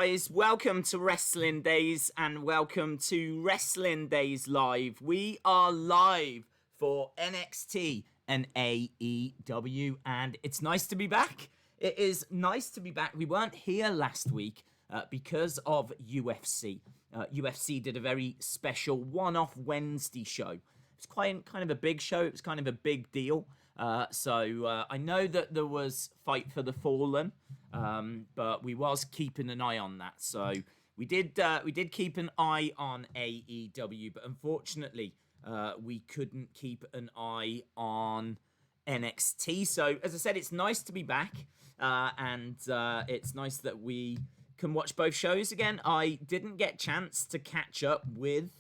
Guys, welcome to Wrestling Days and welcome to Wrestling Days Live. We are live for NXT and AEW, and it's nice to be back. It is nice to be back. We weren't here last week because of UFC. UFC did a very special one-off Wednesday show. It's kind of a big show. It was kind of a big deal. So I know that there was Fight for the Fallen, but we was keeping an eye on that. So we did keep an eye on AEW, but unfortunately we couldn't keep an eye on NXT. So as I said, it's nice to be back, and it's nice that we can watch both shows again. I didn't get a chance to catch up with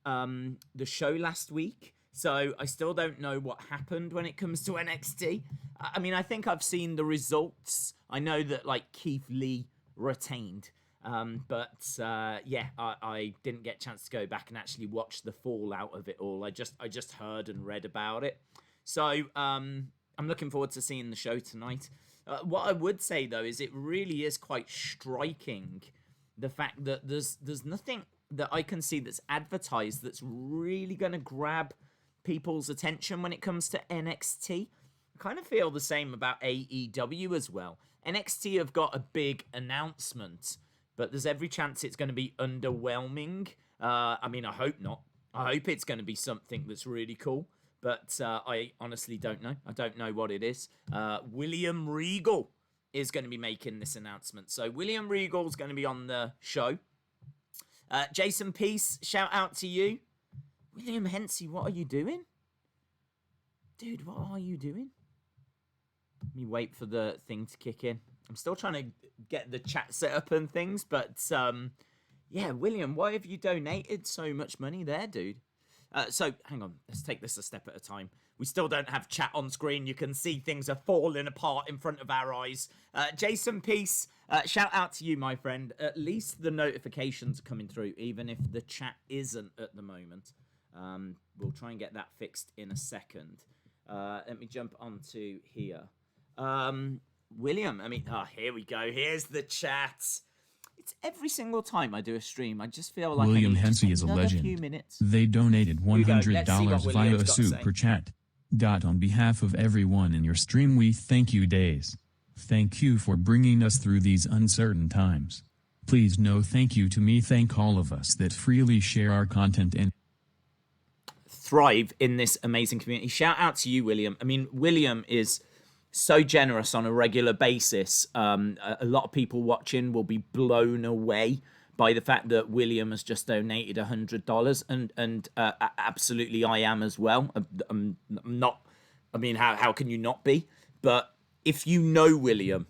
the show last week, so I still don't know what happened when it comes to NXT. I mean, I think I've seen the results. I know that like Keith Lee retained, but I didn't get a chance to go back and actually watch the fallout of it all. I just heard and read about it. So I'm looking forward to seeing the show tonight. What I would say though is it really is quite striking, the fact that there's nothing that I can see that's advertised that's really going to grab people's attention when it comes to NXT. I kind of feel the same about AEW as well. NXT have got a big announcement, but there's every chance it's going to be underwhelming. I mean, I hope not. I hope it's going to be something that's really cool, but I honestly don't know. I don't know what it is. William Regal is going to be making this announcement. So William Regal is going to be on the show. Jason Peace, shout out to you. William Hensey, what are you doing? Dude, what are you doing? Let me wait for the thing to kick in. I'm still trying to get the chat set up and things, but yeah, William, why have you donated so much money there, dude? So, hang on, let's take this a step at a time. We still don't have chat on screen. You can see things are falling apart in front of our eyes. Jason Peace, shout out to you, my friend. At least the notifications are coming through, even if the chat isn't at the moment. We'll try and get that fixed in a second. Let me jump onto here. William, I mean, here we go. Here's the chat. It's every single time I do a stream, I just feel like William Hensey is a legend. They donated $100 via a super chat. On behalf of everyone in your stream, we thank you, Days. Thank you for bringing us through these uncertain times. Please no thank you to me. Thank all of us that freely share our content and thrive in this amazing community. Shout out to you, William. I mean, William is so generous on a regular basis. A lot of people watching will be blown away by the fact that William has just donated $100, and absolutely I am as well. I'm not. I mean, how can you not be? But if you know William,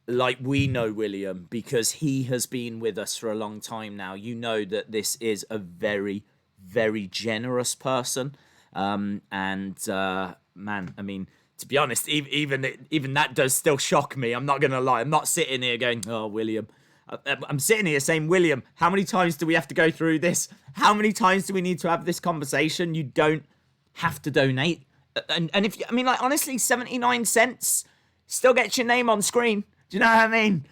like we know William, because he has been with us for a long time now, you know that this is a very, very generous person. Man, I mean, to be honest, even that does still shock me. I'm not going to lie. I'm not sitting here going, oh, William. I'm sitting here saying, William, how many times do we have to go through this? How many times do we need to have this conversation? You don't have to donate. And if you, I mean, like, honestly, 79 cents still gets your name on screen. Do you know what I mean?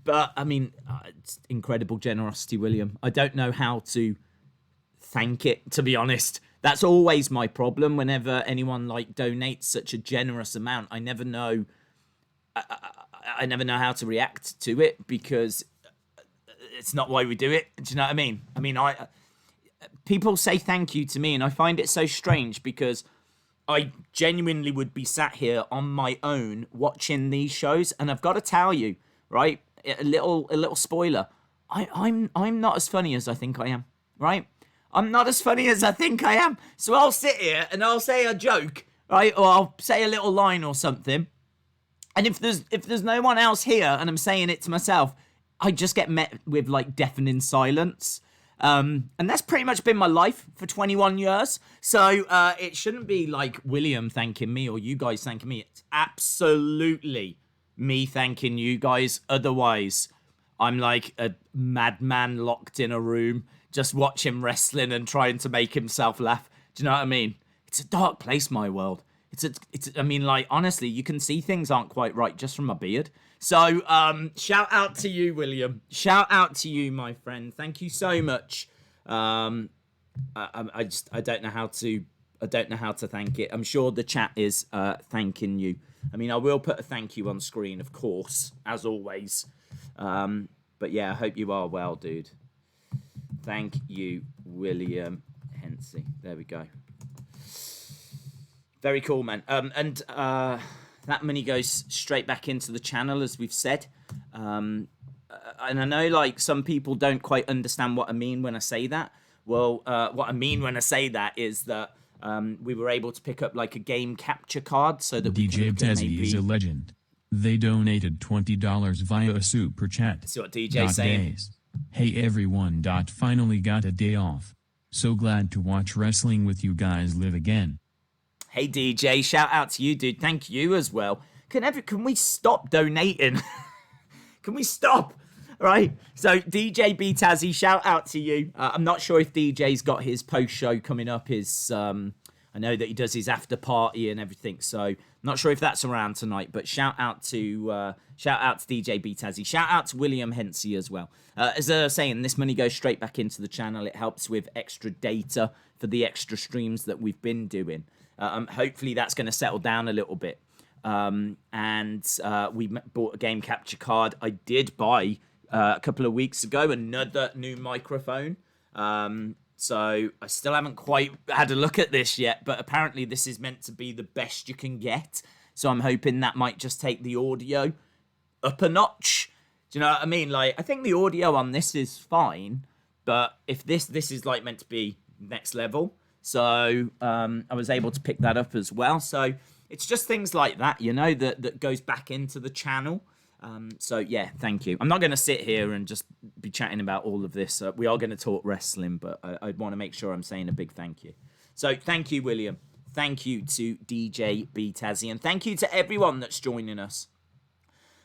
But, I mean, it's incredible generosity, William. I don't know how to thank it, to be honest. That's always my problem whenever anyone like donates such a generous amount. I never know how to react to it because it's not why we do it. Do you know what I mean? I mean, people say thank you to me, and I find it so strange because I genuinely would be sat here on my own watching these shows, and I've got to tell you, right? A little spoiler. I'm not as funny as I think I am, right? I'm not as funny as I think I am. So I'll sit here and I'll say a joke, right? Or I'll say a little line or something. And if there's no one else here and I'm saying it to myself, I just get met with like deafening silence. And that's pretty much been my life for 21 years. So it shouldn't be like William thanking me or you guys thanking me. It's absolutely me thanking you guys. Otherwise, I'm like a madman locked in a room, just watching wrestling and trying to make himself laugh. Do you know what I mean? It's a dark place, my world. I mean, like, honestly, you can see things aren't quite right just from my beard. So shout out to you, William. Shout out to you, my friend. Thank you so much. I don't know how to thank it. I'm sure the chat is thanking you. I mean, I will put a thank you on screen, of course, as always. But yeah, I hope you are well, dude. Thank you, William Hensey. There we go. Very cool, man. And that money goes straight back into the channel, as we've said. And I know, like, some people don't quite understand what I mean when I say that. Well, what I mean when I say that is that we were able to pick up, like, a game capture card so that DJ Tazz is a legend. They donated $20 via a super chat. See what DJ's saying? Hey everyone. Finally got a day off. So glad to watch wrestling with you guys live again. Hey DJ, shout out to you, dude. Thank you as well. Can we stop donating? Can we stop? Right. So DJ B Tazzy, shout out to you. I'm not sure if DJ's got his post show coming up. I know that he does his after party and everything. So I'm not sure if that's around tonight. But shout out to DJ B Tazzy. Shout out to William Hensey as well. As I was saying, this money goes straight back into the channel. It helps with extra data for the extra streams that we've been doing. Hopefully that's going to settle down a little bit. And we bought a game capture card. I did buy a couple of weeks ago another new microphone. So I still haven't quite had a look at this yet, but apparently this is meant to be the best you can get. So I'm hoping that might just take the audio up a notch. Do you know what I mean? Like, I think the audio on this is fine, but if this is like meant to be next level. So I was able to pick that up as well. So it's just things like that, you know, that goes back into the channel. So yeah, thank you. I'm not going to sit here and just be chatting about all of this. We are going to talk wrestling, but I'd want to make sure I'm saying a big thank you. So thank you, William. Thank you to DJ B Tazzy, and thank you to everyone that's joining us.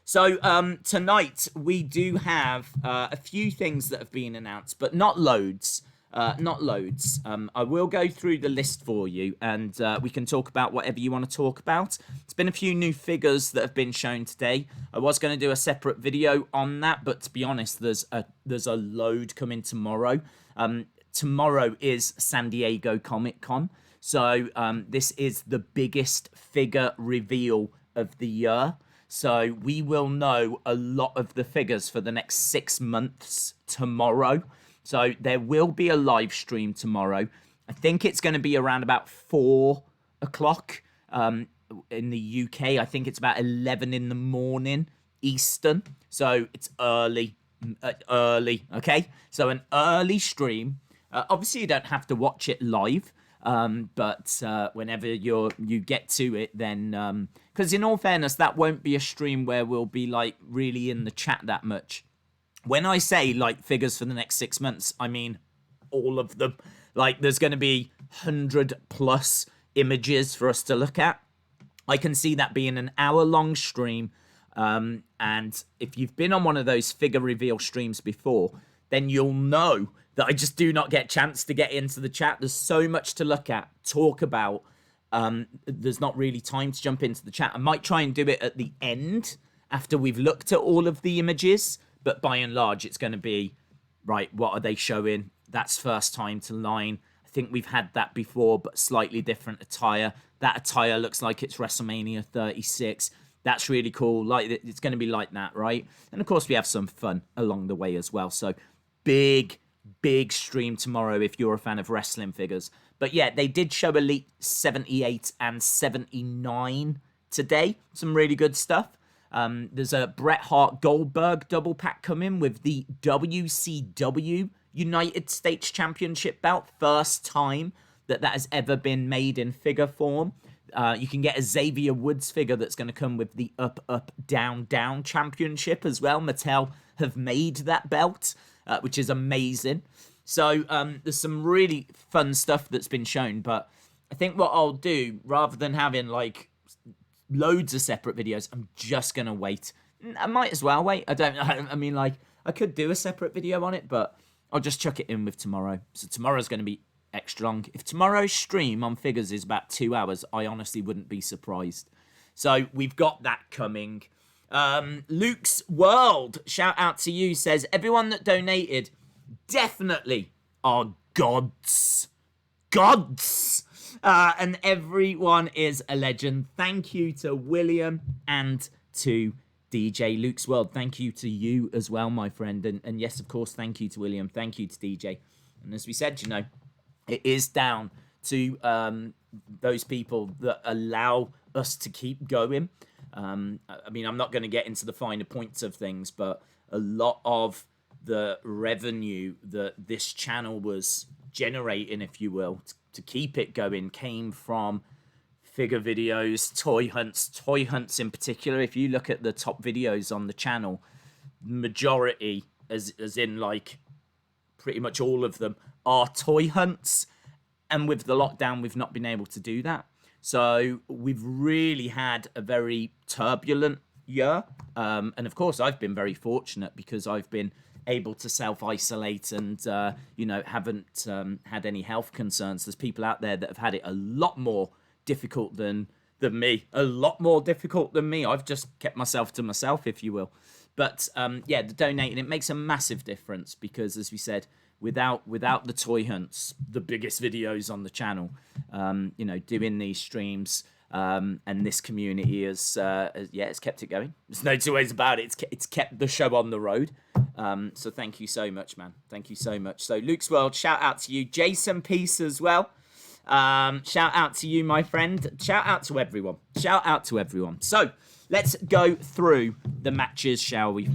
So tonight we do have a few things that have been announced, but not loads. I will go through the list for you, and we can talk about whatever you want to talk about. It's been a few new figures that have been shown today. I was going to do a separate video on that, but to be honest, there's a load coming tomorrow. Tomorrow is San Diego Comic-Con, so this is the biggest figure reveal of the year. So we will know a lot of the figures for the next 6 months tomorrow. So there will be a live stream tomorrow. I think it's going to be around about 4 o'clock in the UK. I think it's about 11 in the morning Eastern. So it's early, okay? So an early stream. Obviously, you don't have to watch it live. But whenever you get to it, then... Because in all fairness, that won't be a stream where we'll be, like, really in the chat that much. When I say, like, figures for the next 6 months, I mean all of them. Like, there's going to be 100+ images for us to look at. I can see that being an hour-long stream. And if you've been on one of those figure reveal streams before, then you'll know that I just do not get a chance to get into the chat. There's so much to look at, talk about. There's not really time to jump into the chat. I might try and do it at the end after we've looked at all of the images. But by and large, it's going to be, right, what are they showing? That's first time to line. I think we've had that before, but slightly different attire. That attire looks like it's WrestleMania 36. That's really cool. Like, it's going to be like that, right? And of course, we have some fun along the way as well. So big stream tomorrow if you're a fan of wrestling figures. But yeah, they did show Elite 78 and 79 today. Some really good stuff. There's a Bret Hart Goldberg double pack coming with the WCW United States Championship belt. First time that has ever been made in figure form. You can get a Xavier Woods figure that's going to come with the Up, Up, Down, Down Championship as well. Mattel have made that belt, which is amazing. So there's some really fun stuff that's been shown. But I think what I'll do, rather than having like loads of separate videos, I'm just going to wait. I might as well wait. I mean, like, I could do a separate video on it, but I'll just chuck it in with tomorrow. So tomorrow's going to be extra long. If tomorrow's stream on figures is about 2 hours, I honestly wouldn't be surprised. So we've got that coming. Luke's World, shout out to you, says, everyone that donated definitely are gods. Gods! And everyone is a legend. Thank you to William and to DJ. Luke's World, thank you to you as well, my friend. And yes, of course, thank you to William. Thank you to DJ. And as we said, you know, it is down to those people that allow us to keep going. I mean, I'm not going to get into the finer points of things, but a lot of the revenue that this channel was generating, if you will, to keep it going, came from figure videos, toy hunts in particular. If you look at the top videos on the channel, majority, as in like pretty much all of them, are toy hunts. And with the lockdown, we've not been able to do that. So we've really had a very turbulent year. And of course, I've been very fortunate because I've been able to self-isolate and, you know, haven't had any health concerns. There's people out there that have had it a lot more difficult than me. A lot more difficult than me. I've just kept myself to myself, if you will. But, yeah, the donating, it makes a massive difference because, as we said, without the toy hunts, the biggest videos on the channel, you know, doing these streams, and this community has it's kept it going. There's no two ways about it. It's kept the show on the road. So thank you so much, man. Thank you so much. So Luke's World, shout out to you. Jason Peace as well. Shout out to you, my friend. Shout out to everyone. Shout out to everyone. So let's go through the matches, shall we?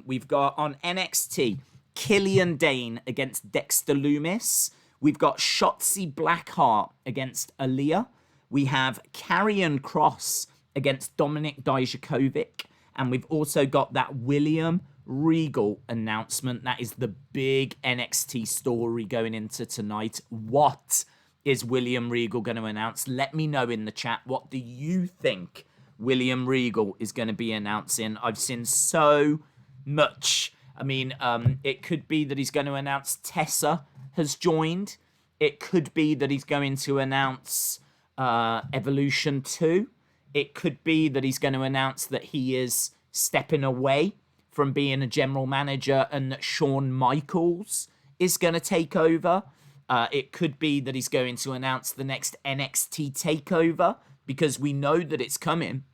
We've got on NXT, Killian Dain against Dexter Lumis. We've got Shotzi Blackheart against Alyah. We have Karrion Kross against Dominink Dijakovic. And we've also got that William Regal announcement. That is the big NXT story going into tonight. What is William Regal going to announce? Let me know in the chat. What do you think William Regal is going to be announcing? I've seen so much. I mean, it could be that he's going to announce Tessa has joined. It could be that he's going to announce Evolution 2. It could be that he's going to announce that he is stepping away from being a general manager and that Shawn Michaels is going to take over. It could be that he's going to announce the next NXT takeover because we know that it's coming.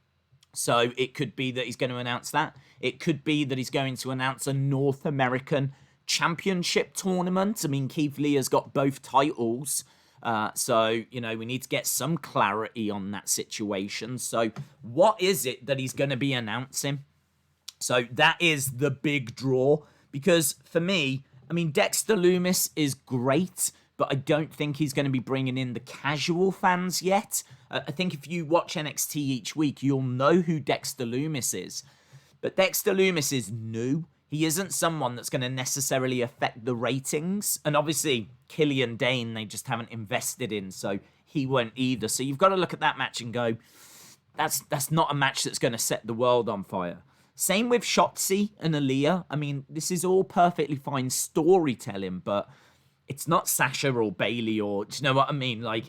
So it could be that he's going to announce that. It could be that he's going to announce a North American Championship tournament. I mean, Keith Lee has got both titles. So, you know, we need to get some clarity on that situation. So what is it that he's going to be announcing? So that is the big draw. Because for me, I mean, Dexter Lumis is great, but I don't think he's going to be bringing in the casual fans yet. I think if you watch NXT each week, you'll know who Dexter Lumis is. But Dexter Lumis is new. He isn't someone that's going to necessarily affect the ratings. And obviously, Killian Dain, they just haven't invested in, so he won't either. So you've got to look at that match and go, that's not a match that's going to set the world on fire. Same with Shotzi and Alyah. I mean, this is all perfectly fine storytelling, but it's not Sasha or Bayley or, do you know what I mean? Like,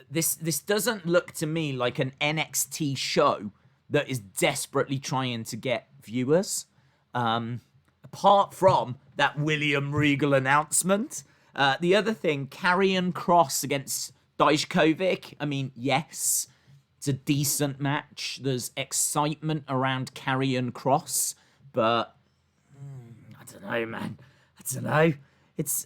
this doesn't look to me like an NXT show that is desperately trying to get viewers. Apart from that William Regal announcement. The other thing, Karrion Kross against Dijakovic. I mean, yes, it's a decent match. There's excitement around Karrion Kross, but I don't know, man. I don't know. It's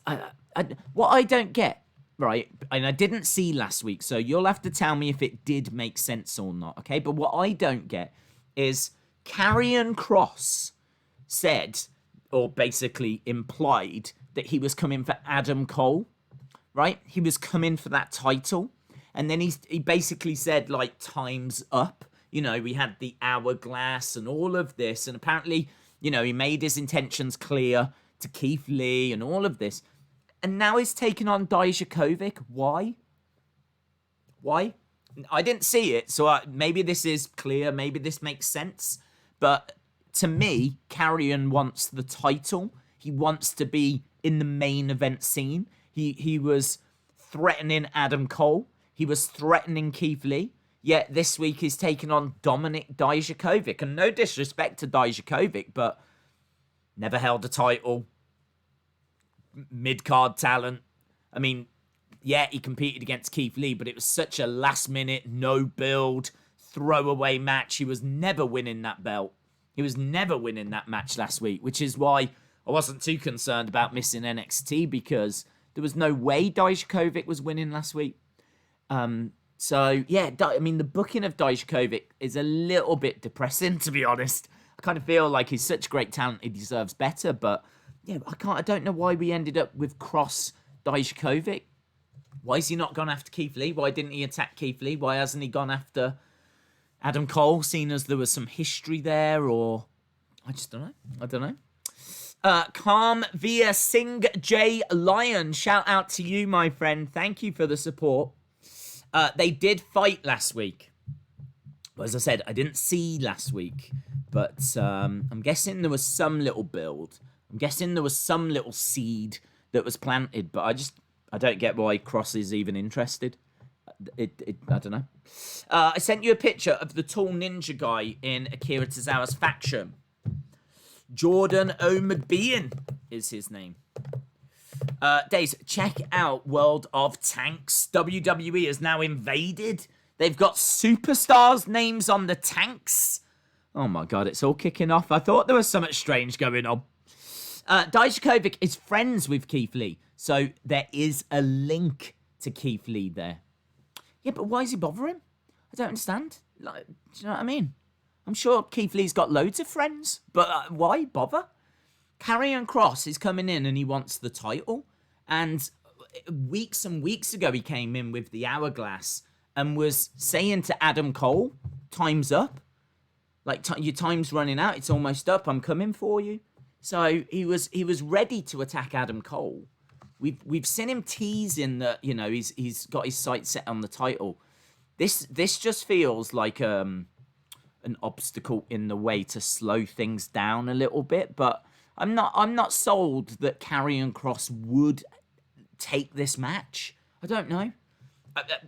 what I don't get, right? And I didn't see last week, so you'll have to tell me if it did make sense or not, okay? But what I don't get is Karrion Kross said, or basically implied, that he was coming for Adam Cole, right? He was coming for that title. And then he basically said, like, time's up. You know, we had the hourglass and all of this. And apparently, you know, he made his intentions clear to Keith Lee and all of this. And now he's taking on Dijakovic. Why? Why? I didn't see it, so maybe this is clear. Maybe this makes sense. But to me, Karrion wants the title. He wants to be in the main event scene. He was threatening Adam Cole. He was threatening Keith Lee. Yet this week he's taking on Dominik Dijakovic. And no disrespect to Dijakovic, but never held a title. Mid-card talent. I mean, yeah, he competed against Keith Lee, but it was such a last-minute, no-build, throwaway match. He was never winning that belt. He was never winning that match last week, which is why I wasn't too concerned about missing NXT, because there was no way Dijakovic was winning last week. So, yeah, I mean, the booking of Dijakovic is a little bit depressing, to be honest. I kind of feel like he's such great talent, he deserves better, but yeah, I don't know why we ended up with Kross Dijakovic. Why has he not gone after Keith Lee? Why didn't he attack Keith Lee? Why hasn't he gone after Adam Cole, seeing as there was some history there, or I just don't know. Calm via Singh J Lion, shout out to you, my friend. Thank you for the support. They did fight last week. Well, as I said, I didn't see last week, but I'm guessing there was some little build. I'm guessing there was some little seed that was planted, but I don't get why Kross is even interested. I don't know. I sent you a picture of the tall ninja guy in Akira Tozawa's faction. Jordan O'McBean is his name. Days, check out World of Tanks. WWE has now invaded. They've got superstars' names on the tanks. Oh my god, it's all kicking off. I thought there was something strange going on. Dijakovic is friends with Keith Lee, so there is a link to Keith Lee there. Yeah, but why is he bothering? I don't understand. Like, do you know what I mean? I'm sure Keith Lee's got loads of friends, but why bother? Karrion Kross is coming in and he wants the title. And weeks and weeks ago, he came in with the hourglass and was saying to Adam Cole, time's up. Like, your time's running out. It's almost up. I'm coming for you. So he was ready to attack Adam Cole. We've seen him teasing that, you know, he's got his sights set on the title. This just feels like an obstacle in the way to slow things down a little bit, but I'm not sold that Karrion Kross would take this match. I don't know.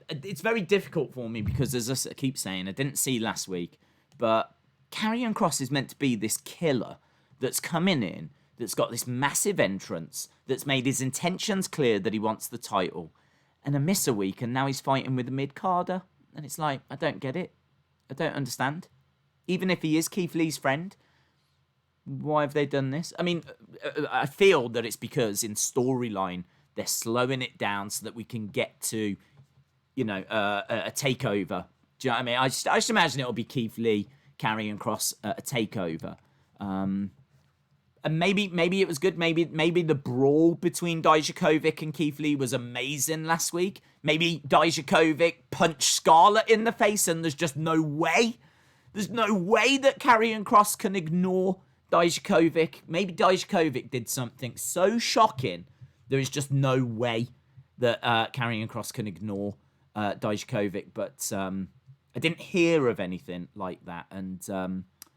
It's very difficult for me because, as I keep saying, I didn't see last week, but Karrion Kross is meant to be this killer that's coming in, that's got this massive entrance, that's made his intentions clear that he wants the title, and I miss a week, and now he's fighting with a mid-carder, and it's like, I don't get it. I don't understand. Even if he is Keith Lee's friend, why have they done this? I mean, I feel that it's because in storyline, they're slowing it down so that we can get to, you know, a takeover. Do you know what I mean? I just imagine it'll be Keith Lee, Karrion Kross, a takeover. And maybe it was good. Maybe the brawl between Dijakovic and Keith Lee was amazing last week. Maybe Dijakovic punched Scarlett in the face and there's just no way. There's no way that Karrion Kross can ignore Dijakovic. Maybe Dijakovic did something so shocking, there is just no way that Karrion Kross can ignore Dijakovic. But I didn't hear of anything like that. And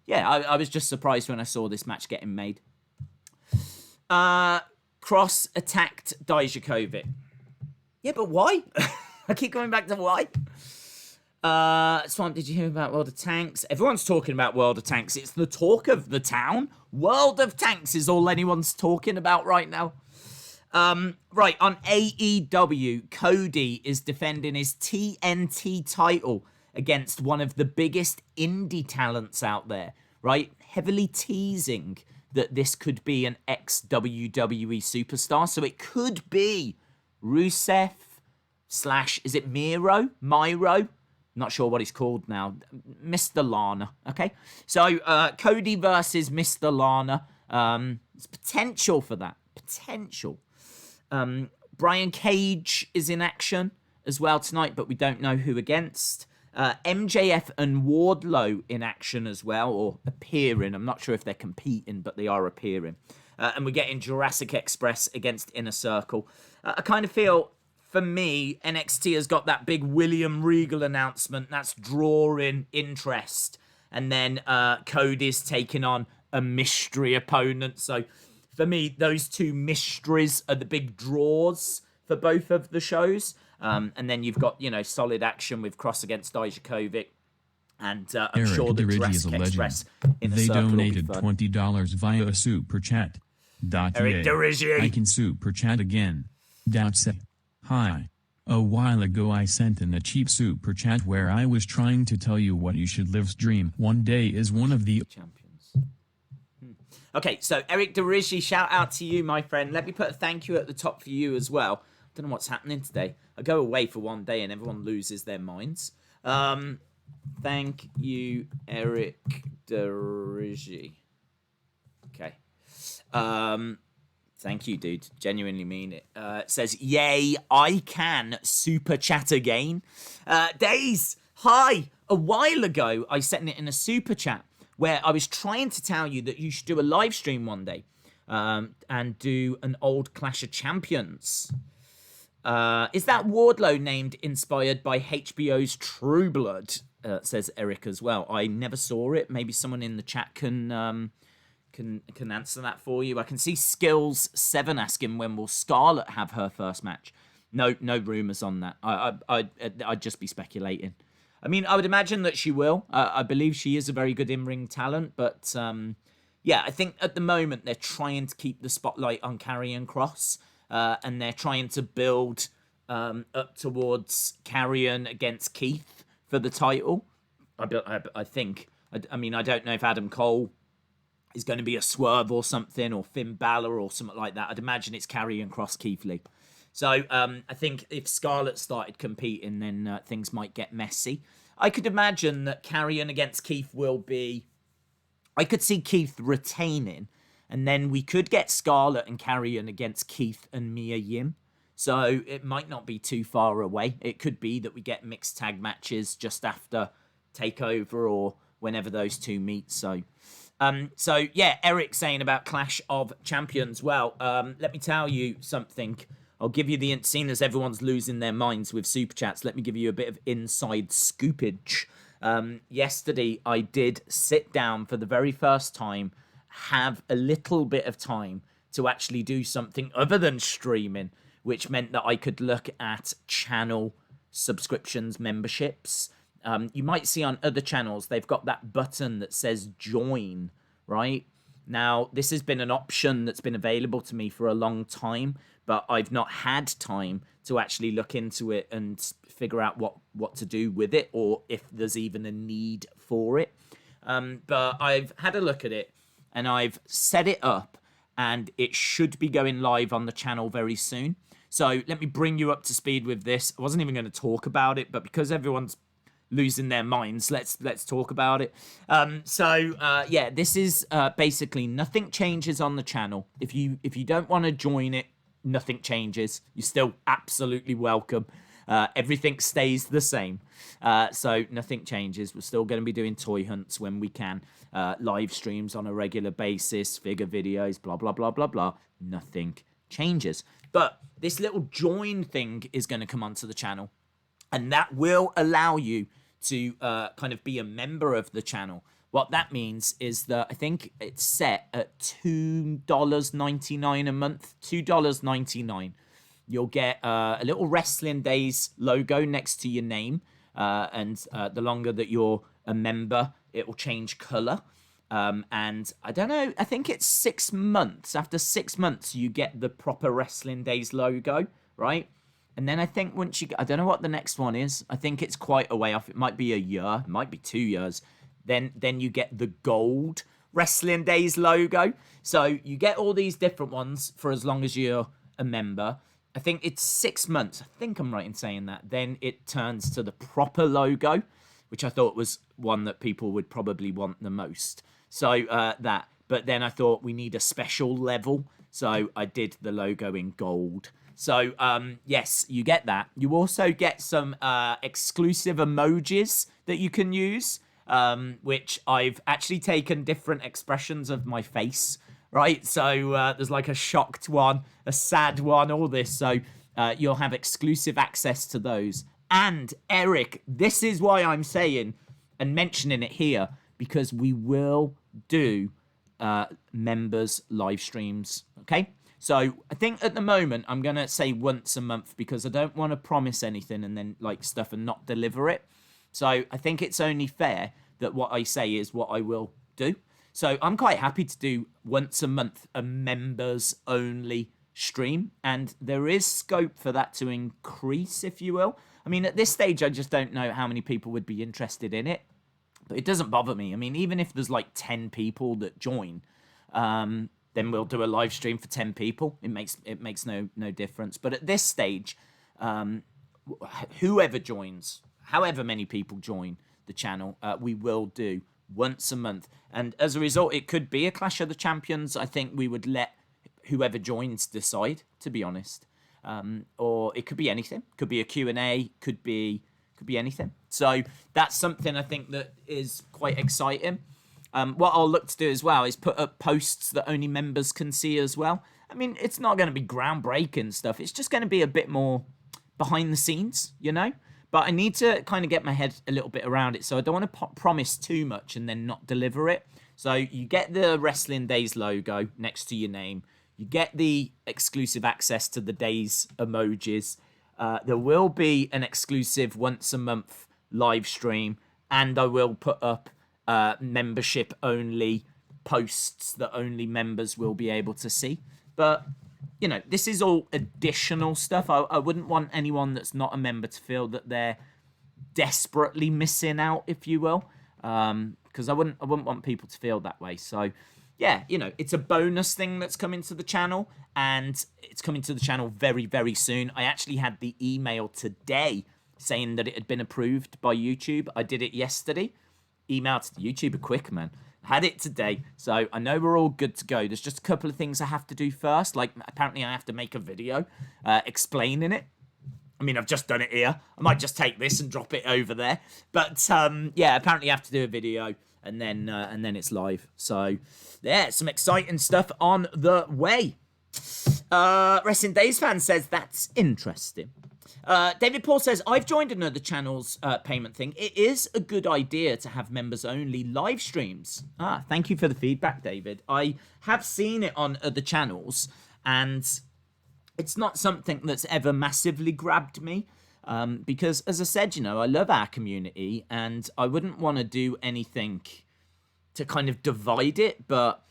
yeah, I was just surprised when I saw this match getting made. Kross attacked Dijakovic. Yeah, but why? I keep going back to why. Swamp, did you hear about World of Tanks? Everyone's talking about World of Tanks. It's the talk of the town. World of Tanks is all anyone's talking about right now. Right, on AEW, Cody is defending his TNT title against one of the biggest indie talents out there, right? Heavily teasing that this could be an ex-WWE superstar. So it could be Rusev / is it Miro? Not sure what he's called now. Mr. Lana, okay? So Cody versus Mr. Lana. There's potential for that. Potential. Brian Cage is in action as well tonight, but we don't know who against. MJF and Wardlow in action as well, or appearing. I'm not sure if they're competing, but they are appearing. And we're getting Jurrasic Express against Inner Circle. I kind of feel, for me, NXT has got that big William Regal announcement that's drawing interest. And then Cody's taking on a mystery opponent. So for me, those two mysteries are the big draws for both of the shows. And then you've got, solid action with Kross against Dijakovic. And I'm Eric sure the Dirigi is a Jurrasic legend. Express in the They circle donated will be fun. $20 via a super chat. Eric Dirigi. I can super chat again. Say, hi. A while ago I sent in a cheap super chat where I was trying to tell you what you should live stream one day is one of the champions. Okay, so Eric Dirigi, shout out to you, my friend. Let me put a thank you at the top for you as well. I don't know what's happening today. I go away for one day and everyone loses their minds. Thank you, Eric Dirigi. Okay. Thank you, dude. Genuinely mean it. It says, yay, I can super chat again. Days, hi. A while ago, I sent it in a super chat where I was trying to tell you that you should do a live stream one day and do an old Clash of Champions. Is that Wardlow named inspired by HBO's True Blood? Says Eric as well. I never saw it. Maybe someone in the chat can answer that for you. I can see Skills7 asking when will Scarlett have her first match. No rumors on that. I'd just be speculating. I mean, I would imagine that she will. I believe she is a very good in-ring talent, but yeah, I think at the moment they're trying to keep the spotlight on Karrion Kross, and they're trying to build up towards Karrion against Keith for the title. I think. I mean, I don't know if Adam Cole is going to be a Swerve or something, or Finn Balor or something like that. I'd imagine it's Karrion Kross, Keith Lee. So I think if Scarlett started competing, then things might get messy. I could imagine that Karrion against Keith will be... I could see Keith retaining, and then we could get Scarlett and Karrion against Keith and Mia Yim. So it might not be too far away. It could be that we get mixed tag matches just after TakeOver or whenever those two meet. So yeah, Eric saying about Clash of Champions. Well, let me tell you something. I'll give you the... Seeing as everyone's losing their minds with Super Chats, let me give you a bit of inside scoopage. Yesterday, I did sit down for the very first time, have a little bit of time to actually do something other than streaming, which meant that I could look at channel subscriptions, memberships. You might see on other channels, they've got that button that says join, right? Now, this has been an option that's been available to me for a long time, but I've not had time to actually look into it and figure out what to do with it, or if there's even a need for it. But I've had a look at it, and I've set it up, and it should be going live on the channel very soon. So let me bring you up to speed with this. I wasn't even going to talk about it, but because everyone's losing their minds, let's talk about it. Yeah, this is basically nothing changes on the channel. If you don't want to join it, nothing changes. You're still absolutely welcome. Everything stays the same. So nothing changes. We're still going to be doing toy hunts when we can, live streams on a regular basis, figure videos, blah blah blah blah blah. Nothing changes. But this little join thing is going to come onto the channel, and that will allow you to kind of be a member of the channel. What that means is that I think it's set at $2.99 a month, $2.99. You'll get a little Wrestling Days logo next to your name, and the longer that you're a member, it will change colour. And I don't know, I think it's 6 months. After 6 months, you get the proper Wrestling Days logo, right? And then I think once you... I don't know what the next one is. I think it's quite a way off. It might be a year. It might be 2 years. Then you get the gold Wrestling Days logo. So you get all these different ones for as long as you're a member. I think it's 6 months. I think I'm right in saying that. Then it turns to the proper logo, which I thought was one that people would probably want the most. So that. But then I thought we need a special level. So I did the logo in gold. So, yes, you get that. You also get some exclusive emojis that you can use, which I've actually taken different expressions of my face, right? So there's like a shocked one, a sad one, all this. So you'll have exclusive access to those. And, Eric, this is why I'm saying and mentioning it here, because we will do members live streams, okay? So I think at the moment I'm going to say once a month because I don't want to promise anything and then like stuff and not deliver it. So I think it's only fair that what I say is what I will do. So I'm quite happy to do once a month a members only stream, and there is scope for that to increase, if you will. I mean, at this stage, I just don't know how many people would be interested in it, but it doesn't bother me. I mean, even if there's like 10 people that join, then we'll do a live stream for 10 people. It makes no difference. But at this stage, whoever joins, however many people join the channel, we will do once a month. And as a result, it could be a Clash of the Champions. I think we would let whoever joins decide, to be honest. Or it could be anything. Could be a Q&A, could be anything. So that's something I think that is quite exciting. What I'll look to do as well is put up posts that only members can see as well. I mean, it's not going to be groundbreaking stuff. It's just going to be a bit more behind the scenes, you know? But I need to kind of get my head a little bit around it. So I don't want to promise too much and then not deliver it. So you get the Wrestling Days logo next to your name. You get the exclusive access to the Days emojis. There will be an exclusive once a month live stream. And I will put up membership only posts that only members will be able to see. But, you know, this is all additional stuff. I wouldn't want anyone that's not a member to feel that they're desperately missing out, if you will. Because I wouldn't want people to feel that way. So, yeah, you know, it's a bonus thing that's coming to the channel. And it's coming to the channel very, very soon. I actually had the email today saying that it had been approved by YouTube. I did it yesterday. Email to YouTube are quick, man. Had it today, so I know we're all good to go. There's just a couple of things I have to do first. Like, apparently I have to make a video explaining it. I mean, I've just done it here. I might just take this and drop it over there. But, yeah, apparently I have to do a video, and then it's live. So, yeah, some exciting stuff on the way. Wrestling Days fan says, that's interesting. David Paul says, I've joined another channel's payment thing. It is a good idea to have members-only live streams. Thank you for the feedback, David. I have seen it on other channels, and it's not something that's ever massively grabbed me. Because, as I said, you know, I love our community, and I wouldn't want to do anything to kind of divide it. But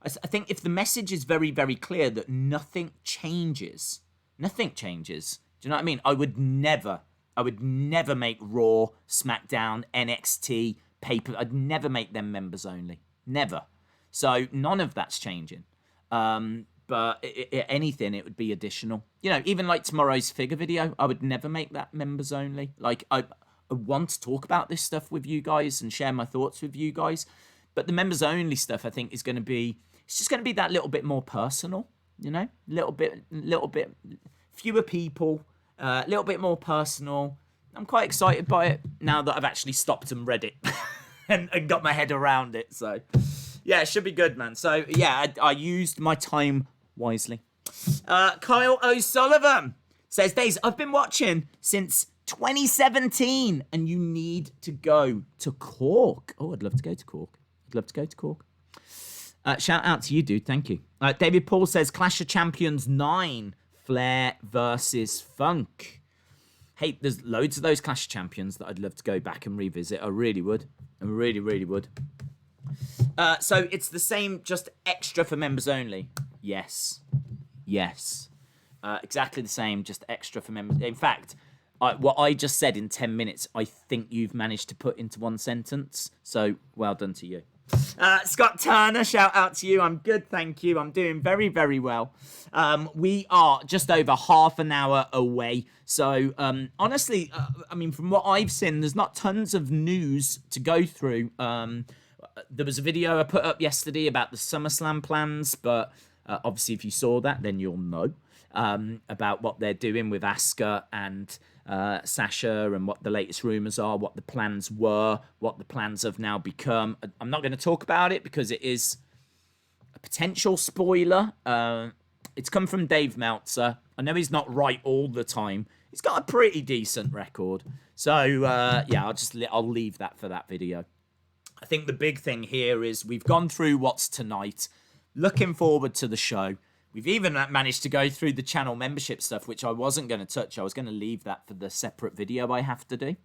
I think if the message is very, very clear that nothing changes. Do you know what I mean? I would never make Raw, SmackDown, NXT, paper. I'd never make them members only. Never. So none of that's changing. But anything, it would be additional. You know, even like tomorrow's figure video, I would never make that members only. Like, I want to talk about this stuff with you guys and share my thoughts with you guys. But the members only stuff, I think, is going to be, it's just going to be that little bit more personal, you know? Little bit, fewer people. A little bit more personal. I'm quite excited by it now that I've actually stopped and read it and got my head around it. So, yeah, it should be good, man. So, yeah, I used my time wisely. Kyle O'Sullivan says, Days, I've been watching since 2017 and you need to go to Cork. Oh, I'd love to go to Cork. Shout out to you, dude. Thank you. David Paul says, Clash of Champions 9. Flair versus Funk. Hey, there's loads of those Clash of Champions that I'd love to go back and revisit. I really would. I really, really would. So it's the same, just extra for members only. Yes. Exactly the same, just extra for members. In fact, what I just said in 10 minutes, I think you've managed to put into one sentence. So well done to you. Scott Turner, shout out to you. I'm good, thank you. I'm doing very, very well. We are just over half an hour away. So, honestly, I mean, from what I've seen, there's not tons of news to go through. There was a video I put up yesterday about the SummerSlam plans, but obviously if you saw that, then you'll know about what they're doing with Asuka and Sasha and what the latest rumors are, what the plans were, what the plans have now become. I'm not going to talk about it because it is a potential spoiler. It's come from Dave Meltzer. I know he's not right all the time. He's got a pretty decent record. So, yeah, I'll leave that for that video. I think the big thing here is we've gone through what's tonight. Looking forward to the show. We've even managed to go through the channel membership stuff, which I wasn't going to touch. I was going to leave that for the separate video I have to do.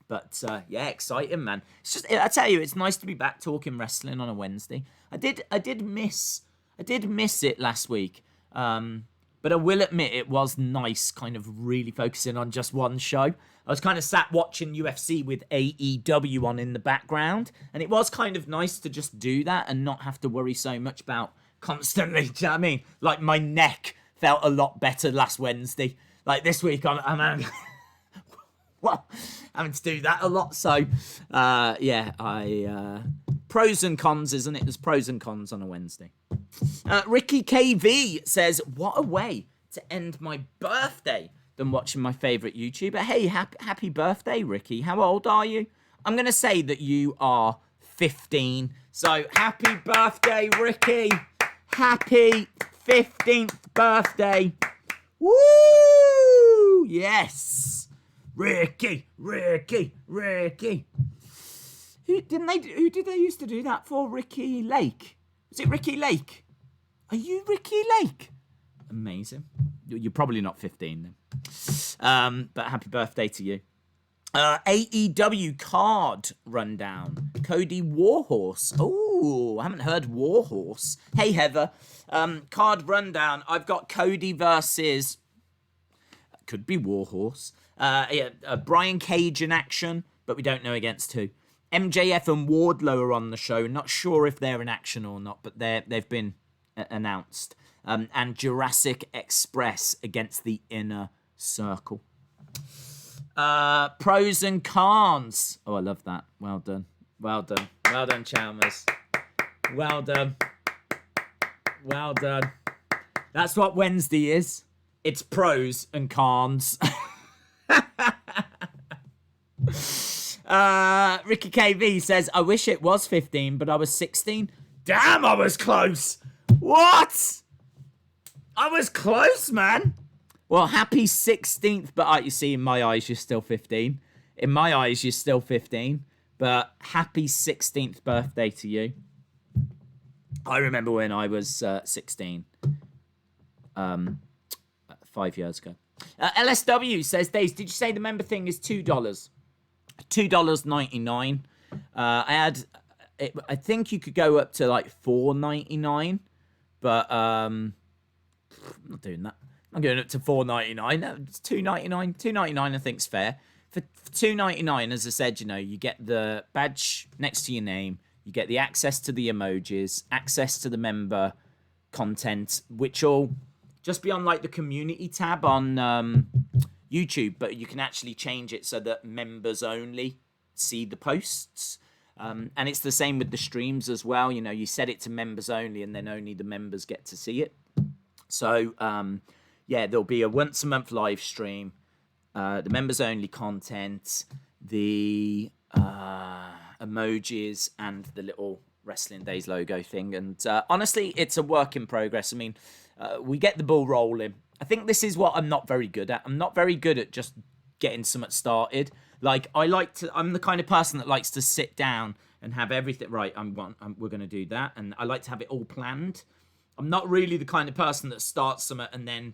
But, yeah, exciting, man. It's just, I tell you, it's nice to be back talking wrestling on a Wednesday. I did miss it last week. But I will admit it was nice kind of really focusing on just one show. I was kind of sat watching UFC with AEW on in the background. And it was kind of nice to just do that and not have to worry so much about constantly, do you know what I mean? Like, my neck felt a lot better last Wednesday. Like, this week, I'm well, having to do that a lot. So, yeah, pros and cons, isn't it? There's pros and cons on a Wednesday. Ricky KV says, what a way to end my birthday than watching my favourite YouTuber. Hey, happy birthday, Ricky. How old are you? I'm going to say that you are 15. So, happy birthday, Ricky. Happy 15th birthday. Woo! Yes. Ricky. Who did they used to do that for? Ricky Lake. Was it Ricky Lake? Are you Ricky Lake? Amazing. You're probably not 15 then. But happy birthday to you. AEW card rundown. Cody Warhorse. Oh, I haven't heard Warhorse. Hey, Heather. Card rundown. I've got Cody versus... Could be Warhorse. Brian Cage in action, but we don't know against who. MJF and Wardlow are on the show. Not sure if they're in action or not, but they've been announced. And Jurrasic Express against the Inner Circle. Pros and cons. Oh, I love that. Well done. Well done. Well done, Chalmers. Well done. Well done. That's what Wednesday is. It's pros and cons. Ricky KV says, I wish it was 15, but I was 16. Damn, I was close. What? I was close, man. Well, happy 16th, but you see, in my eyes, you're still 15. In my eyes, you're still 15, but happy 16th birthday to you. I remember when I was 16, 5 years ago. LSW says, Days, did you say the member thing is $2? $2.99. I think you could go up to like $4.99, but I'm not doing that. I'm going up to $4.99. No, it's $2.99. $2.99 I think's fair. For $2.99, as I said, you know, you get the badge next to your name, you get the access to the emojis, access to the member content, which will just be on like the community tab on YouTube, but you can actually change it so that members only see the posts. And it's the same with the streams as well. You know, you set it to members only and then only the members get to see it. So, yeah, there'll be a once a month live stream, the members only content, the emojis, and the little Wrestling Days logo thing. And honestly, it's a work in progress. I mean, we get the ball rolling. I think this is what I'm not very good at. I'm not very good at just getting something started. Like, I'm the kind of person that likes to sit down and have everything right. We're going to do that. And I like to have it all planned. I'm not really the kind of person that starts something and then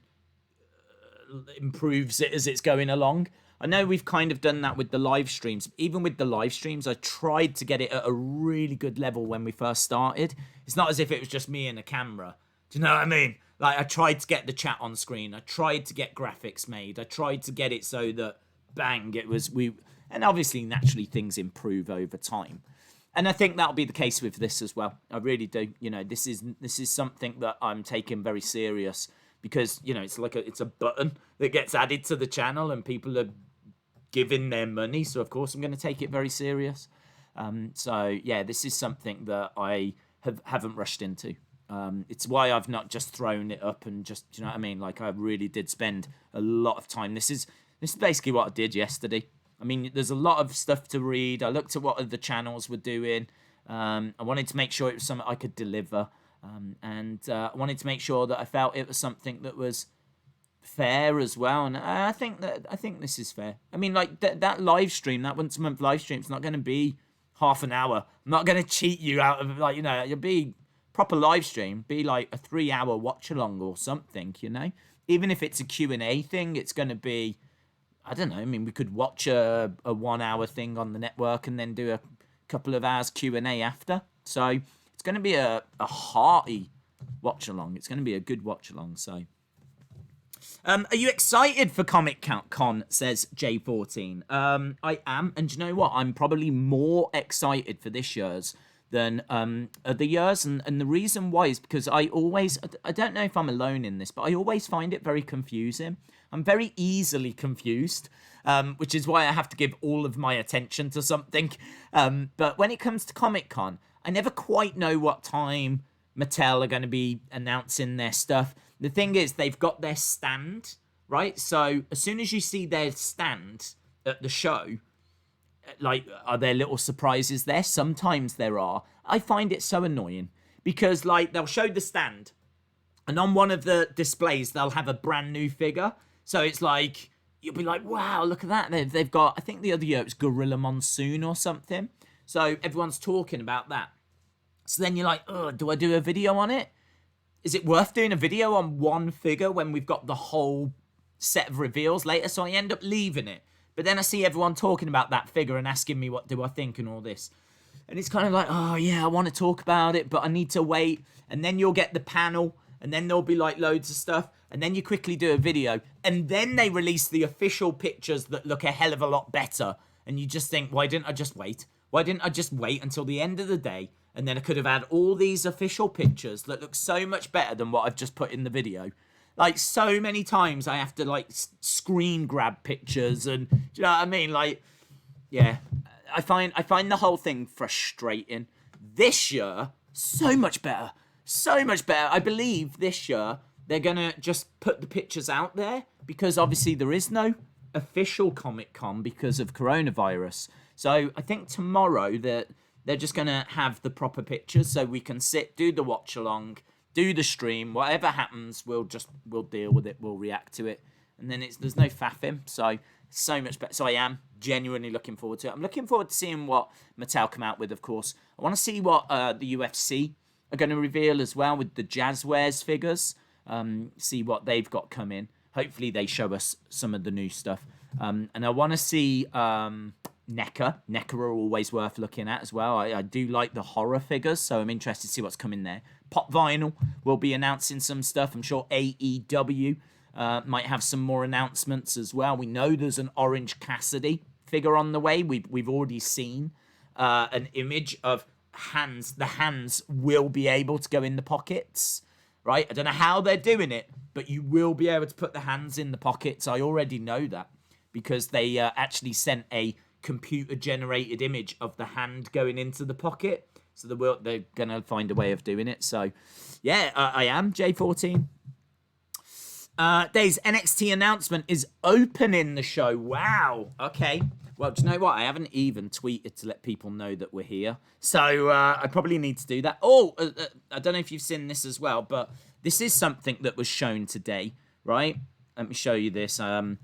improves it as it's going along. I know we've kind of done that with the live streams. Even with the live streams, I tried to get it at a really good level when we first started. It's not as if it was just me and a camera. Do you know what I mean? Like, I tried to get the chat on screen. I tried to get graphics made. I tried to get it so that, bang, and obviously, naturally, things improve over time. And I think that'll be the case with this as well. I really do. You know, this is something that I'm taking very serious because, you know, it's a button that gets added to the channel and people are giving their money. So, of course, I'm going to take it very serious. So, yeah, this is something that I haven't rushed into. It's why I've not just thrown it up and just, you know what I mean? Like, I really did spend a lot of time. This is basically what I did yesterday. I mean, there's a lot of stuff to read. I looked at what other channels were doing. I wanted to make sure it was something I could deliver. And I wanted to make sure that I felt it was something that was fair as well. And I think this is fair. I mean, like, that live stream, that once a month live stream, it's not going to be half an hour. I'm not going to cheat you out of, like, you know, you'll be proper live stream, be like a 3-hour watch along or something, you know? Even if it's a Q&A thing, it's going to be, I don't know, I mean, we could watch a 1-hour thing on the network and then do a couple of hours Q&A after. So it's going to be a hearty watch along. It's going to be a good watch along, so... are you excited for Comic Con, says J14. I am, and do you know what? I'm probably more excited for this year's than other years, and the reason why is because I don't know if I'm alone in this, but I always find it very confusing. I'm very easily confused, which is why I have to give all of my attention to something. But when it comes to Comic Con, I never quite know what time Mattel are going to be announcing their stuff. The thing is, they've got their stand, right? So as soon as you see their stand at the show, like, are there little surprises there? Sometimes there are. I find it so annoying because, like, they'll show the stand and on one of the displays, they'll have a brand new figure. So it's like, you'll be like, wow, look at that. They've got, I think the other year it was Gorilla Monsoon or something. So everyone's talking about that. So then you're like, oh, do I do a video on it? Is it worth doing a video on one figure when we've got the whole set of reveals later? So I end up leaving it. But then I see everyone talking about that figure and asking me what do I think and all this. And it's kind of like, oh, yeah, I want to talk about it, but I need to wait. And then you'll get the panel, and then there'll be, like, loads of stuff. And then you quickly do a video. And then they release the official pictures that look a hell of a lot better. And you just think, why didn't I just wait? Why didn't I just wait until the end of the day? And then I could have had all these official pictures that look so much better than what I've just put in the video. Like, so many times I have to, like, screen grab pictures and, do you know what I mean? Like, yeah, I find the whole thing frustrating. This year, so much better. So much better. I believe this year they're going to just put the pictures out there because obviously there is no official Comic Con because of coronavirus. So I think tomorrow they're just going to have the proper pictures so we can sit, do the watch along, do the stream. Whatever happens, we'll deal with it. We'll react to it. And then there's no faffing. So much better. So I am genuinely looking forward to it. I'm looking forward to seeing what Mattel come out with, of course. I want to see what the UFC are going to reveal as well with the Jazzwares figures. See what they've got coming. Hopefully they show us some of the new stuff. And I want to see NECA. NECA are always worth looking at as well. I do like the horror figures, so I'm interested to see what's coming there. Pop Vinyl will be announcing some stuff. I'm sure AEW might have some more announcements as well. We know there's an Orange Cassidy figure on the way. We've already seen an image of hands. The hands will be able to go in the pockets, right? I don't know how they're doing it, but you will be able to put the hands in the pockets. I already know that because they actually sent a computer-generated image of the hand going into the pocket. So they're going to find a way of doing it. So, yeah, I am, J14. Dain's NXT announcement is opening the show. Wow. Okay. Well, do you know what? I haven't even tweeted to let people know that we're here. So I probably need to do that. Oh, I don't know if you've seen this as well, but this is something that was shown today, right? Let me show you this. A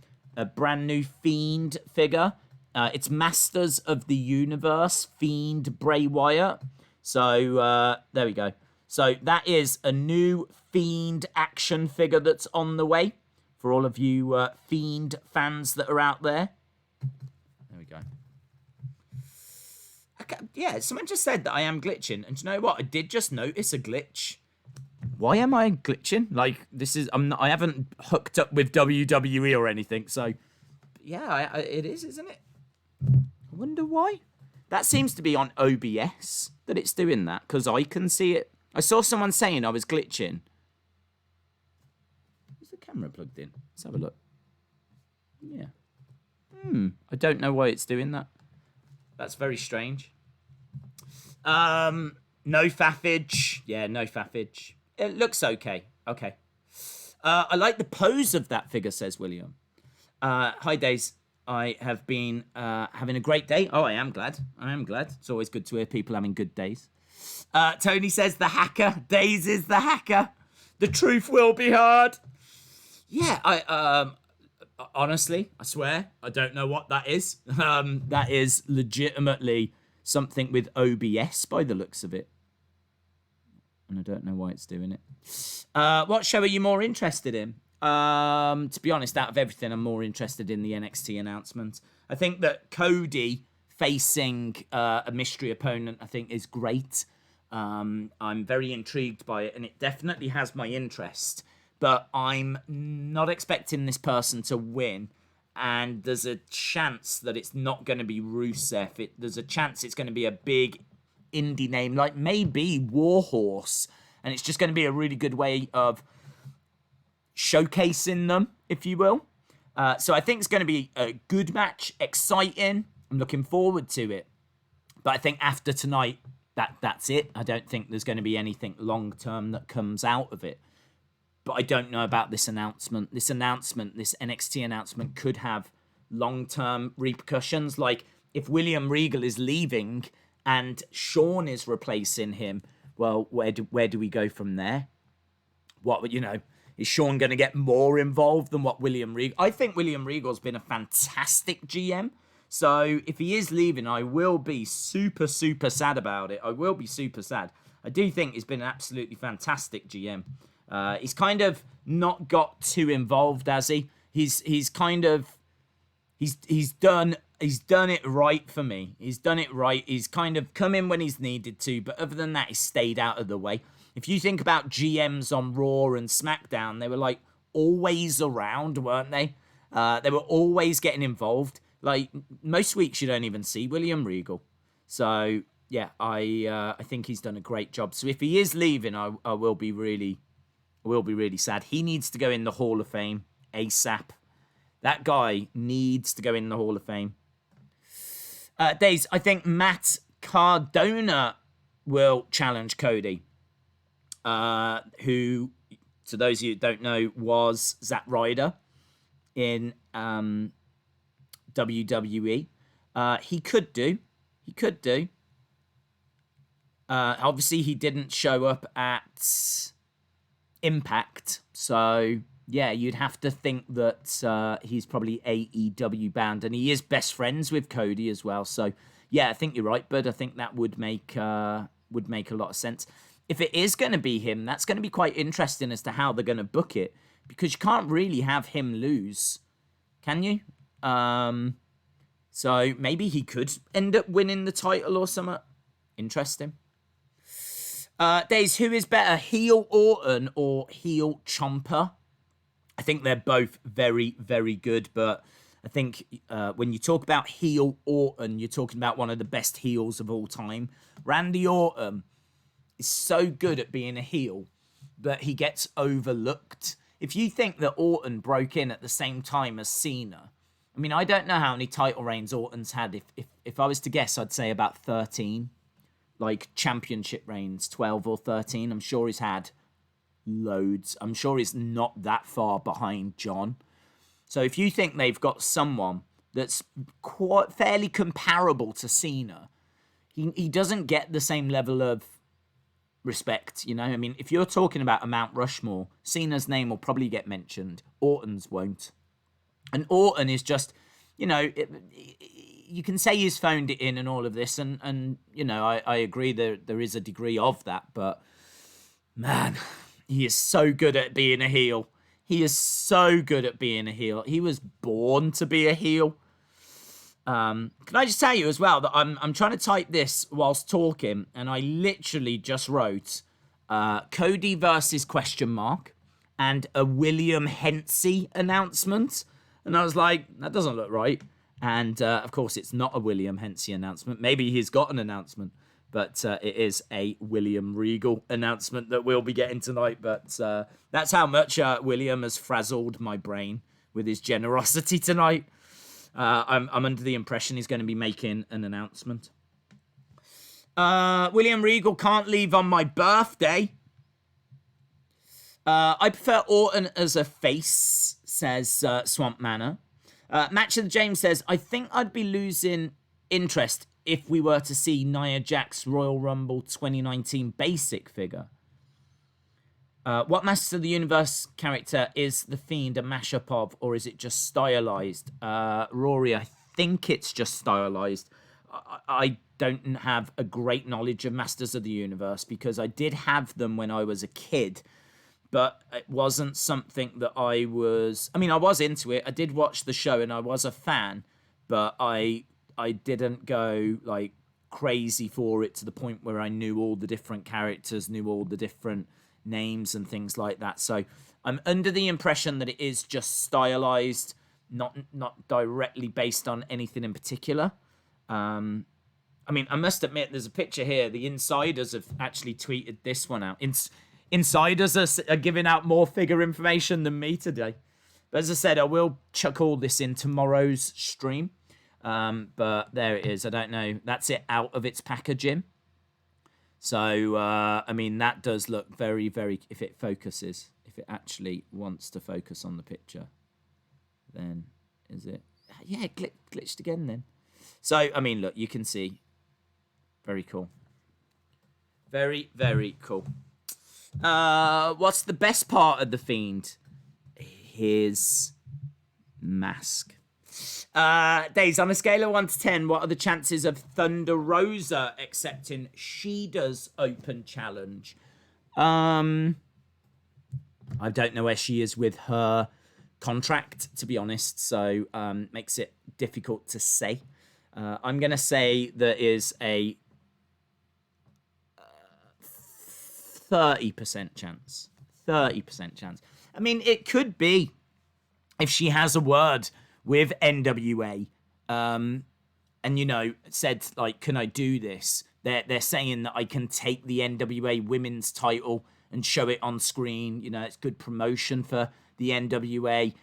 brand new Fiend figure. It's Masters of the Universe, Fiend Bray Wyatt. So, there we go. So, that is a new Fiend action figure that's on the way for all of you Fiend fans that are out there. There we go. Okay, yeah, someone just said that I am glitching. And do you know what? I did just notice a glitch. Why am I glitching? Like, I haven't hooked up with WWE or anything. So, yeah, it is, isn't it? I wonder why. That seems to be on OBS that it's doing that, because I can see it. I saw someone saying I was glitching. Is the camera plugged in? Let's have a look. Yeah. I don't know why it's doing that. That's very strange. No faffage. Yeah, no faffage. It looks okay. Okay. I like the pose of that figure, says William. Hi, Days. I have been having a great day. Oh, I am glad. I am glad. It's always good to hear people having good days. Tony says the hacker. Days is the hacker. The truth will be hard. Yeah, I honestly, I swear, I don't know what that is. That is legitimately something with OBS by the looks of it. and I don't know why it's doing it. What show are you more interested in? To be honest, out of everything, I'm more interested in the NXT announcement. I think that Cody facing a mystery opponent, I think, is great. I'm very intrigued by it, and it definitely has my interest. But I'm not expecting this person to win, and there's a chance that it's not going to be Rusev. There's a chance it's going to be a big indie name, like maybe Warhorse, and it's just going to be a really good way of showcasing them, if you will. So I think it's going to be a good match, exciting. I'm looking forward to it. But I think after tonight, that's it. I don't think there's going to be anything long-term that comes out of it. But I don't know about this announcement. This NXT announcement could have long-term repercussions. Like, if William Regal is leaving and Shawn is replacing him, well, where do we go from there? What, is Shawn going to get more involved than what William Regal... I think William Regal's been a fantastic GM. So if he is leaving, I will be super, super sad about it. I will be super sad. I do think he's been an absolutely fantastic GM. He's kind of not got too involved, has he? He's done it right for me. He's done it right. He's kind of come in when he's needed to, but other than that, he's stayed out of the way. If you think about GMs on Raw and SmackDown, they were like always around, weren't they? They were always getting involved. Like, most weeks you don't even see William Regal. So yeah, I think he's done a great job. So if he is leaving, I will be really sad. He needs to go in the Hall of Fame ASAP. That guy needs to go in the Hall of Fame. Days, I think Matt Cardona will challenge Cody, who, to those of you who don't know, was Zack Ryder in WWE. He could do. Obviously, he didn't show up at Impact, so yeah, you'd have to think that he's probably AEW bound, and he is best friends with Cody as well. So yeah, I think you're right, bud. I think that would make a lot of sense. If it is going to be him, that's going to be quite interesting as to how they're going to book it, because you can't really have him lose, can you? So maybe he could end up winning the title or something. Interesting. Days, who is better, heel Orton or heel Ciampa? I think they're both very, very good, but I think when you talk about heel Orton, you're talking about one of the best heels of all time. Randy Orton is so good at being a heel, but he gets overlooked. If you think that Orton broke in at the same time as Cena, I mean, I don't know how many title reigns Orton's had. If I was to guess, I'd say about 13. Like championship reigns, 12 or 13. I'm sure he's had loads. I'm sure he's not that far behind John. So if you think they've got someone that's quite fairly comparable to Cena, he doesn't get the same level of respect, you know? I mean, if you're talking about a Mount Rushmore, Cena's name will probably get mentioned. Orton's won't. And Orton is just, you know, you can say he's phoned it in and all of this, and you know, I agree there is a degree of that, but man, he is so good at being a heel. He is so good at being a heel. He was born to be a heel. Can I just tell you as well that I'm trying to type this whilst talking, and I literally just wrote Cody versus ? And a William Hensey announcement. And I was like, that doesn't look right. And of course, it's not a William Hensey announcement. Maybe he's got an announcement, but it is a William Regal announcement that we'll be getting tonight. But that's how much William has frazzled my brain with his generosity tonight. I'm under the impression he's going to be making an announcement. William Regal can't leave on my birthday. I prefer Orton as a face, says Swamp Manor. Match of the James says, I think I'd be losing interest if we were to see Nia Jax's Royal Rumble 2019 basic figure. What Masters of the Universe character is The Fiend a mashup of, or is it just stylized? Rory, I think it's just stylized. I don't have a great knowledge of Masters of the Universe because I did have them when I was a kid, but it wasn't something that I was into it. I did watch the show and I was a fan, but I didn't go like crazy for it to the point where I knew all the different characters, knew all the different names and things like that. So I'm under the impression that it is just stylized, not directly based on anything in particular. I must admit, there's a picture here. The insiders have actually tweeted this one out. Insiders are giving out more figure information than me today. But as I said, I will chuck all this in tomorrow's stream. But there it is. I don't know. That's it out of its packaging. So, that does look very, very... If it focuses, if it actually wants to focus on the picture, then is it... Yeah, glitched again then. So, look, you can see. Very cool. Very, very cool. What's the best part of The Fiend? His mask. Days, on a scale of 1 to 10, what are the chances of Thunder Rosa accepting Shida's open challenge? I don't know where she is with her contract, to be honest, so makes it difficult to say. I'm going to say there is a 30% chance. 30% chance. It could be if she has a word with NWA and, said, like, can I do this? They're saying that I can take the NWA women's title and show it on screen. It's good promotion for the NWA.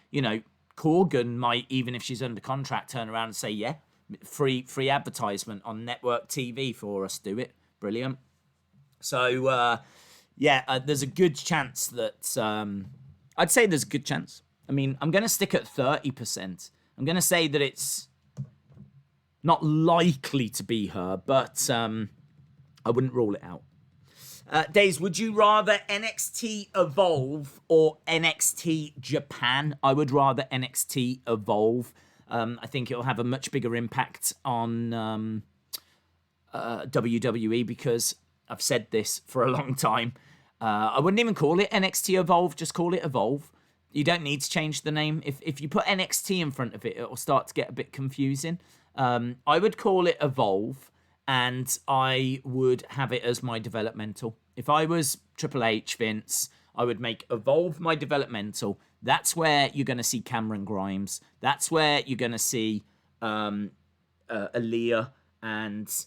Corgan might, even if she's under contract, turn around and say, yeah, free advertisement on network TV for us. Do it. Brilliant. So, there's a good chance that... I'd say there's a good chance. I'm going to stick at 30%. I'm going to say that it's not likely to be her, but I wouldn't rule it out. Days, would you rather NXT Evolve or NXT Japan? I would rather NXT Evolve. I think it'll have a much bigger impact on WWE because I've said this for a long time. I wouldn't even call it NXT Evolve, just call it Evolve. You don't need to change the name. If you put NXT in front of it, it'll start to get a bit confusing. I would call it Evolve, and I would have it as my developmental. If I was Triple H, Vince, I would make Evolve my developmental. That's where you're going to see Cameron Grimes. That's where you're going to see Alyah and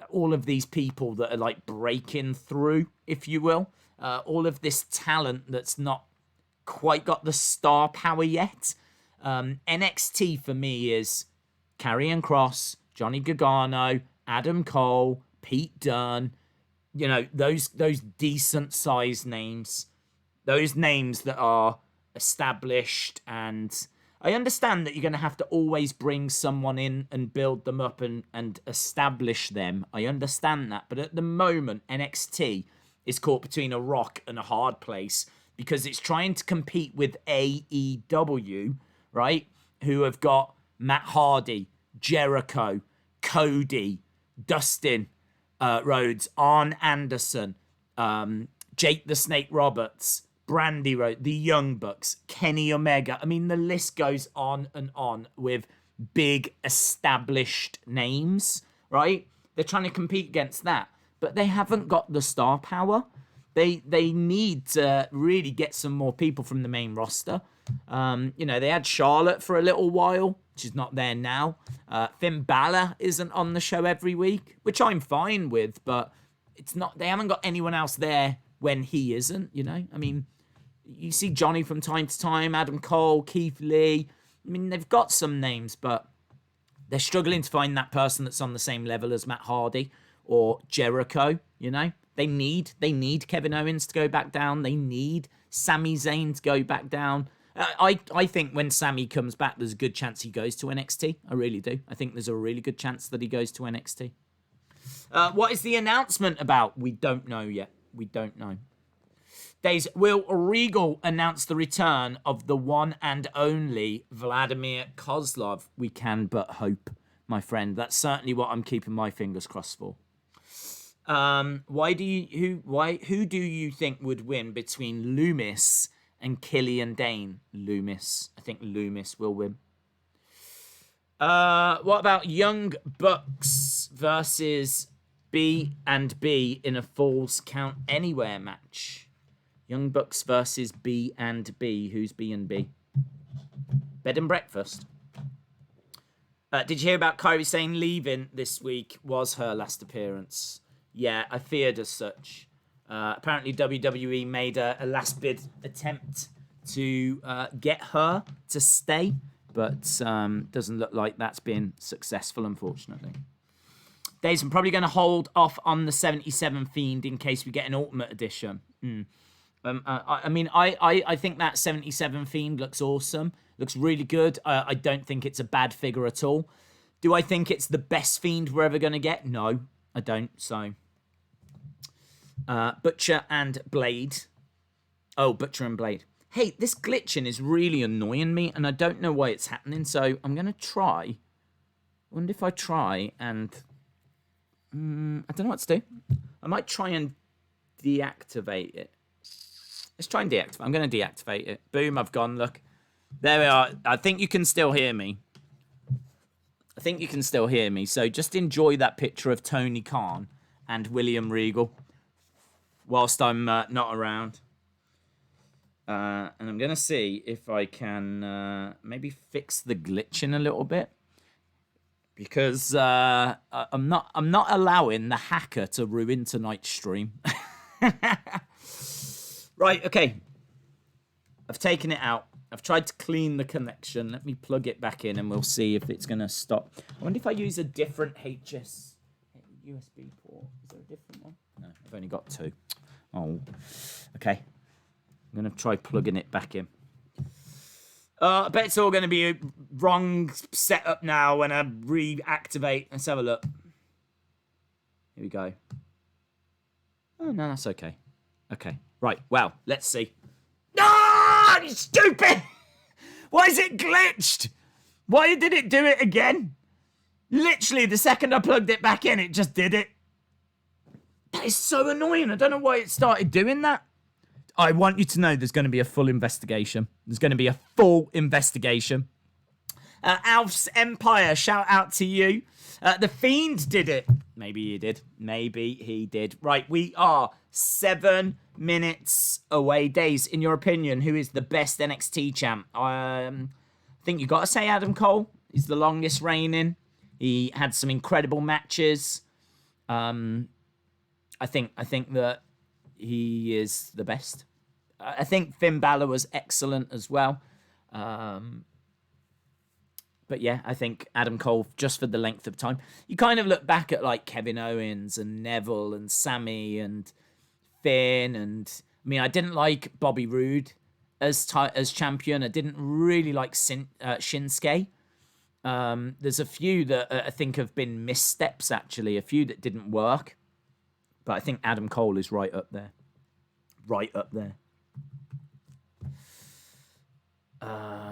all of these people that are like breaking through, if you will. All of this talent that's not quite got the star power yet. NXT for me is Karrion Kross, Johnny Gargano, Adam Cole, Pete Dunne. Those decent sized names. Those names that are established, and I understand that you're going to have to always bring someone in and build them up and establish them. I understand that. But at the moment, NXT is caught between a rock and a hard place because it's trying to compete with AEW, right? Who have got Matt Hardy, Jericho, Cody, Dustin Rhodes, Arn Anderson, Jake the Snake Roberts, Brandy Rhodes, the Young Bucks, Kenny Omega. The list goes on and on with big established names, right? They're trying to compete against that, but they haven't got the star power. They need to really get some more people from the main roster. They had Charlotte for a little while. She's not there now. Finn Balor isn't on the show every week, which I'm fine with, but it's not. They haven't got anyone else there when he isn't, you see Johnny from time to time, Adam Cole, Keith Lee. They've got some names, but they're struggling to find that person that's on the same level as Matt Hardy or Jericho, They need Kevin Owens to go back down. They need Sami Zayn to go back down. I think when Sami comes back, there's a good chance he goes to NXT. I really do. I think there's a really good chance that he goes to NXT. What is the announcement about? We don't know yet. We don't know. Days, will Regal announce the return of the one and only Vladimir Kozlov? We can but hope. my friend. That's certainly what I'm keeping my fingers crossed for. Who do you think would win between Lumis and Killian Dain? Lumis. I think Lumis will win. What about Young Bucks versus B&B in a Falls Count Anywhere match? Young Bucks versus B&B. Who's B&B? Bed and Breakfast. Did you hear about Kairi Sane leaving this week? Was her last appearance. Yeah, I feared as such. Apparently WWE made a last bid attempt to get her to stay, but doesn't look like that's been successful, unfortunately. Days, I'm probably going to hold off on the 77 Fiend in case we get an Ultimate Edition. I think that 77 Fiend looks awesome. Looks really good. I don't think it's a bad figure at all. Do I think it's the best Fiend we're ever going to get? No, I don't. So, Butcher and Blade. Oh, Butcher and Blade. Hey, this glitching is really annoying me, and I don't know why it's happening. So I'm going to try. I wonder if I try and... I don't know what to do. I might try and deactivate it. Let's try and deactivate. I'm going to deactivate it. Boom, I've gone. Look. There we are. I think you can still hear me. So just enjoy that picture of Tony Khan and William Regal whilst I'm not around. And I'm going to see if I can maybe fix the glitching a little bit. Because I'm not allowing the hacker to ruin tonight's stream. Right, okay. I've taken it out. I've tried to clean the connection. Let me plug it back in and we'll see if it's going to stop. I wonder if I use a different USB port. Is there a different one? No, I've only got two. Oh, okay. I'm going to try plugging it back in. I bet it's all going to be a wrong setup now when I reactivate. Let's have a look. Here we go. Oh, no, that's okay. Okay. Right. Well, let's see. Ah, you stupid! Why is it glitched? Why did it do it again? Literally, the second I plugged it back in, it just did it. That is so annoying. I don't know why it started doing that. I want you to know there's going to be a full investigation. There's going to be a full investigation. Alf's Empire, shout out to you. The Fiend did it. Maybe he did. Maybe he did. Right, we are 7 minutes away. Days, in your opinion, who is the best NXT champ? I think you got to say Adam Cole. He's the longest reigning. He had some incredible matches. I think that he is the best. I think Finn Balor was excellent as well. But yeah, I think Adam Cole, just for the length of time. You kind of look back at like Kevin Owens and Neville and Sammy and Finn. And I mean, I didn't like Bobby Roode as champion. I didn't really like Shinsuke. There's a few that I think have been missteps, actually. A few that didn't work. But I think Adam Cole is right up there. Right up there.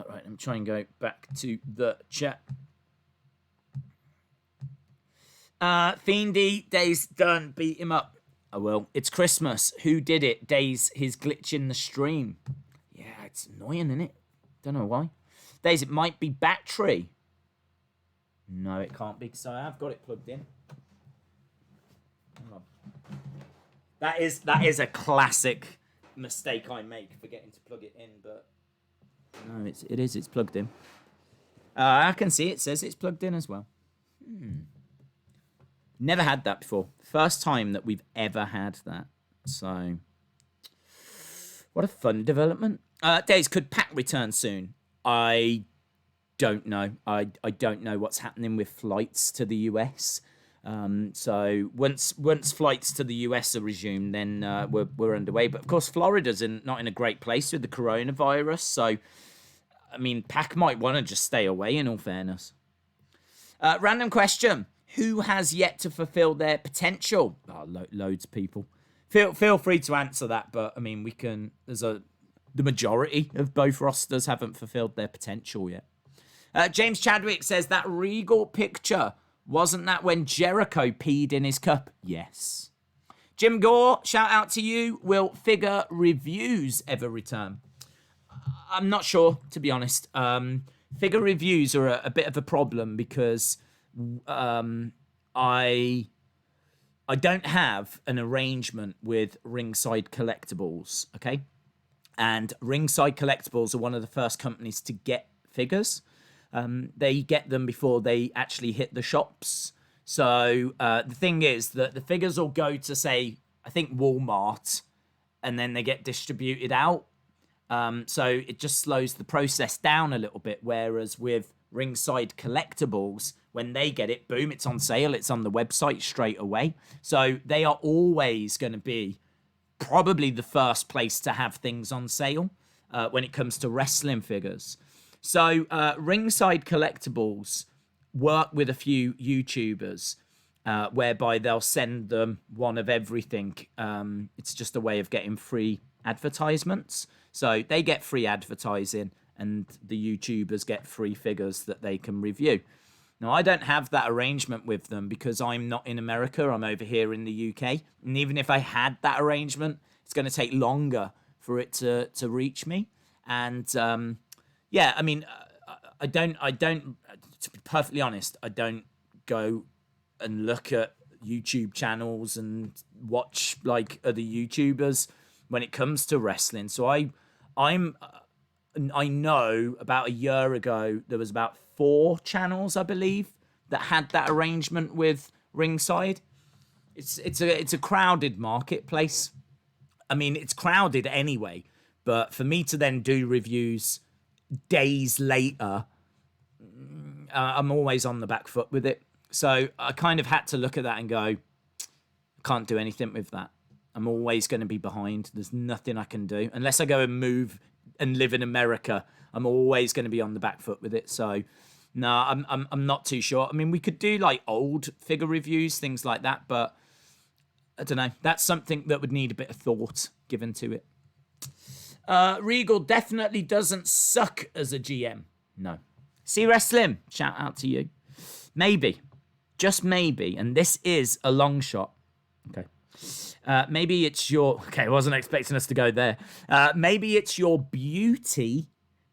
Right, I'm trying to go back to the chat. Fiendy, Days done. Beat him up. I will. It's Christmas. Who did it? Days, his glitch in the stream. Yeah, it's annoying, isn't it? Don't know why. Days, it might be battery. No, it can't be, because I have got it plugged in. Hang on. That is a classic mistake I make, forgetting to plug it in, but no, it's plugged in. I can see it says it's plugged in as well. Never had that before. First time that we've ever had that. So, what a fun development. Days, could Pac return soon? I don't know. I don't know what's happening with flights to the US. So once flights to the US are resumed, then we're underway. But of course, Florida's not in a great place with the coronavirus. So, I mean, Pac might want to just stay away, in all fairness. Random question. Who has yet to fulfill their potential? Oh, loads of people. Feel free to answer that, but I mean, we can. The majority of both rosters haven't fulfilled their potential yet. James Chadwick says that Regal picture, wasn't that when Jericho peed in his cup? Yes. Jim Gore, shout out to you. Will figure reviews ever return? I'm not sure, to be honest. Figure reviews are a bit of a problem because I don't have an arrangement with Ringside Collectibles, okay? And Ringside Collectibles are one of the first companies to get figures. They get them before they actually hit the shops. So the thing is that the figures will go to, say, I think Walmart, and then they get distributed out. So it just slows the process down a little bit. Whereas with Ringside Collectibles, when they get it, boom, it's on sale. It's on the website straight away. So they are always going to be probably the first place to have things on sale when it comes to wrestling figures. So Ringside Collectibles work with a few YouTubers whereby they'll send them one of everything. It's just a way of getting free advertisements. So they get free advertising and the YouTubers get free figures that they can review. Now, I don't have that arrangement with them because I'm not in America. I'm over here in the UK. And even if I had that arrangement, it's going to take longer for it to reach me. And yeah, I mean, I don't, to be perfectly honest, I don't go and look at YouTube channels and watch like other YouTubers when it comes to wrestling. So I know about a year ago, there was about 4 channels, I believe, that had that arrangement with Ringside. It's a crowded marketplace. I mean, it's crowded anyway, but for me to then do reviews days later, I'm always on the back foot with it. So I kind of had to look at that and go, I can't do anything with that. I'm always going to be behind. There's nothing I can do. Unless I go and move and live in America, I'm always going to be on the back foot with it. So no, I'm not too sure. I mean, we could do like old figure reviews, things like that, but I don't know. That's something that would need a bit of thought given to it. Regal definitely doesn't suck as a GM. No. See Wrestling, shout out to you. Maybe, just maybe, and this is a long shot. Okay. Maybe it's your... Okay, I wasn't expecting us to go there. Maybe it's your beauty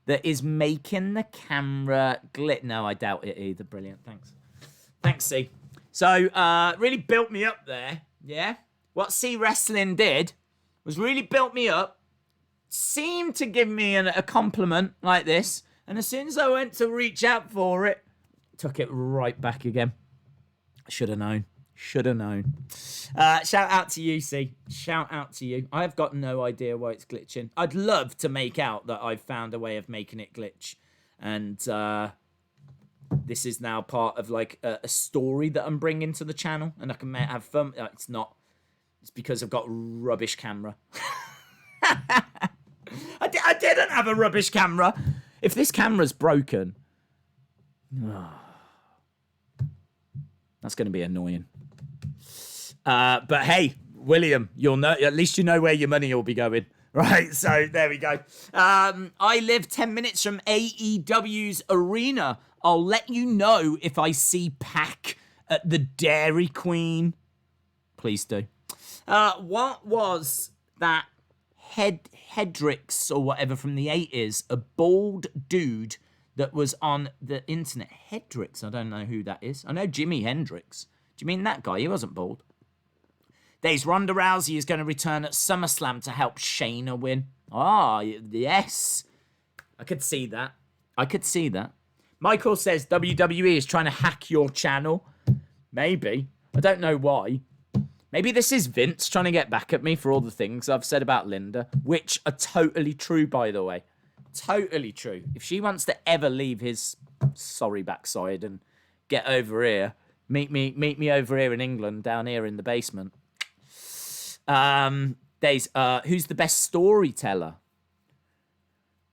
that is making the camera glitch. No, I doubt it either. Brilliant, thanks. Thanks, C. So, really built me up there, yeah? What C Wrestling did was really built me up, seemed to give me a compliment like this, and as soon as I went to reach out for it, took it right back again. Should have known. Should have known. Shout out to you, C. Shout out to you. I've got no idea why it's glitching. I'd love to make out that I've found a way of making it glitch. And this is now part of like a story that I'm bringing to the channel. And I can have fun. It's not. It's because I've got rubbish camera. I didn't have a rubbish camera. If this camera's broken... that's going to be annoying. But hey, William, you'll know. At least you know where your money will be going, right? So there we go. I live 10 minutes from AEW's arena. I'll let you know if I see Pac at the Dairy Queen. Please do. What was that Hendrix or whatever from the 80s? A bald dude that was on the internet. Hendrix, I don't know who that is. I know Jimi Hendrix. Do you mean that guy? He wasn't bald. There's Ronda Rousey is going to return at SummerSlam to help Shayna win. Ah, yes. I could see that. I could see that. Michael says WWE is trying to hack your channel. Maybe. I don't know why. Maybe this is Vince trying to get back at me for all the things I've said about Linda, which are totally true, by the way. Totally true. If she wants to ever leave his sorry backside and get over here, meet me over here in England, down here in the basement. There's who's the best storyteller?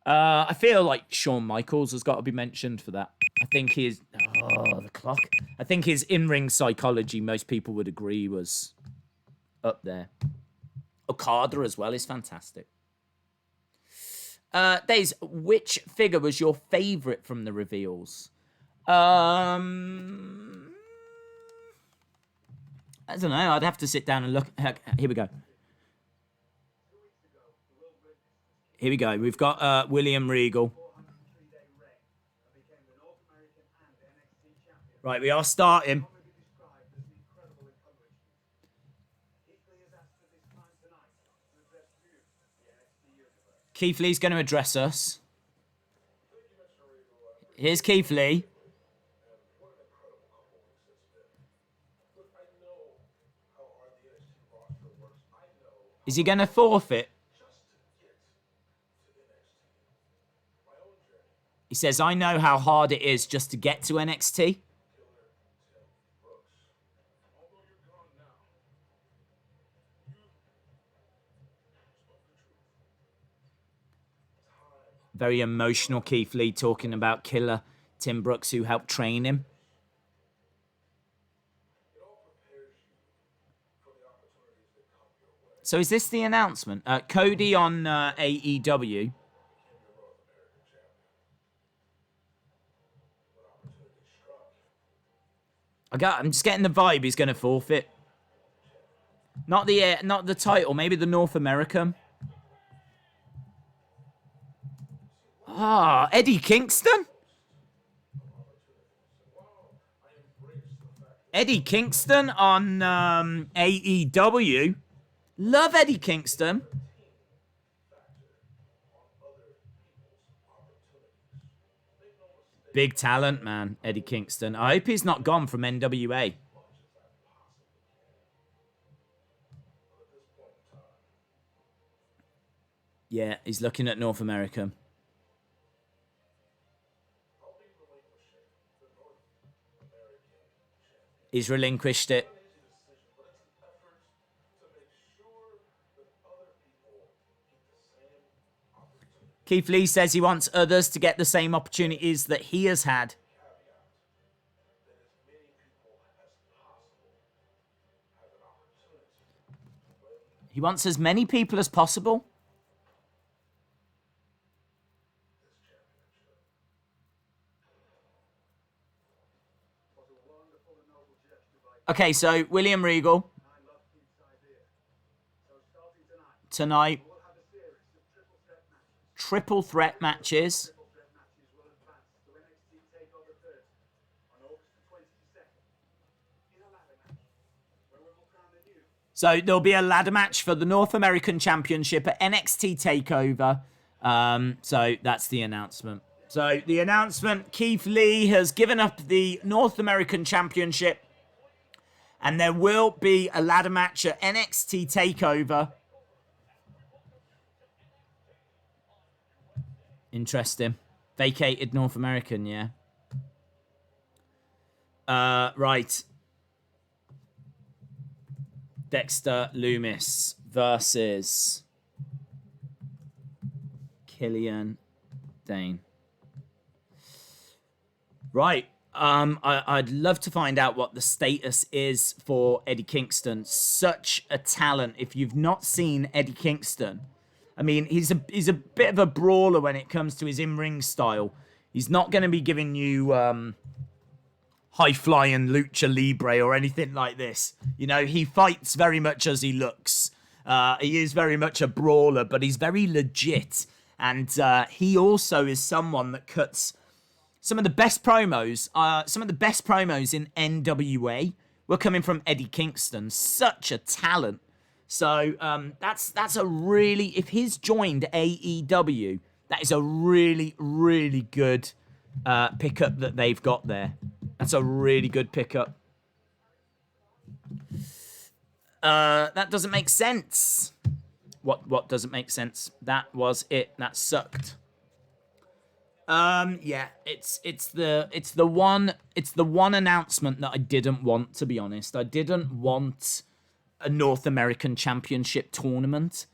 I feel like Shawn Michaels has got to be mentioned for that. I think his the clock. I think his in-ring psychology, most people would agree, was up there. Okada as well is fantastic. Days, which figure was your favourite from the reveals? I don't know. I'd have to sit down and look. Here we go. Here we go. We've got William Regal. Right, we are starting. Keith Lee's going to address us. Here's Keith Lee. Is he going to forfeit? He says, I know how hard it is just to get to NXT. Very emotional Keith Lee talking about Killer Tim Brooks, who helped train him. So is this the announcement? Cody on AEW. I'm just getting the vibe he's going to forfeit. Not the title, maybe the North American. Ah, Eddie Kingston? Eddie Kingston on AEW. Love Eddie Kingston. Big talent, man, Eddie Kingston. I hope he's not gone from NWA. Yeah, he's looking at North America. He's relinquished it. Keith Lee says he wants others to get the same opportunities that he has had. He wants as many people as possible. Okay, so William Regal. Tonight. Triple threat matches. So there'll be a ladder match for the North American Championship at NXT TakeOver. So that's the announcement. So the announcement, Keith Lee has given up the North American Championship. And there will be a ladder match at NXT TakeOver. Interesting. Vacated North American, yeah. Right. Dexter Lumis versus Killian Dain. Right. I'd love to find out what the status is for Eddie Kingston. Such a talent. If you've not seen Eddie Kingston, I mean, he's a bit of a brawler when it comes to his in-ring style. He's not going to be giving you high-flying lucha libre or anything like this. You know, he fights very much as he looks. He is very much a brawler, but he's very legit. And he also is someone that cuts some of the best promos. Some of the best promos in NWA were coming from Eddie Kingston. Such a talent. So that's a really, if he's joined AEW, that is a really, really good pickup that they've got there. That's a really good pickup. That doesn't make sense. What doesn't make sense? That was it. That sucked. Yeah, it's the one announcement that I didn't want, to be honest. I didn't want a North American Championship tournament.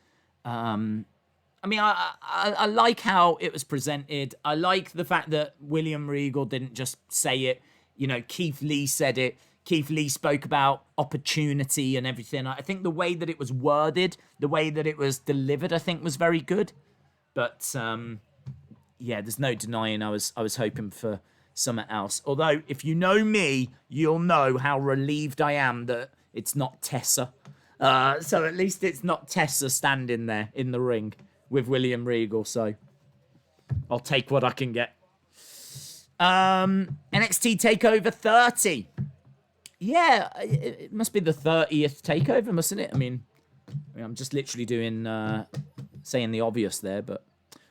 I mean, I like how it was presented. I like the fact that William Regal didn't just say it. You know, Keith Lee said it. Keith Lee spoke about opportunity and everything. I think the way that it was worded, the way that it was delivered, I think was very good. But yeah, there's no denying I was hoping for something else. Although, if you know me, you'll know how relieved I am that it's not Tessa. So at least it's not Tessa standing there in the ring with William Regal. So I'll take what I can get. NXT TakeOver 30. Yeah, it must be the 30th TakeOver, mustn't it? I mean, I'm just literally doing, saying the obvious there, but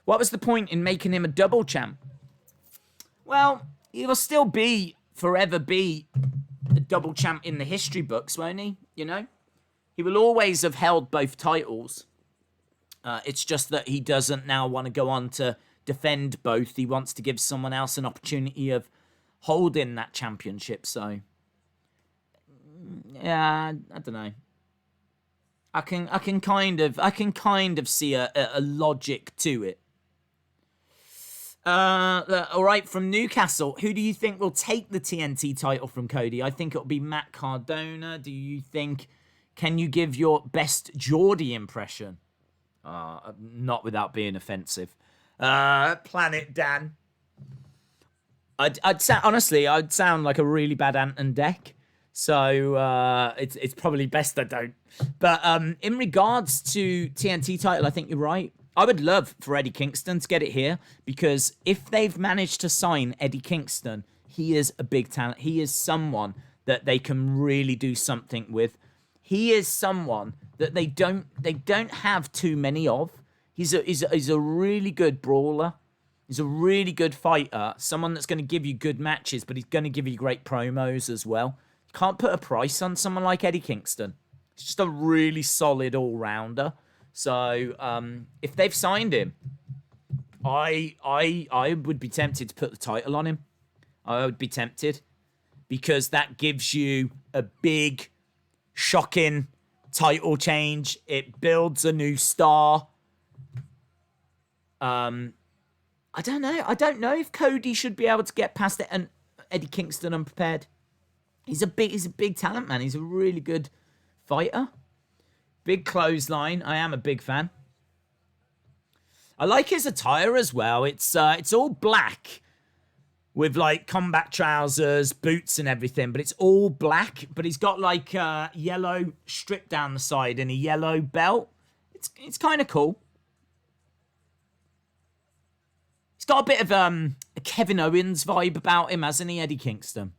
what was the point in making him a double champ? Well, he will still forever be a double champ in the history books, won't he? You know? He will always have held both titles. It's just that he doesn't now want to go on to defend both. He wants to give someone else an opportunity of holding that championship, so yeah, I don't know. I can kind of see a logic to it. All right, from Newcastle, who do you think will take the TNT title from Cody? I think it'll be Matt Cardona. Do you think? Can you give your best Geordie impression? Not without being offensive. Planet Dan. I'd sound like a really bad Ant and Dec. So it's probably best I don't. But in regards to TNT title, I think you're right. I would love for Eddie Kingston to get it here, because if they've managed to sign Eddie Kingston, he is a big talent. He is someone that they can really do something with. He is someone that they don't have too many of. He's a really good brawler. He's a really good fighter. Someone that's going to give you good matches, but he's going to give you great promos as well. You can't put a price on someone like Eddie Kingston. He's just a really solid all-rounder. So if they've signed him, I would be tempted to put the title on him. I would be tempted, because that gives you a big, shocking title change. It builds a new star. I don't know. I don't know if Cody should be able to get past it and Eddie Kingston unprepared. He's a big talent, man. He's a really good fighter. Big clothesline. I am a big fan. I like his attire as well. It's all black with like combat trousers, boots and everything, but it's all black. But he's got like yellow strip down the side and a yellow belt. It's kind of cool. He's got a bit of a Kevin Owens vibe about him, hasn't he, Eddie Kingston?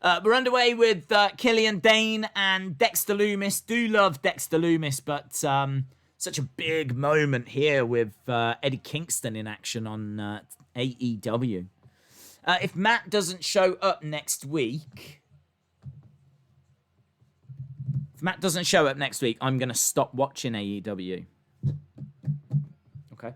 We're underway with Killian, Dain, and Dexter Lumis. Do love Dexter Lumis, but such a big moment here with Eddie Kingston in action on AEW. If Matt doesn't show up next week... I'm going to stop watching AEW. Okay.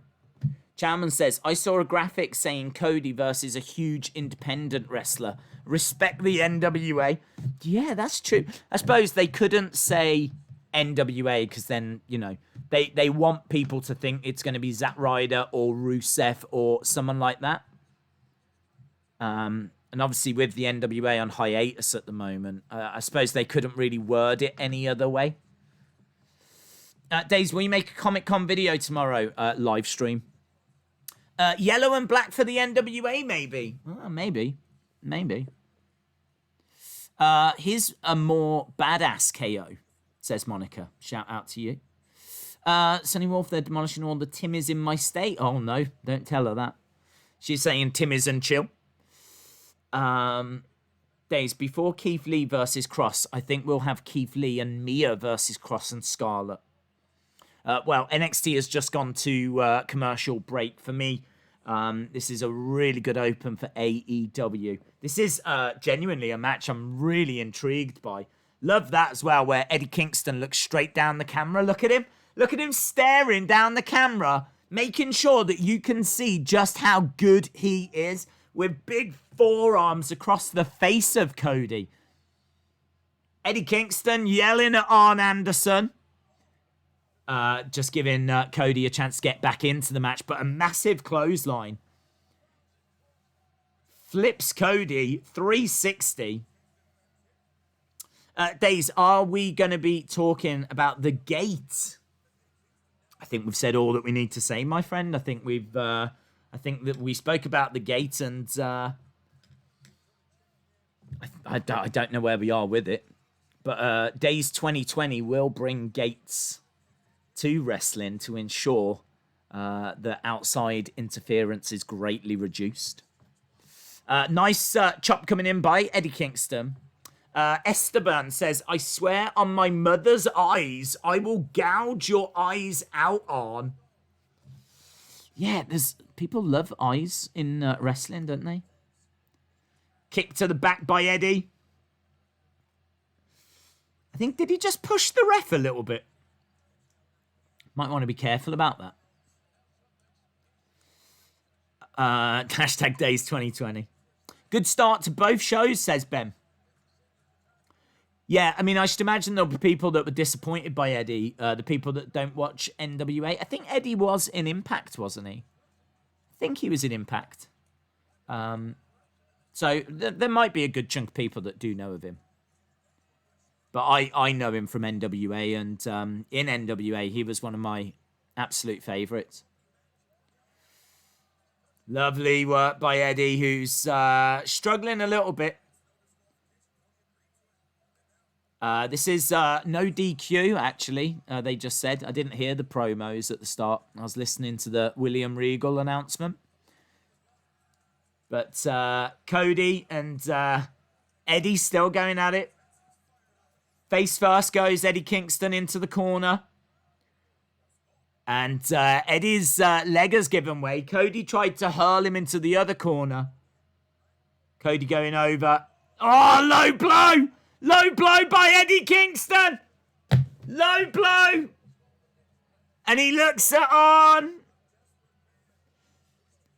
Chowman says, I saw a graphic saying Cody versus a huge independent wrestler. Respect the NWA. Yeah, that's true. I suppose they couldn't say NWA because then, you know, they want people to think it's going to be Zack Ryder or Rusev or someone like that. And obviously with the NWA on hiatus at the moment, I suppose they couldn't really word it any other way. Days, will you make a Comic-Con video tomorrow? Live stream. Yellow and black for the NWA, maybe. Maybe. Here's a more badass KO, says Monica. Shout out to you. Sunny Wolf, they're demolishing all the Timmies in my state. Oh, no. Don't tell her that. She's saying Timmies and chill. Days, before Keith Lee versus Kross, I think we'll have Keith Lee and Mia versus Kross and Scarlett. Well, NXT has just gone to commercial break. For me, this is a really good open for AEW. This is genuinely a match I'm really intrigued by. Love that as well, where Eddie Kingston looks straight down the camera. Look at him. Look at him staring down the camera, making sure that you can see just how good he is, with big forearms across the face of Cody. Eddie Kingston yelling at Arn Anderson. Just giving Cody a chance to get back into the match, but a massive clothesline. Flips Cody 360. Days, are we going to be talking about the gate? I think we've said all that we need to say, my friend. I think that we spoke about the gate, and I don't know where we are with it. But Days 2020 will bring gates to wrestling to ensure that outside interference is greatly reduced. Nice chop coming in by Eddie Kingston. Esteban says, I swear on my mother's eyes, I will gouge your eyes out on. Yeah, people love eyes in wrestling, don't they? Kick to the back by Eddie. I think, did he just push the ref a little bit? Might want to be careful about that. Hashtag Days 2020. Good start to both shows, says Ben. Yeah, I mean, I should imagine there'll be people that were disappointed by Eddie. The people that don't watch NWA. I think Eddie was in Impact, wasn't he? I think he was in Impact. So there might be a good chunk of people that do know of him. But I know him from NWA, and in NWA, he was one of my absolute favourites. Lovely work by Eddie, who's struggling a little bit. This is no DQ, actually, they just said. I didn't hear the promos at the start. I was listening to the William Regal announcement. But Cody and Eddie still going at it. Face first goes Eddie Kingston into the corner. And Eddie's leg has given way. Cody tried to hurl him into the other corner. Cody going over. Oh, low blow! Low blow by Eddie Kingston! Low blow! And he looks it on.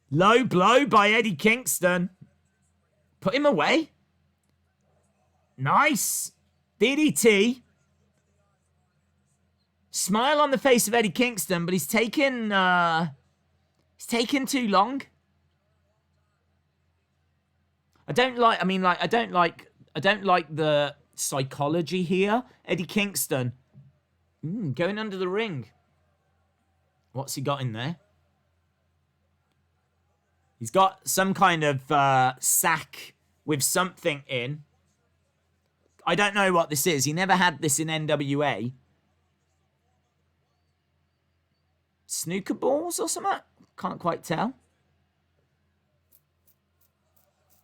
Low blow by Eddie Kingston. Put him away. Nice. DDT. Smile on the face of Eddie Kingston, but he's taken too long. I don't like the psychology here. Eddie Kingston going under the ring. What's he got in there? He's got some kind of sack with something in. I don't know what this is. He never had this in NWA. Snooker balls or something? Can't quite tell.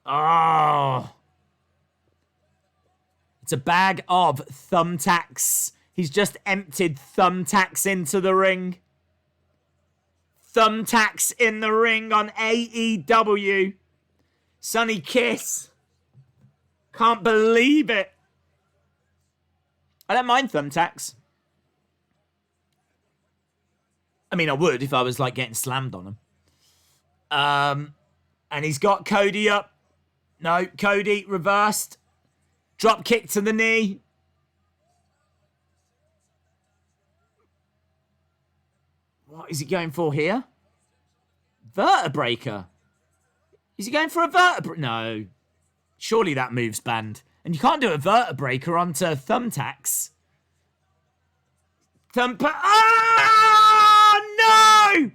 Oh. It's a bag of thumbtacks. He's just emptied thumbtacks into the ring. Thumbtacks in the ring on AEW. Sonny Kiss. Can't believe it. I don't mind thumbtacks. I mean, I would if I was like getting slammed on them. And he's got Cody up. No, Cody reversed. Drop kick to the knee. What is he going for here? Vertebraker. Is he going for a vertebra? No. Surely that move's banned. And you can't do a vertebraker onto thumbtacks. Oh, no!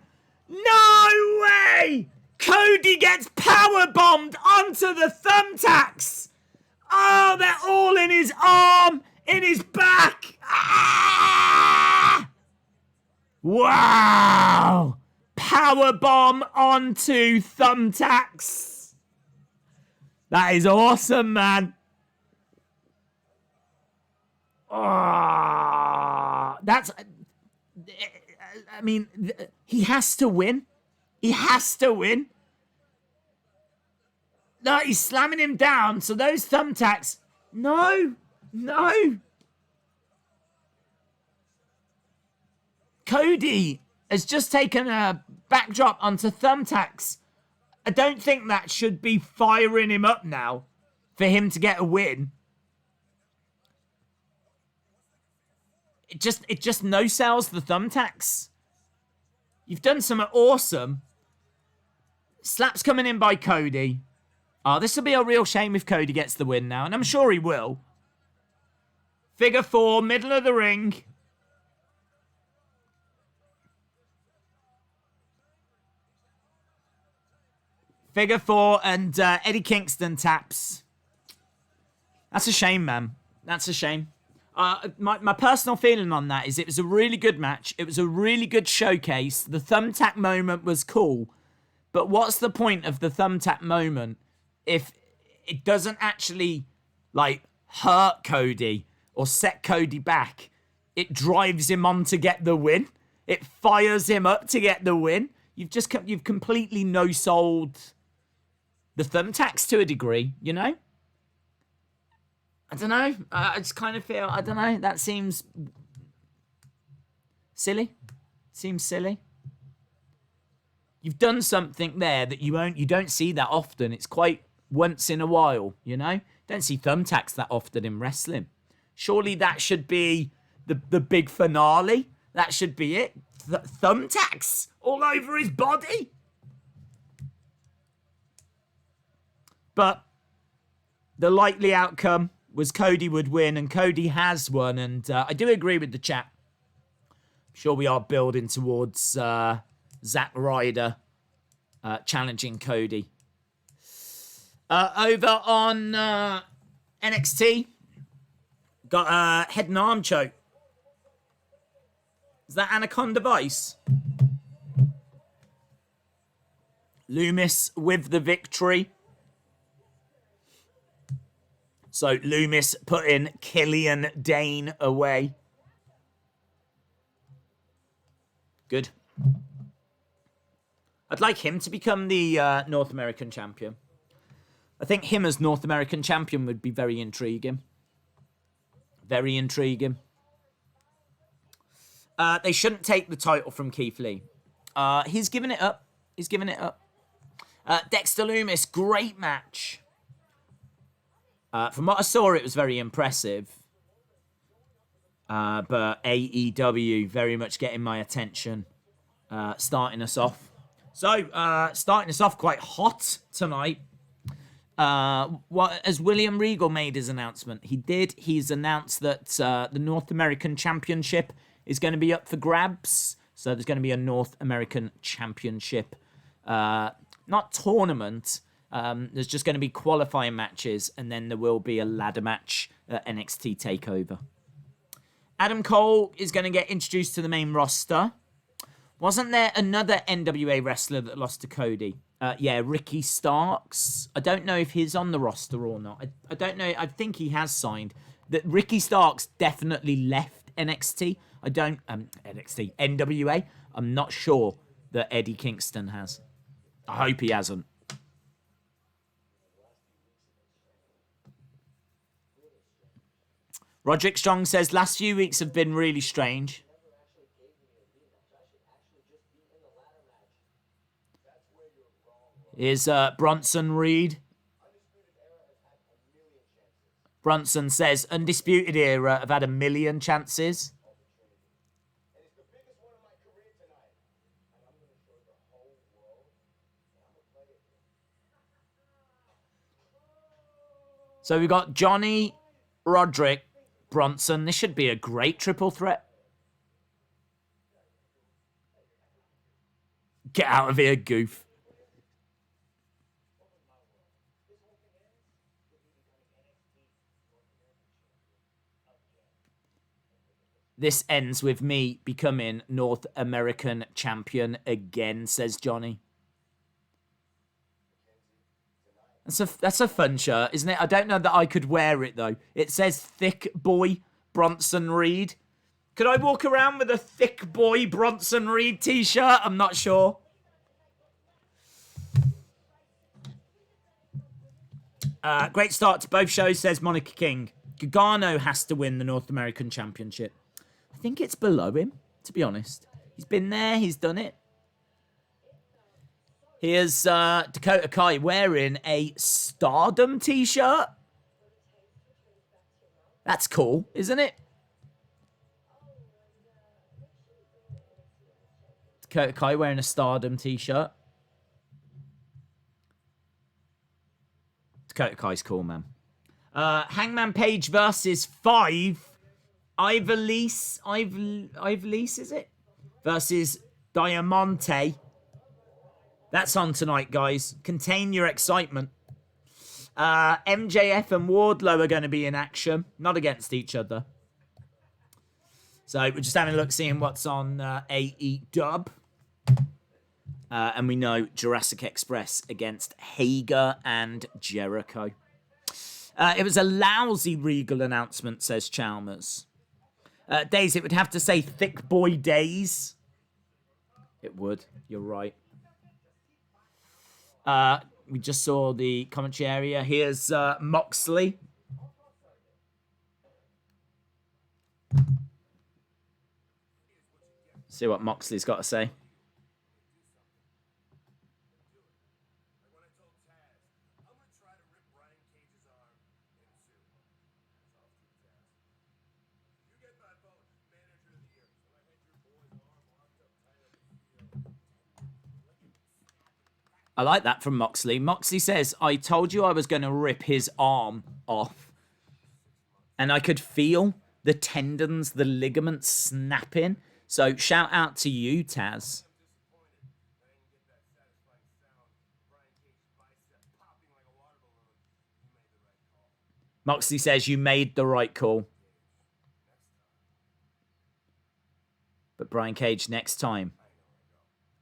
No way! Cody gets powerbombed onto the thumbtacks. Oh, they're all in his arm, in his back. Ah! Wow! Powerbomb onto thumbtacks. That is awesome, man. Oh, that's... I mean, he has to win. He has to win. No, he's slamming him down, so those thumbtacks... No. No. Cody has just taken a backdrop onto thumbtacks. I don't think that should be firing him up now for him to get a win. It just no-sells the thumbtacks. You've done something awesome. Slaps coming in by Cody. Oh, this will be a real shame if Cody gets the win now, and I'm sure he will. Figure 4, middle of the ring. Figure 4 and Eddie Kingston taps. That's a shame, man. That's a shame. My personal feeling on that is it was a really good match. It was a really good showcase. The thumbtack moment was cool. But what's the point of the thumbtack moment if it doesn't actually, like, hurt Cody or set Cody back? It drives him on to get the win. It fires him up to get the win. You've completely no-sold the thumbtacks to a degree, you know? I don't know. I just kind of feel, I don't know. That seems silly. Seems silly. You've done something there that you don't see that often. It's quite once in a while, you know? Don't see thumbtacks that often in wrestling. Surely that should be the big finale. That should be it. Thumbtacks all over his body. But the likely outcome was Cody would win, and Cody has won. And I do agree with the chat. I'm sure we are building towards Zack Ryder challenging Cody. Over on NXT, got a head and arm choke. Is that Anaconda Vice? Lumis with the victory. So Lumis putting Killian Dain away. Good. I'd like him to become the North American champion. I think him as North American champion would be very intriguing. Very intriguing. They shouldn't take the title from Keith Lee. He's giving it up. He's giving it up. Dexter Lumis, great match. From what I saw, it was very impressive. But AEW very much getting my attention. Starting us off. So, starting us off quite hot tonight. As William Regal made his announcement, he's announced that the North American Championship is going to be up for grabs. So there's going to be a North American Championship, not tournament. There's just going to be qualifying matches, and then there will be a ladder match at NXT TakeOver. Adam Cole is going to get introduced to the main roster. Wasn't there another NWA wrestler that lost to Cody? Yeah, Ricky Starks. I don't know if he's on the roster or not. I don't know. I think he has signed. That Ricky Starks definitely left NXT. NWA. I'm not sure that Eddie Kingston has. I hope he hasn't. Roderick Strong says, last few weeks have been really strange. Here's Bronson Reed. Bronson says, Undisputed Era have had 1 million chances. So we've got Johnny, Roderick, Bronson. This should be a great triple threat. Get out of here, goof. This ends with me becoming North American champion again, says Johnny. That's a fun shirt, isn't it? I don't know that I could wear it, though. It says Thick Boy Bronson Reed. Could I walk around with a Thick Boy Bronson Reed t-shirt? I'm not sure. Great start to both shows, says Monica King. Gargano has to win the North American Championship. I think it's below him, to be honest. He's been there. He's done it. Here's Dakota Kai wearing a Stardom t-shirt. That's cool, isn't it? Dakota Kai wearing a Stardom t-shirt. Dakota Kai's cool, man. Hangman Page versus 5. Ivelisse, is it? Versus Diamante. That's on tonight, guys. Contain your excitement. MJF and Wardlow are going to be in action, not against each other. So we're just having a look, seeing what's on AEW. And we know Jurrasic Express against Hager and Jericho. It was a lousy Regal announcement, says Chalmers. Days, it would have to say Thick Boy Days. It would. You're right. We just saw the commentary area. Here's Moxley. See what Moxley's got to say. I like that from Moxley. Moxley says, I told you I was going to rip his arm off. And I could feel the tendons, the ligaments snapping. So shout out to you, Tazz. Moxley says you made the right call. But Brian Cage, next time,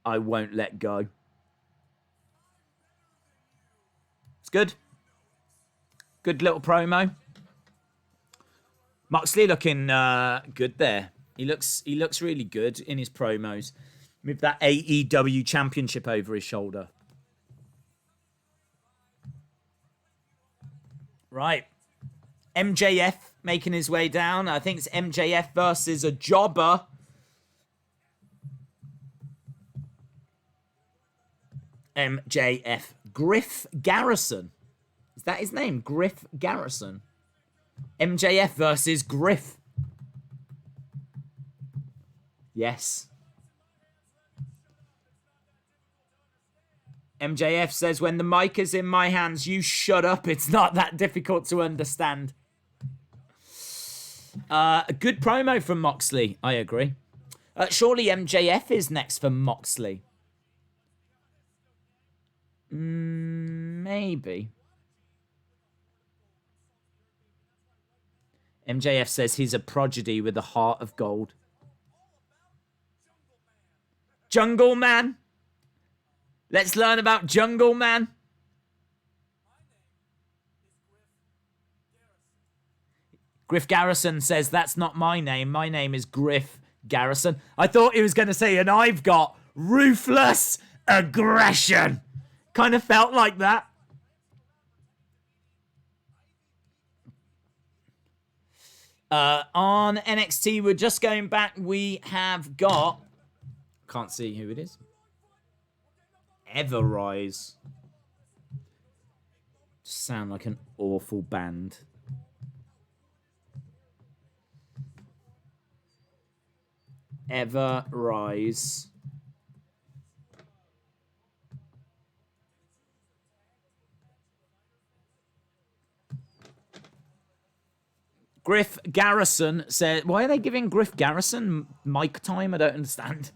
I won't let go. It's good. Good little promo. Moxley looking good there. He looks really good in his promos with that AEW Championship over his shoulder. Right. MJF making his way down. I think it's MJF versus a jobber. MJF. Griff Garrison. Is that his name? Griff Garrison. MJF versus Griff. Yes. MJF says, when the mic is in my hands, you shut up. It's not that difficult to understand. A good promo from Moxley. I agree. Surely MJF is next for Moxley. Maybe. MJF says he's a prodigy with a heart of gold. Jungle Man. Let's learn about Jungle Man. Griff Garrison says, that's not my name. My name is Griff Garrison. I thought he was going to say, and I've got ruthless aggression. Kind of felt like that. On NXT, we're just going back. We have got... Can't see who it is. Everrise. Sound like an awful band. Everrise. Griff Garrison said, why are they giving Griff Garrison mic time? I don't understand.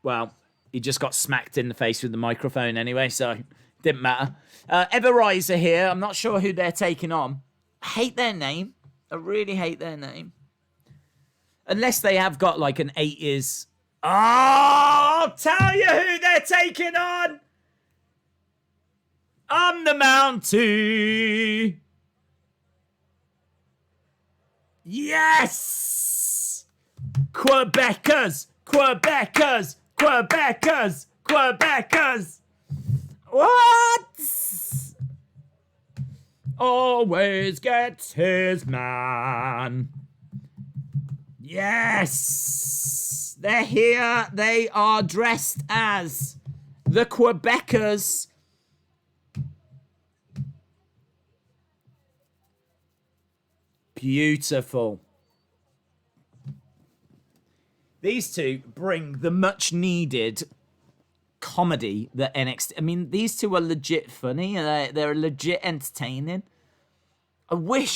Well, he just got smacked in the face with the microphone anyway, so didn't matter. Everrise are here. I'm not sure who they're taking on. I hate their name. I really hate their name. Unless they have got like an 80s... Oh, I'll tell you who they're taking on! On the Mountie! Yes! Quebecers! Quebecers! Quebecers! Quebecers! What? Always gets his man. Yes! They're here. They are dressed as the Quebecers. Beautiful. These two bring the much needed comedy that NXT... I mean, these two are legit funny. They're legit entertaining. I would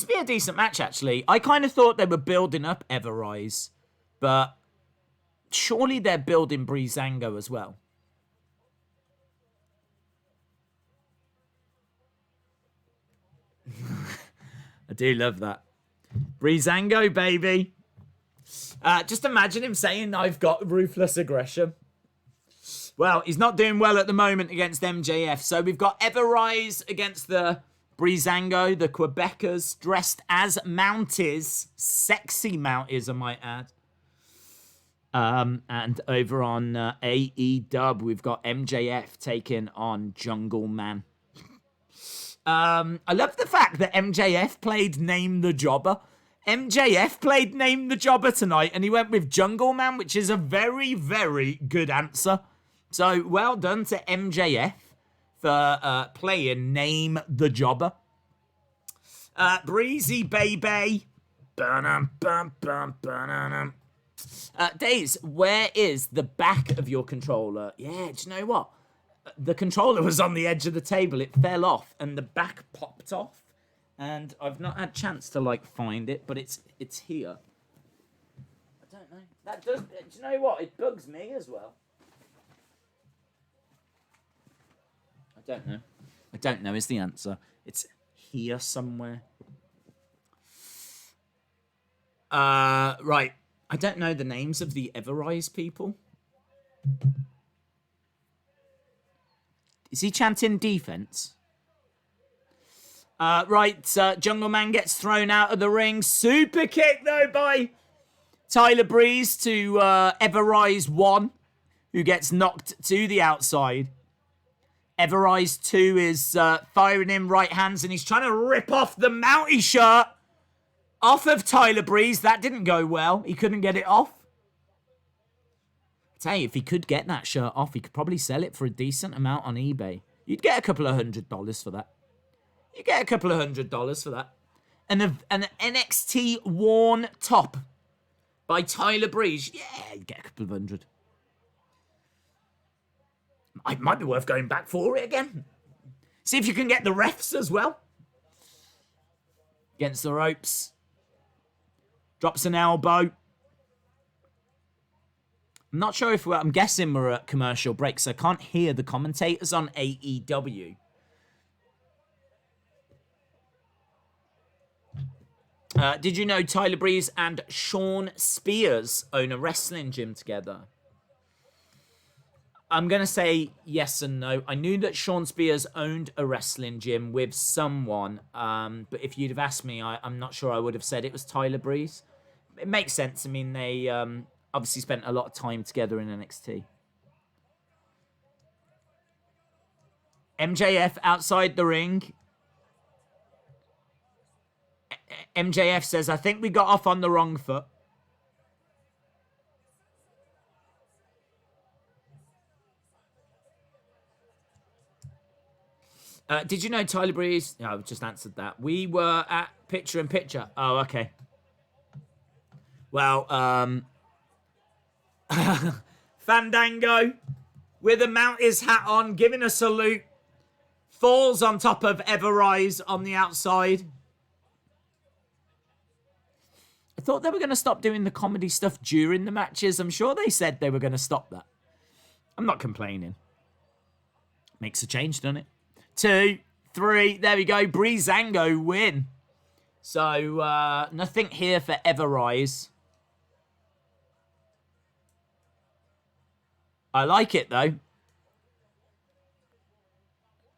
be a decent match, actually. I kind of thought they were building up Everrise But surely they're building Breezango as well. I do love that. Breezango, baby. Just imagine him saying, I've got ruthless aggression. Well, he's not doing well at the moment against MJF. So we've got Everrise against the Breezango, the Quebecers, dressed as Mounties. Sexy Mounties, I might add. And over on AEW, we've got MJF taking on Jungle Man. I love the fact that MJF played Name the Jobber. MJF played Name the Jobber tonight, and he went with Jungle Man, which is a very, very good answer. So, well done to MJF for playing Name the Jobber. Breezy Baby. Days, where is the back of your controller? Yeah, do you know what? The controller was on the edge of the table. It fell off, and the back popped off. And I've not had a chance to, like, find it, but it's here. I don't know. That does... Do you know what? It bugs me as well. I don't know. I don't know is the answer. It's here somewhere. Right. I don't know the names of the Everrise people. Is he chanting defense? Jungle Man gets thrown out of the ring. Super kick, though, by Tyler Breeze to Everrise 1, who gets knocked to the outside. Everrise 2 is firing in right hands, and he's trying to rip off the Mountie shirt off of Tyler Breeze. That didn't go well. He couldn't get it off. I tell you, if he could get that shirt off, he could probably sell it for a decent amount on eBay. You'd get a couple of $100 for that. You get a couple of $100 for that. And an NXT worn top by Tyler Breeze. Yeah, you get a couple of $100. It might be worth going back for it again. See if you can get the refs as well. Against the ropes. Drops an elbow. I'm not sure if I'm guessing we're at commercial break, so I can't hear the commentators on AEW. Did you know Tyler Breeze and Shawn Spears own a wrestling gym together? I'm going to say yes and no. I knew that Shawn Spears owned a wrestling gym with someone, but if you'd have asked me, I'm not sure I would have said it was Tyler Breeze. It makes sense. I mean, they obviously spent a lot of time together in NXT. MJF outside the ring. MJF says, I think we got off on the wrong foot. Did you know Tyler Breeze? No, I've just answered that. We were at Picture in Picture. Oh, okay. Well, Fandango with a Mounties hat on, giving a salute. Falls on top of Everrise on the outside. I thought they were going to stop doing the comedy stuff during the matches. I'm sure they said they were going to stop that. I'm not complaining. Makes a change, doesn't it? 2, 3, there we go. Breezango win. So, nothing here for Everrise. I like it, though.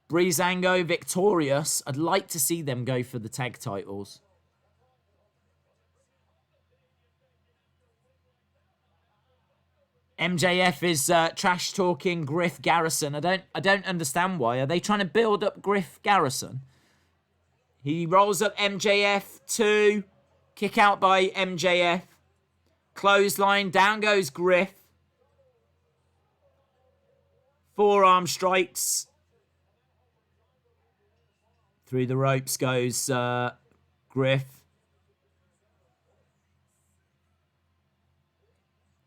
Breezango victorious. I'd like to see them go for the tag titles. MJF is trash talking Griff Garrison. I don't understand why. Are they trying to build up Griff Garrison? He rolls up MJF 2. Kick out by MJF. Clothesline. Down goes Griff. Forearm strikes. Through the ropes goes Griff.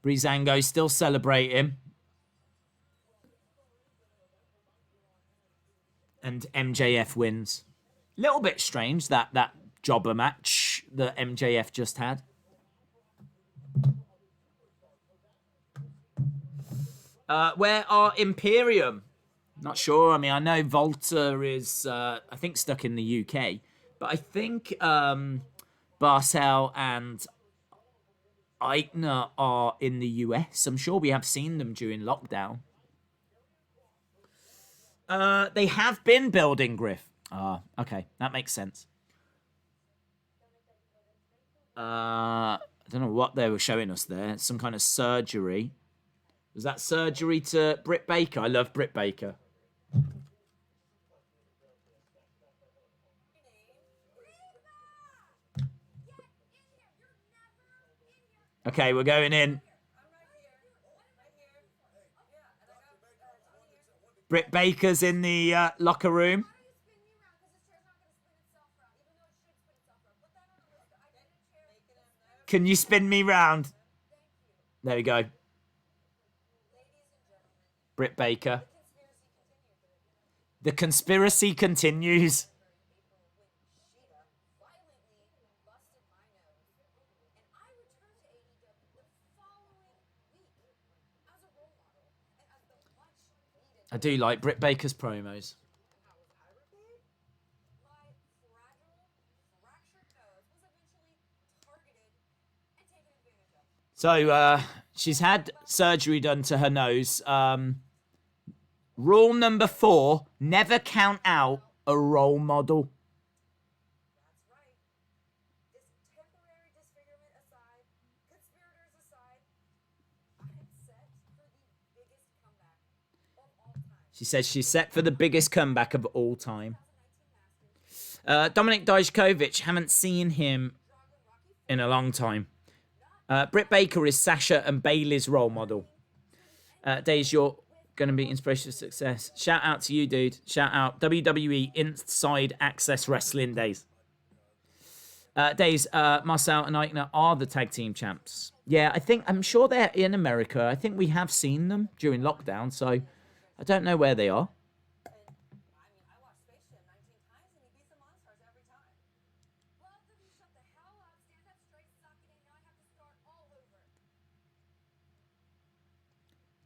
Breezango still celebrating. And MJF wins. Little bit strange that jobber match that MJF just had. Where are Imperium? Not sure. I mean, I know Volta is, I think, stuck in the UK. But I think Barcel and Eichner are in the US. I'm sure we have seen them during lockdown. They have been building Griff. Okay. That makes sense. I don't know what they were showing us there. Some kind of surgery. Was that surgery to Britt Baker? I love Britt Baker. Okay, we're going in. Britt Baker's in the locker room. Can you spin me round? There we go. Britt Baker. The conspiracy continues. I do like Britt Baker's promos. So, she's had surgery done to her nose. Rule number 4, never count out a role model. She says she's set for the biggest comeback of all time. Dominik Dijakovic, haven't seen him in a long time. Britt Baker is Sasha and Bayley's role model. Days, you're going to be inspiration for success. Shout out to you, dude. Shout out WWE Inside Access Wrestling Days. Marcel and Eichner are the tag team champs. Yeah, I'm sure they're in America. I think we have seen them during lockdown, so I don't know where they are.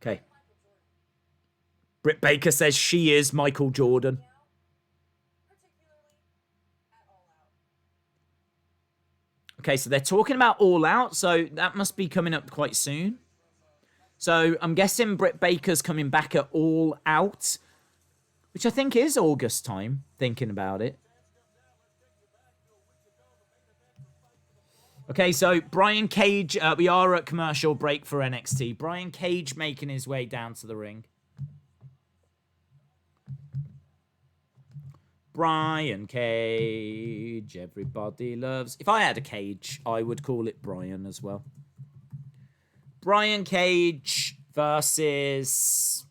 Okay. Britt Baker says she is Michael Jordan. Okay, so they're talking about All Out, so that must be coming up quite soon. So I'm guessing Britt Baker's coming back at All Out, which I think is August time, thinking about it. Okay, so Brian Cage, we are at commercial break for NXT. Brian Cage making his way down to the ring. Brian Cage, everybody loves. If I had a cage, I would call it Brian as well. Brian Cage versus,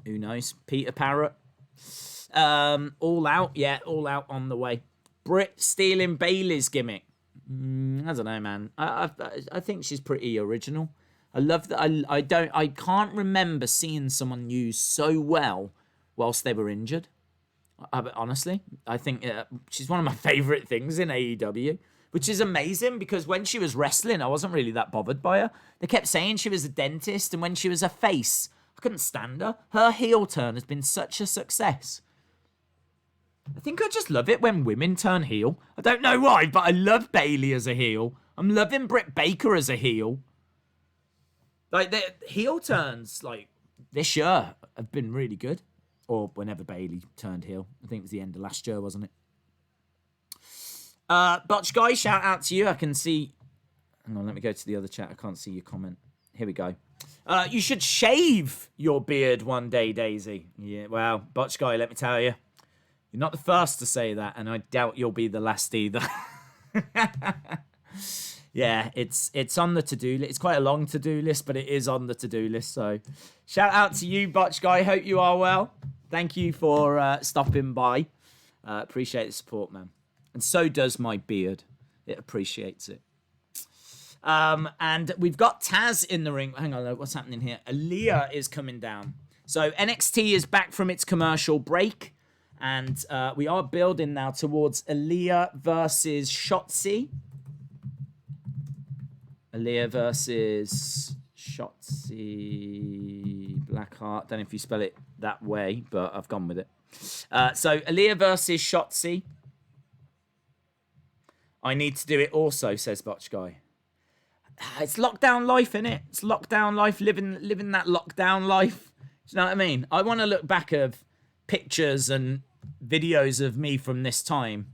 who knows, Peter Parrott. All Out, yeah, All Out on the way. Britt stealing Bayley's gimmick. I don't know, man. I think she's pretty original. I love that. I can't remember seeing someone used so well whilst they were injured. Honestly, I think she's one of my favorite things in AEW, which is amazing because when she was wrestling, I wasn't really that bothered by her. They kept saying she was a dentist, and when she was a face, I couldn't stand her. Her heel turn has been such a success. I think I just love it when women turn heel. I don't know why, but I love Bayley as a heel. I'm loving Britt Baker as a heel. Like, the heel turns, like, this year have been really good. Or whenever Bayley turned heel. I think it was the end of last year, wasn't it? Botch Guy, shout out to you. I can see... Hang on, let me go to the other chat. I can't see your comment. Here we go. You should shave your beard one day, Daisy. Yeah, well, Botch Guy, let me tell you. You're not the first to say that, and I doubt you'll be the last either. Yeah, it's on the to-do list. It's quite a long to-do list, but it is on the to-do list. So shout out to you, Botch Guy. Hope you are well. Thank you for stopping by. Appreciate the support, man. And so does my beard. It appreciates it. And we've got Tazz in the ring. Hang on, what's happening here? Alyah is coming down. So NXT is back from its commercial break. And we are building now towards Alyah versus Shotzi. Alyah versus Shotzi. Blackheart. Don't know if you spell it that way, but I've gone with it. So, Alyah versus Shotzi. I need to do it also, says Botch Guy. It's lockdown life, innit? It's lockdown life, living that lockdown life. Do you know what I mean? I want to look back of pictures and videos of me from this time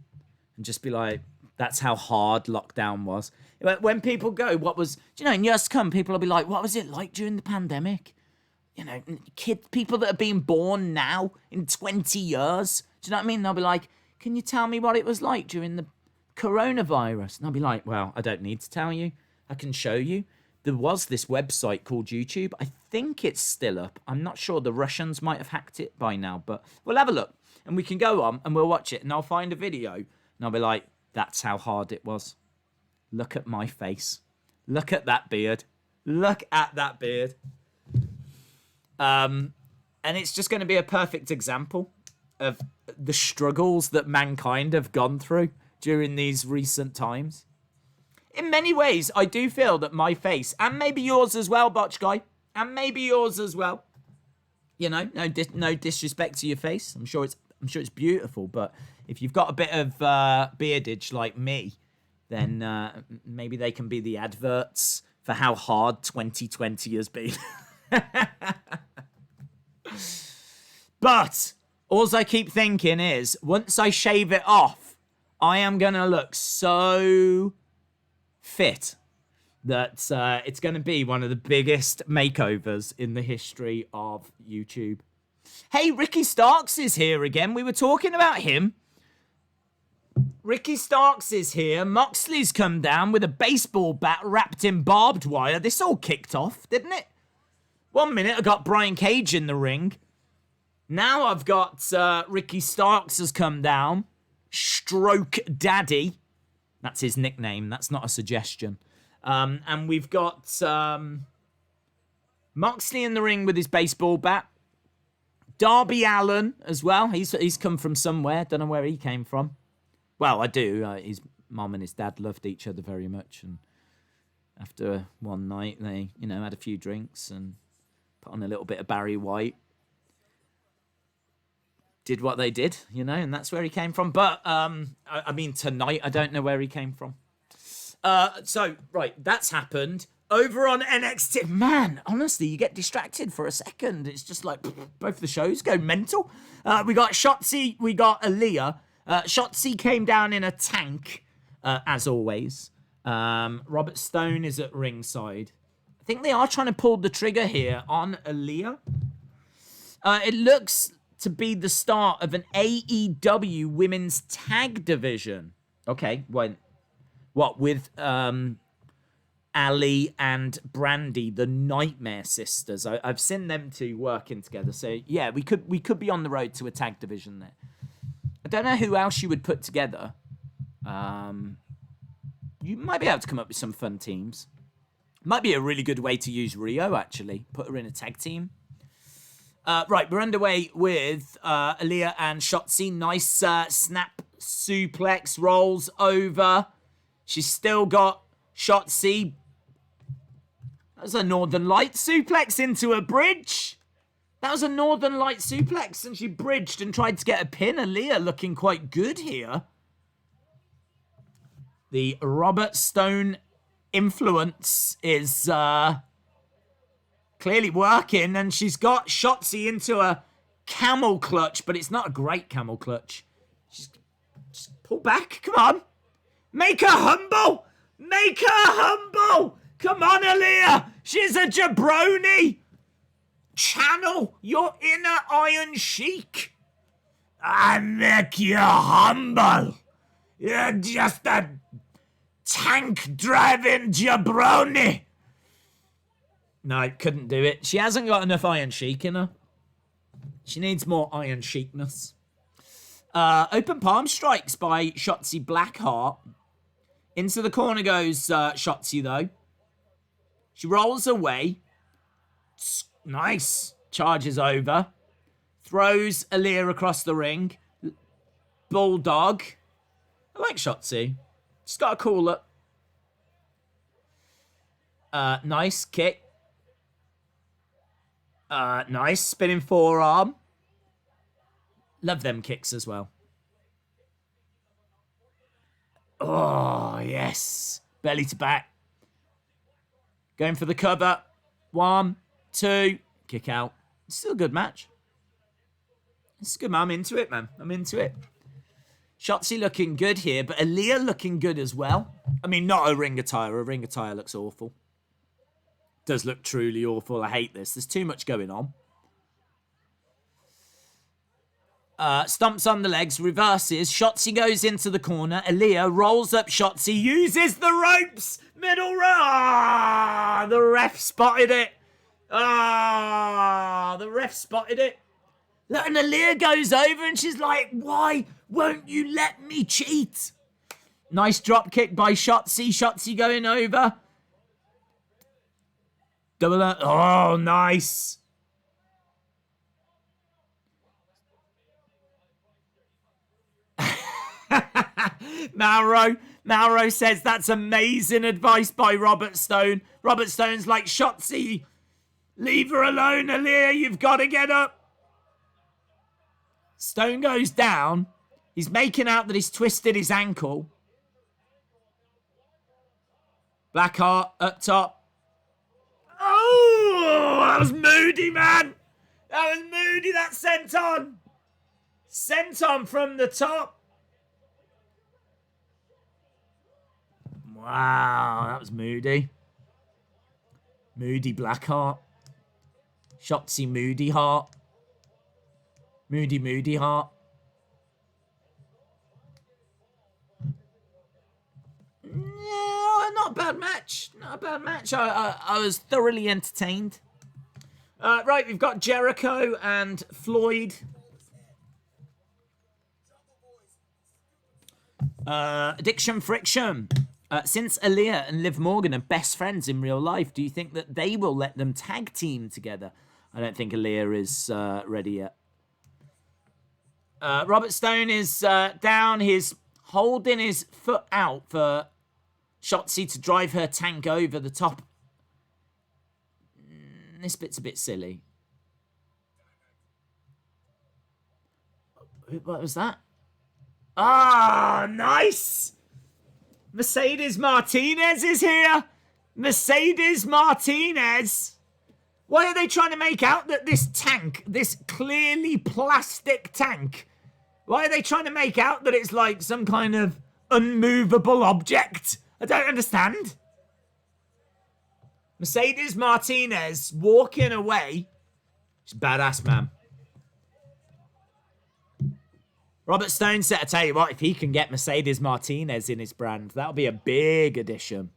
and just be like, that's how hard lockdown was. When people go, in years to come, people will be like, what was it like during the pandemic? You know, people that are being born now in 20 years. Do you know what I mean? They'll be like, can you tell me what it was like during the coronavirus? And I'll be like, well, I don't need to tell you. I can show you. There was this website called YouTube. I think it's still up. I'm not sure. The Russians might have hacked it by now, but we'll have a look. And we can go on and we'll watch it. And I'll find a video. And I'll be like, that's how hard it was. Look at my face. Look at that beard. Look at that beard. And it's just going to be a perfect example of the struggles that mankind have gone through during these recent times. In many ways, I do feel that my face, and maybe yours as well, Botch Guy, and maybe yours as well. You know, no disrespect to your face. I'm sure it's beautiful, but if you've got a bit of beardage like me, then maybe they can be the adverts for how hard 2020 has been. But all I keep thinking is, once I shave it off, I am going to look so fit that it's going to be one of the biggest makeovers in the history of YouTube. Hey, Ricky Starks is here again. We were talking about him. Ricky Starks is here. Moxley's come down with a baseball bat wrapped in barbed wire. This all kicked off, didn't it? 1 minute I got Brian Cage in the ring. Now I've got Ricky Starks has come down. Stroke Daddy. That's his nickname. That's not a suggestion. And we've got Moxley in the ring with his baseball bat. Darby Allin as well. He's come from somewhere. Don't know where he came from. Well, I do. His mom and his dad loved each other very much. And after one night, they, had a few drinks and put on a little bit of Barry White. Did what they did, and that's where he came from. But, I mean, tonight, I don't know where he came from. So, right, that's happened. Over on NXT, man, honestly, you get distracted for a second. It's just like, both the shows go mental. We got Shotzi, we got Alyah. Shotzi came down in a tank, as always. Robert Stone is at ringside. I think they are trying to pull the trigger here on Alyah. It looks to be the start of an AEW women's tag division. Okay, what with Ali and Brandy, the Nightmare Sisters. I've seen them two working together. So yeah, we could be on the road to a tag division there. I don't know who else you would put together. You might be able to come up with some fun teams. Might be a really good way to use Rio, actually. Put her in a tag team. Right, we're underway with Alyah and Shotzi. Nice snap suplex, rolls over. She's still got Shotzi. That was a Northern Light suplex into a bridge. That was a Northern Light suplex, and she bridged and tried to get a pin. Alyah looking quite good here. The Robert Stone influence is clearly working, and she's got Shotzi into a camel clutch, but it's not a great camel clutch. Just pull back. Come on. Make her humble. Make her humble. Come on, Alyah. She's a jabroni. Channel your inner Iron Sheik. I make you humble. You're just a tank-driving jabroni. No, couldn't do it. She hasn't got enough Iron Sheik in her. She needs more Iron Sheikness. Open palm strikes by Shotzi Blackheart. Into the corner goes Shotzi, though. She rolls away. Nice. Charges over. Throws Alyah across the ring. Bulldog. I like Shotzi. She's got a cool look. Nice kick. Nice. Spinning forearm. Love them kicks as well. Oh, yes. Belly to back. Going for the cover. 1, 2. Kick out. Still a good match. It's good, man. I'm into it, man. I'm into it. Shotzi looking good here, but Alyah looking good as well. I mean, not a ring attire. A ring attire looks awful. Does look truly awful. I hate this. There's too much going on. Stumps on the legs, reverses. Shotzi goes into the corner. Alyah rolls up Shotzi, uses the ropes. Middle row. Ah, the ref spotted it. Ah, the ref spotted it. Look, and Alyah goes over and she's like, why won't you let me cheat? Nice drop kick by Shotzi. Shotzi going over. Double up. Oh, nice. Miro says that's amazing advice by Robert Stone. Robert Stone's like, Shotzi, leave her alone, Alyah. You've got to get up. Stone goes down. He's making out that he's twisted his ankle. Blackheart up top. Oh, that was moody, man. That was moody. That senton. Senton from the top. Wow, that was moody. Moody Blackheart. Shotzi Moody Heart. Moody Heart. Yeah, not a bad match. Not a bad match. I was thoroughly entertained. Right, we've got Jericho and Floyd. Addiction Friction. Since Alyah and Liv Morgan are best friends in real life, do you think that they will let them tag team together? I don't think Alyah is ready yet. Robert Stone is down. He's holding his foot out for Shotzi to drive her tank over the top. This bit's a bit silly. What was that? Ah, nice! Mercedes Martinez is here. Mercedes Martinez. Why are they trying to make out that this tank, this clearly plastic tank, why are they trying to make out that it's like some kind of unmovable object? I don't understand. Mercedes Martinez walking away. She's badass, man. Robert Stone said, I tell you what, if he can get Mercedes Martinez in his brand, that'll be a big addition.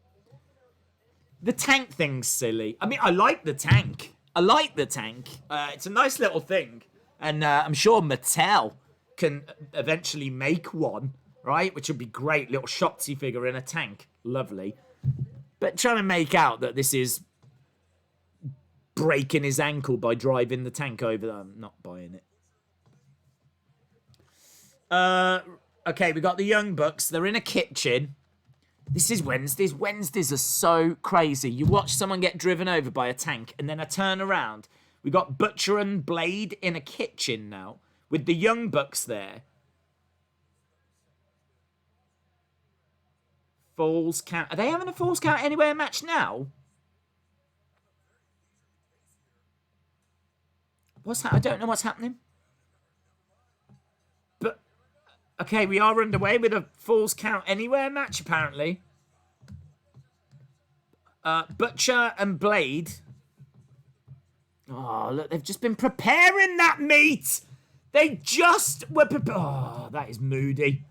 The tank thing's silly. I mean, I like the tank. It's a nice little thing. And I'm sure Mattel can eventually make one, right? Which would be great. Little Shotzi figure in a tank. Lovely. But trying to make out that this is breaking his ankle by driving the tank over, I'm not buying it. Okay, we got the Young Bucks. They're in a kitchen. This is Wednesdays. Wednesdays are so crazy. You watch someone get driven over by a tank, and then I turn around. We got Butcher and Blade in a kitchen now, with the Young Bucks there. Falls Count. Are they having a Falls Count Anywhere match now? What's that? I don't know what's happening. Okay, we are underway with a Falls Count Anywhere match, apparently. Butcher and Blade. Oh, look, they've just been preparing that meat. They just were preparing. Oh, that is moody.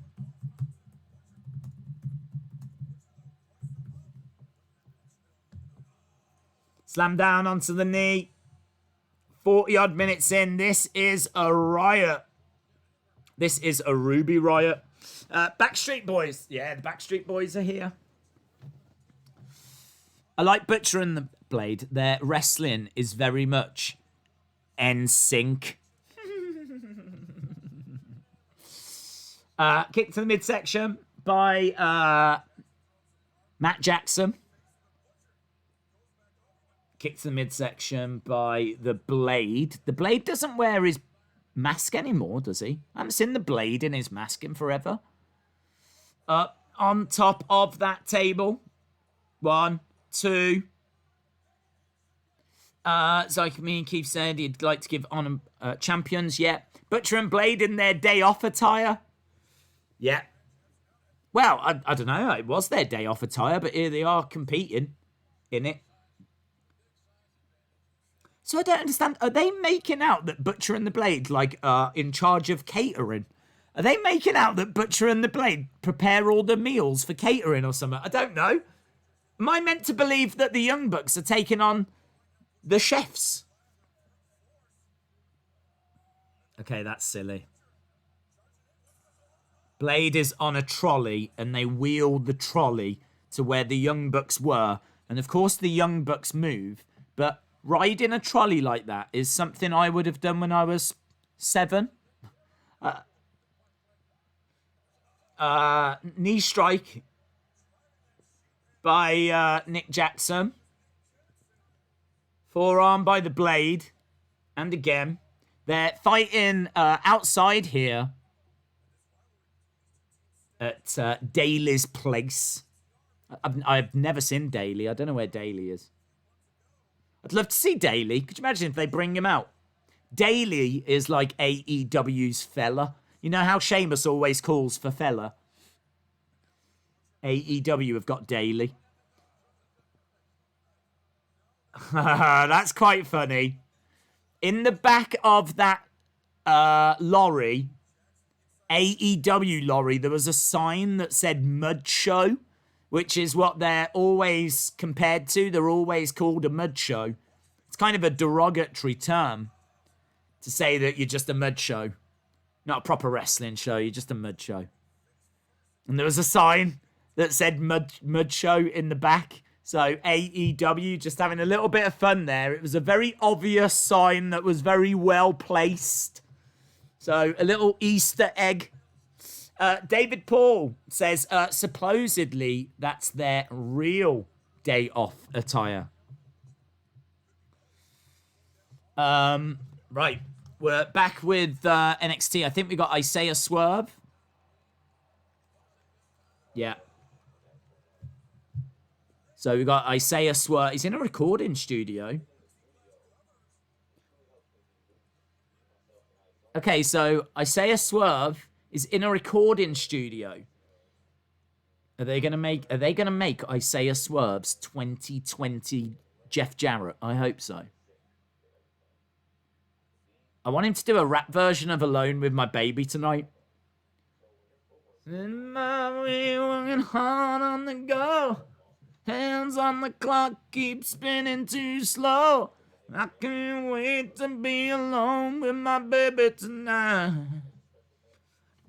Slam down onto the knee. 40-odd minutes in. This is a riot. This is a Ruby riot. Backstreet Boys. Yeah, the Backstreet Boys are here. I like Butcher and the Blade. Their wrestling is very much NSYNC. Kick to the midsection by Matt Jackson. Kicked to the midsection by the Blade. The Blade doesn't wear his mask anymore, does he? I haven't seen the Blade in his mask in forever. On top of that table. 1, 2. Like me and Keith said, he'd like to give on champions. Yeah. Butcher and Blade in their day off attire. Yeah. Well, I don't know. It was their day off attire, but here they are competing in it. So I don't understand. Are they making out that Butcher and the Blade, like, are in charge of catering? Are they making out that Butcher and the Blade prepare all the meals for catering or something? I don't know. Am I meant to believe that the Young Bucks are taking on the chefs? Okay, that's silly. Blade is on a trolley, and they wheel the trolley to where the Young Bucks were. And of course the Young Bucks move, but riding a trolley like that is something I would have done when I was 7. Knee strike by Nick Jackson. Forearm by the Blade. And again, they're fighting outside here at Daly's place. I've never seen Daly. I don't know where Daly is. I'd love to see Daly. Could you imagine if they bring him out? Daly is like AEW's fella. You know how Sheamus always calls for fella? AEW have got Daly. That's quite funny. In the back of that lorry, AEW lorry, there was a sign that said Mud Show, which is what they're always compared to. They're always called a mud show. It's kind of a derogatory term to say that you're just a mud show. Not a proper wrestling show, you're just a mud show. And there was a sign that said mud show in the back. So AEW just having a little bit of fun there. It was a very obvious sign that was very well placed. So a little Easter egg. David Paul says, supposedly that's their real day off attire. Right. We're back with NXT. I think we got Isaiah Swerve. Yeah. So we got Isaiah Swerve. He's in a recording studio. Okay, so Isaiah Swerve is in a recording studio. Are they gonna make Isaiah Swerve's 2020 Jeff Jarrett? I hope so. I want him to do a rap version of Alone with My Baby tonight. In my way, working hard on the go. Hands on the clock, keep spinning too slow. I can't wait to be alone with my baby tonight.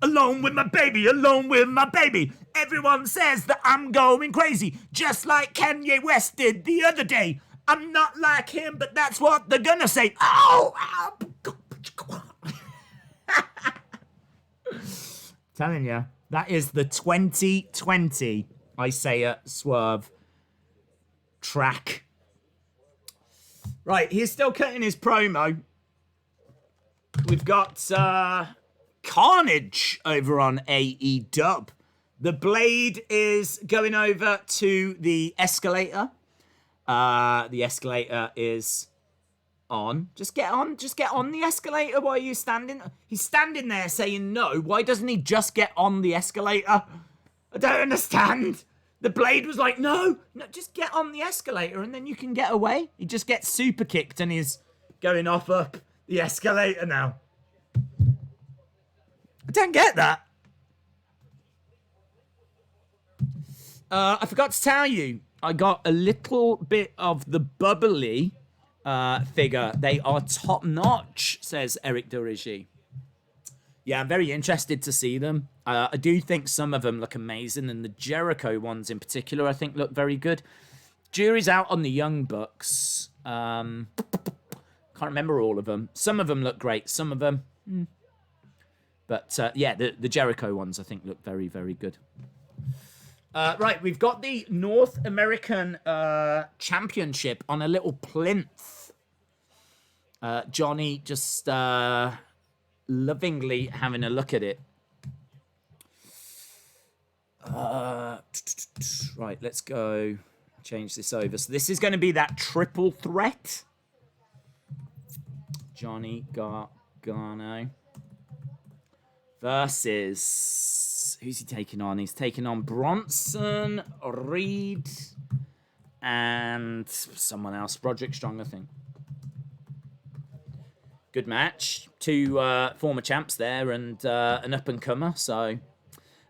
Alone with my baby, alone with my baby. Everyone says that I'm going crazy, just like Kanye West did the other day. I'm not like him, but that's what they're gonna say. Oh! Telling you, that is the 2020 Isaiah Swerve track. Right, he's still cutting his promo. We've got Carnage over on AEW. The Blade is going over to the escalator. The escalator is on. Just get on the escalator. Why are you standing? He's standing there saying no. Why doesn't he just get on the escalator? I don't understand. The Blade was like, no, just get on the escalator and then you can get away. He just gets super kicked and he's going off up the escalator now. I don't get that. I forgot to tell you, I got a little bit of the bubbly figure. They are top notch, says Eric Durigi. Yeah, I'm very interested to see them. I do think some of them look amazing, and the Jericho ones in particular, I think, look very good. Jury's out on the Young Bucks. Can't remember all of them. Some of them look great. Some of them, But, yeah, the Jericho ones, I think, look very, very good. Right, we've got the North American Championship on a little plinth. Johnny just lovingly having a look at it. Right, let's go change this over. So this is going to be that triple threat. Johnny Gargano versus... Who's he taking on? He's taking on Bronson, Reed, and someone else. Roderick Strong, I think. Good match. Two former champs there and an up-and-comer. So,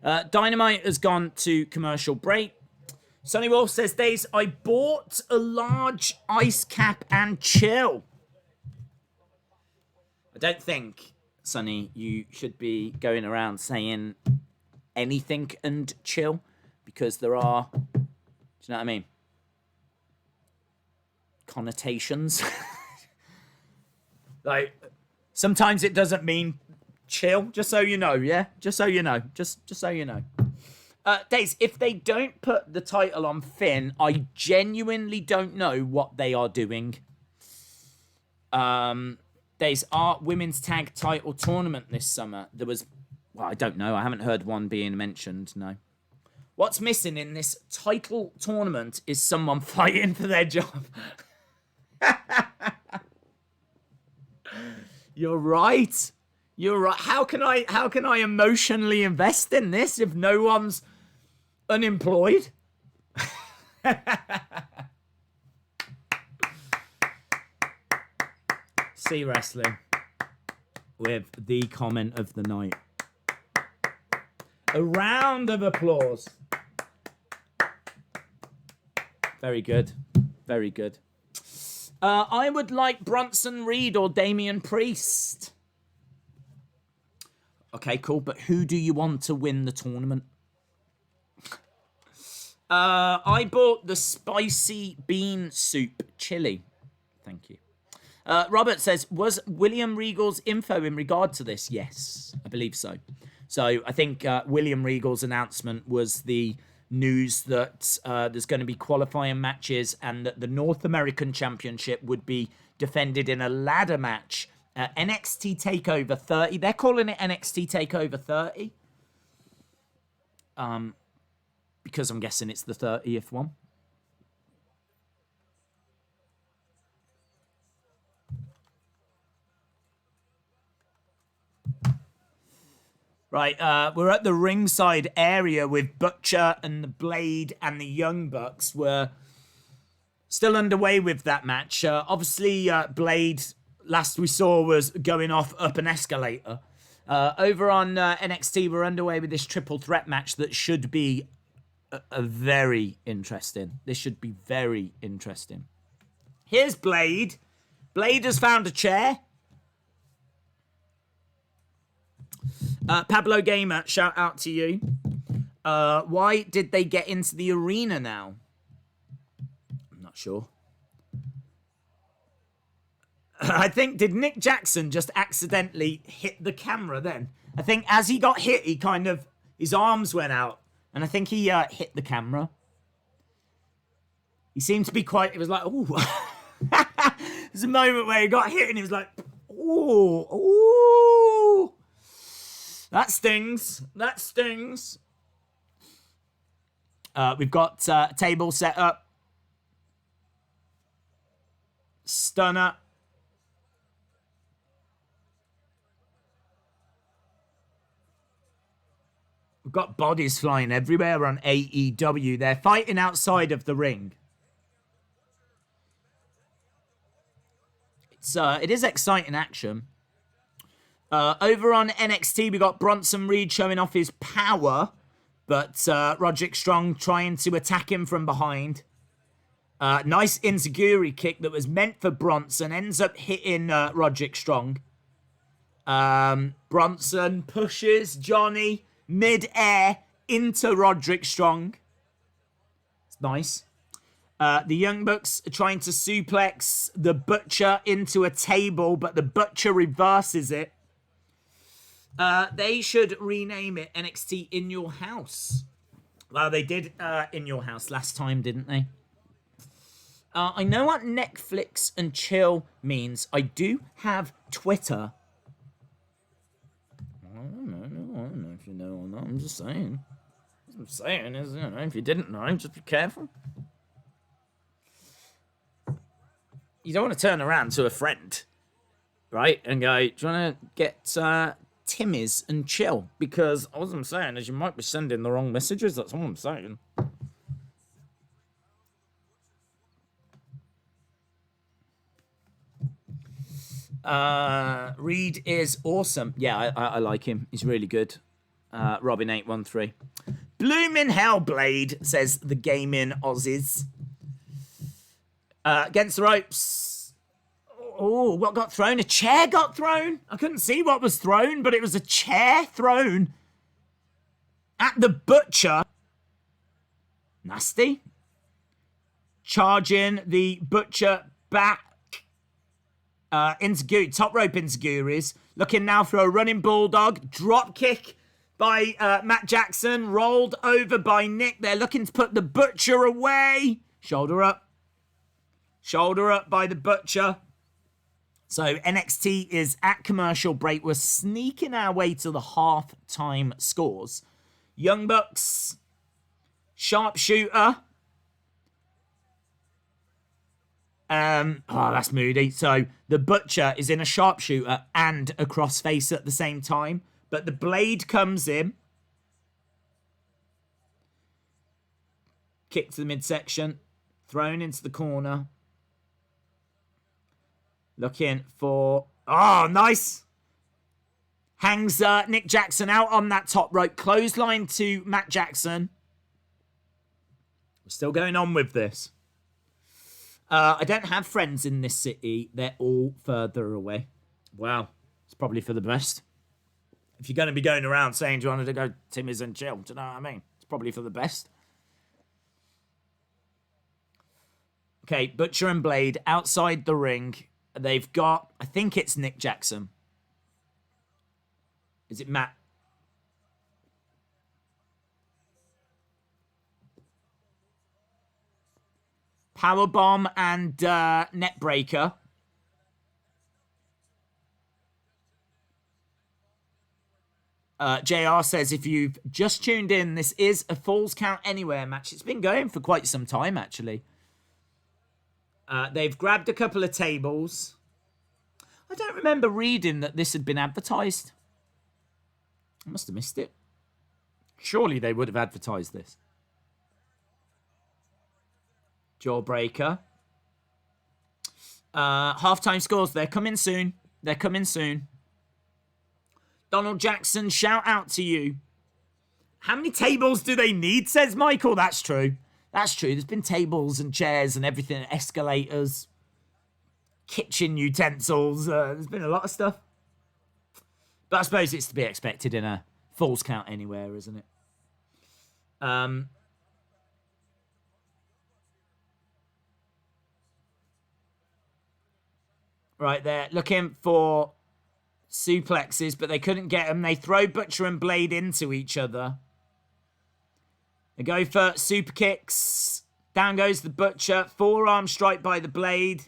Dynamite has gone to commercial break. Sonny Wolf says, Days, I bought a large ice cap and chill. I don't think, Sonny, you should be going around saying anything and chill, because there are, do you know what I mean? Connotations. Like, sometimes it doesn't mean chill, just so you know, yeah? Just so you know. Just so you know. Days, if they don't put the title on Finn, I genuinely don't know what they are doing. Days, our women's tag title tournament this summer. There was, well, I don't know. I haven't heard one being mentioned, no. What's missing in this title tournament is someone fighting for their job. You're right. You're right. How can I emotionally invest in this if no one's unemployed? See wrestling with the comment of the night. A round of applause. Very good. Very good. I would like Bronson Reed or Damian Priest. Okay, cool. But who do you want to win the tournament? I bought the spicy bean soup chili. Thank you. Robert says, was William Regal's info in regard to this? Yes, I believe so. So I think William Regal's announcement was the news that there's going to be qualifying matches and that the North American Championship would be defended in a ladder match. NXT TakeOver 30. They're calling it NXT TakeOver 30. Because I'm guessing it's the 30th one. Right, we're at the ringside area with Butcher and the Blade and the Young Bucks. We're still underway with that match. Obviously, Blade, last we saw, was going off up an escalator. Over on NXT, we're underway with this triple threat match that should be a very interesting. This should be very interesting. Here's Blade. Blade has found a chair. Pablo Gamer, shout out to you. Why did they get into the arena now? I'm not sure. I think, did Nick Jackson just accidentally hit the camera then? I think as he got hit, he kind of, his arms went out. And I think he hit the camera. He seemed to be quite, it was like, ooh. There's a moment where he got hit and he was like, ooh, ooh. That stings. That stings. We've got table set up. Stunner. We've got bodies flying everywhere on AEW. They're fighting outside of the ring. It is exciting action. Over on NXT, we got Bronson Reed showing off his power, but Roderick Strong trying to attack him from behind. Nice enziguri kick that was meant for Bronson, ends up hitting Roderick Strong. Bronson pushes Johnny mid-air into Roderick Strong. It's nice. The Young Bucks are trying to suplex the Butcher into a table, but the Butcher reverses it. They should rename it NXT In Your House. Well, they did in your house last time, didn't they? I know what Netflix and chill means. I do have Twitter. I don't know if you know or not. I'm just saying. What I'm saying is, if you didn't know, just be careful. You don't want to turn around to a friend, right, and go, do you want to get Timmy's and chill? Because all I'm saying is you might be sending the wrong messages. That's all I'm saying. Reed is awesome. Yeah, I like him. He's really good. Robin813. Bloomin' Hellblade, says the gaming Aussies. Against the ropes. Oh, what got thrown? A chair got thrown? I couldn't see what was thrown, but it was a chair thrown at the Butcher. Nasty. Charging the Butcher back. Top rope Inziguris. Looking now for a running bulldog. Drop kick by Matt Jackson. Rolled over by Nick. They're looking to put the Butcher away. Shoulder up. Shoulder up by the Butcher. So NXT is at commercial break. We're sneaking our way to the half-time scores. Young Bucks. Sharpshooter. Oh, that's moody. So the Butcher is in a sharpshooter and a crossface at the same time. But the Blade comes in. Kick to the midsection. Thrown into the corner. Looking for... Oh, nice. Hangs Nick Jackson out on that top rope. Clothesline to Matt Jackson. We're still going on with this. I don't have friends in this city. They're all further away. Wow. It's probably for the best. If you're going to be going around saying, do you want to go Timmy's and chill? Do you know what I mean? It's probably for the best. Okay, Butcher and Blade outside the ring. They've got, I think it's Nick Jackson. Is it Matt? Powerbomb and Netbreaker. JR says, if you've just tuned in, this is a Falls Count Anywhere match. It's been going for quite some time, actually. They've grabbed a couple of tables. I don't remember reading that this had been advertised. I must have missed it. Surely they would have advertised this. Jawbreaker. Halftime scores. They're coming soon. They're coming soon. Donald Jackson, shout out to you. How many tables do they need, says Michael? That's true. That's true. There's been tables and chairs and everything. Escalators. Kitchen utensils. There's been a lot of stuff. But I suppose it's to be expected in a Falls Count Anywhere, isn't it? Right, they're looking for suplexes, but they couldn't get them. They throw Butcher and Blade into each other. They go for super kicks. Down goes the Butcher. Forearm strike by the Blade.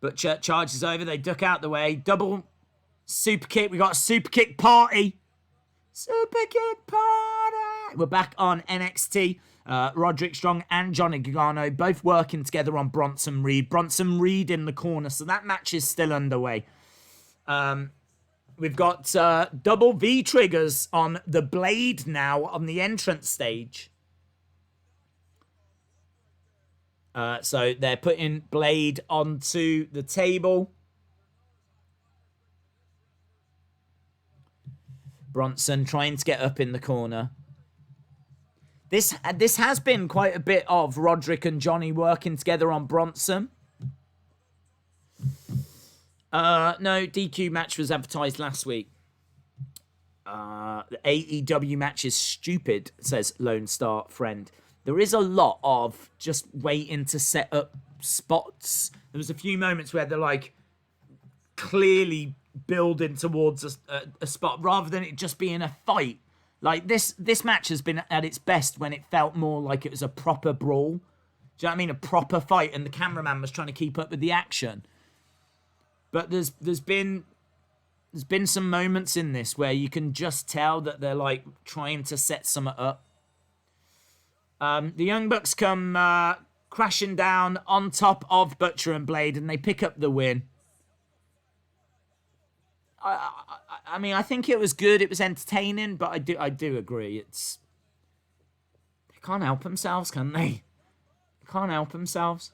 Butcher charges over. They duck out the way. Double super kick. We got a super kick party. Super kick party. We're back on NXT. Roderick Strong and Johnny Gargano both working together on Bronson Reed. Bronson Reed in the corner. So that match is still underway. We've got double V triggers on the Blade now on the entrance stage. So they're putting Blade onto the table. Bronson trying to get up in the corner. This has been quite a bit of Roderick and Johnny working together on Bronson. No, DQ match was advertised last week. The AEW match is stupid, says Lone Star Friend. There is a lot of just waiting to set up spots. There was a few moments where they're like clearly building towards a spot rather than it just being a fight. Like, this match has been at its best when it felt more like it was a proper brawl. Do you know what I mean? A proper fight, and the cameraman was trying to keep up with the action. But there's been some moments in this where you can just tell that they're, like, trying to set something up. The Young Bucks come crashing down on top of Butcher and Blade, and they pick up the win. I mean, I think it was good. It was entertaining, but I do agree. They can't help themselves, can they? They can't help themselves.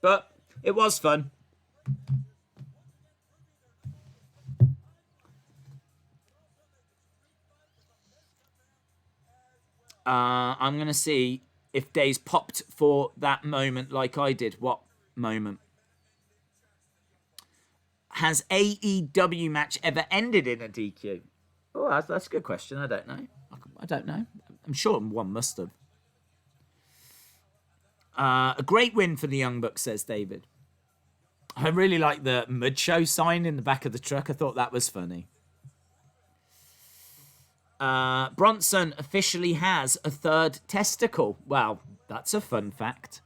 But it was fun. I'm going to see if Days popped for that moment like I did. What moment? Has AEW match ever ended in a DQ? Oh, that's a good question. I don't know. I don't know. I'm sure one must have. A great win for the Young Bucks, says David. I really like the Mud Show sign in the back of the truck. I thought that was funny. Bronson officially has a third testicle. Wow, that's a fun fact.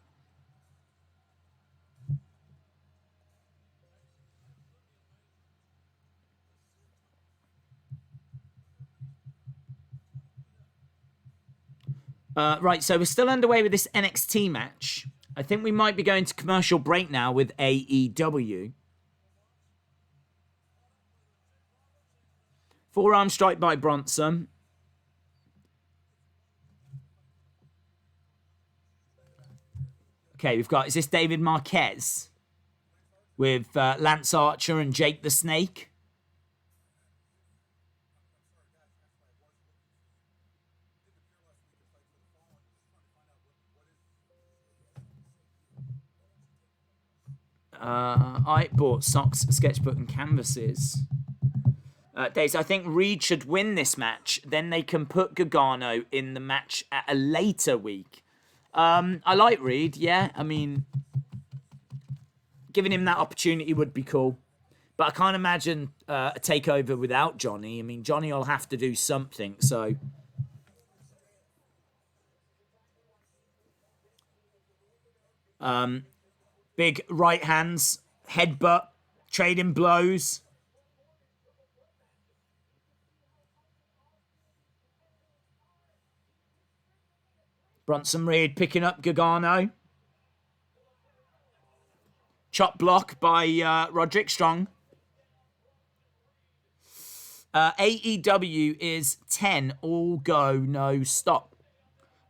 Right, so we're still underway with this NXT match. I think we might be going to commercial break now with AEW. Forearm strike by Bronson. Okay, we've got, is this David Marquez? With Lance Archer and Jake the Snake. I bought socks, sketchbook, and canvases. Days, I think Reed should win this match. Then they can put Gargano in the match at a later week. I like Reed, yeah. I mean, giving him that opportunity would be cool. But I can't imagine a takeover without Johnny. I mean, Johnny will have to do something, so... Big right hands, headbutt, trading blows. Bronson Reed picking up Gargano. Chop block by Roderick Strong. AEW is 10, all go, no stop.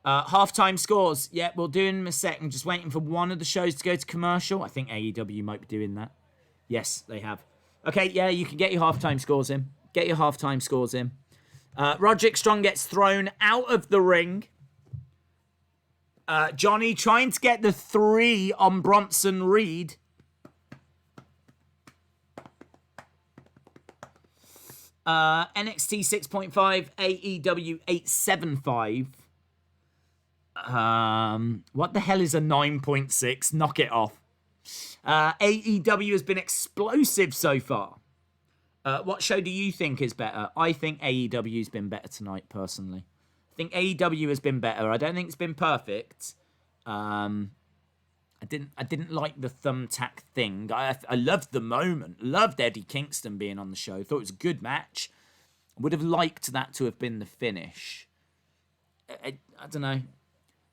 Halftime scores. Yeah, we'll do in a second. Just waiting for one of the shows to go to commercial. I think AEW might be doing that. Yes, they have. Okay, yeah, you can get your halftime scores in. Get your halftime scores in. Roderick Strong gets thrown out of the ring. Johnny trying to get the 3 on Bronson Reed. NXT 6.5, AEW 8.75. What the hell is a 9.6? Knock it off. AEW has been explosive so far. What show do you think is better? I think AEW's been better tonight, personally. I think AEW has been better. I don't think it's been perfect. I didn't like the thumbtack thing. I loved the moment. Loved Eddie Kingston being on the show. Thought it was a good match. Would have liked that to have been the finish. I don't know.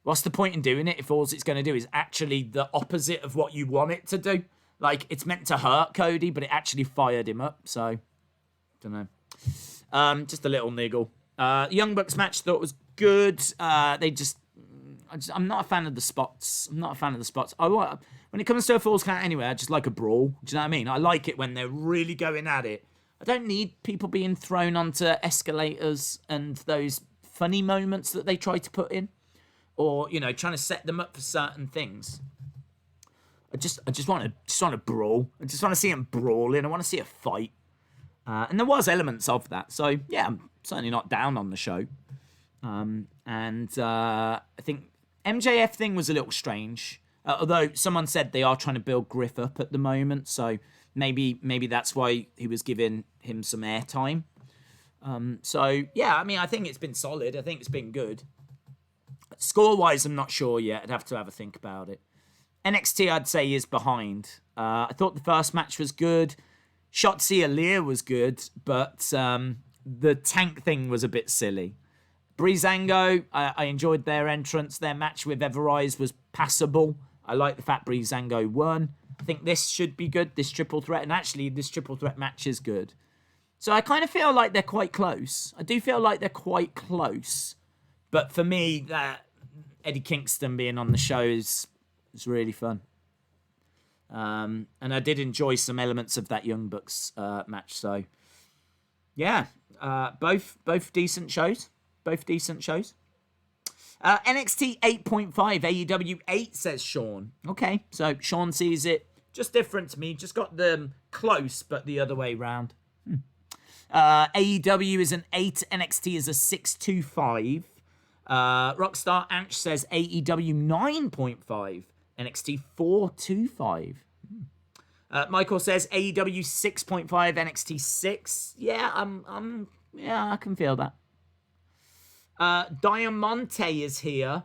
What's the point in doing it if all it's going to do is actually the opposite of what you want it to do? Like, it's meant to hurt Cody, but it actually fired him up. So, don't know. Just a little niggle. Young Bucks match thought was good. I'm not a fan of the spots. When it comes to a Falls Count anyway, I just like a brawl. Do you know what I mean? I like it when they're really going at it. I don't need people being thrown onto escalators and those funny moments that they try to put in. Or, you know, trying to set them up for certain things. I just want to brawl. I just want to see them brawling. I want to see a fight. And there was elements of that. So, yeah, I'm certainly not down on the show. I think MJF thing was a little strange. Although someone said they are trying to build Griff up at the moment. So maybe that's why he was giving him some airtime. So yeah, I mean, I think it's been solid. I think it's been good. Score-wise, I'm not sure yet. I'd have to have a think about it. NXT, I'd say, is behind. I thought the first match was good. Shotzi Alyah was good, but the tank thing was a bit silly. Breezango, I enjoyed their entrance. Their match with Everrise was passable. I like the fact Breezango won. I think this should be good, this triple threat. And actually, this triple threat match is good. So I kind of feel like they're quite close. I do feel like they're quite close. But for me, that Eddie Kingston being on the show is really fun. And I did enjoy some elements of that Young Bucks match. So, yeah, both decent shows. Both decent shows. NXT 8.5, AEW 8, says Sean. Okay, so Sean sees it just different to me. Just got them close, but the other way round. AEW is an 8, NXT is a 6.25. Rockstar Anch says AEW 9.5, NXT 4.25. Michael says AEW 6.5, NXT 6. Yeah, yeah, I can feel that. Diamante is here.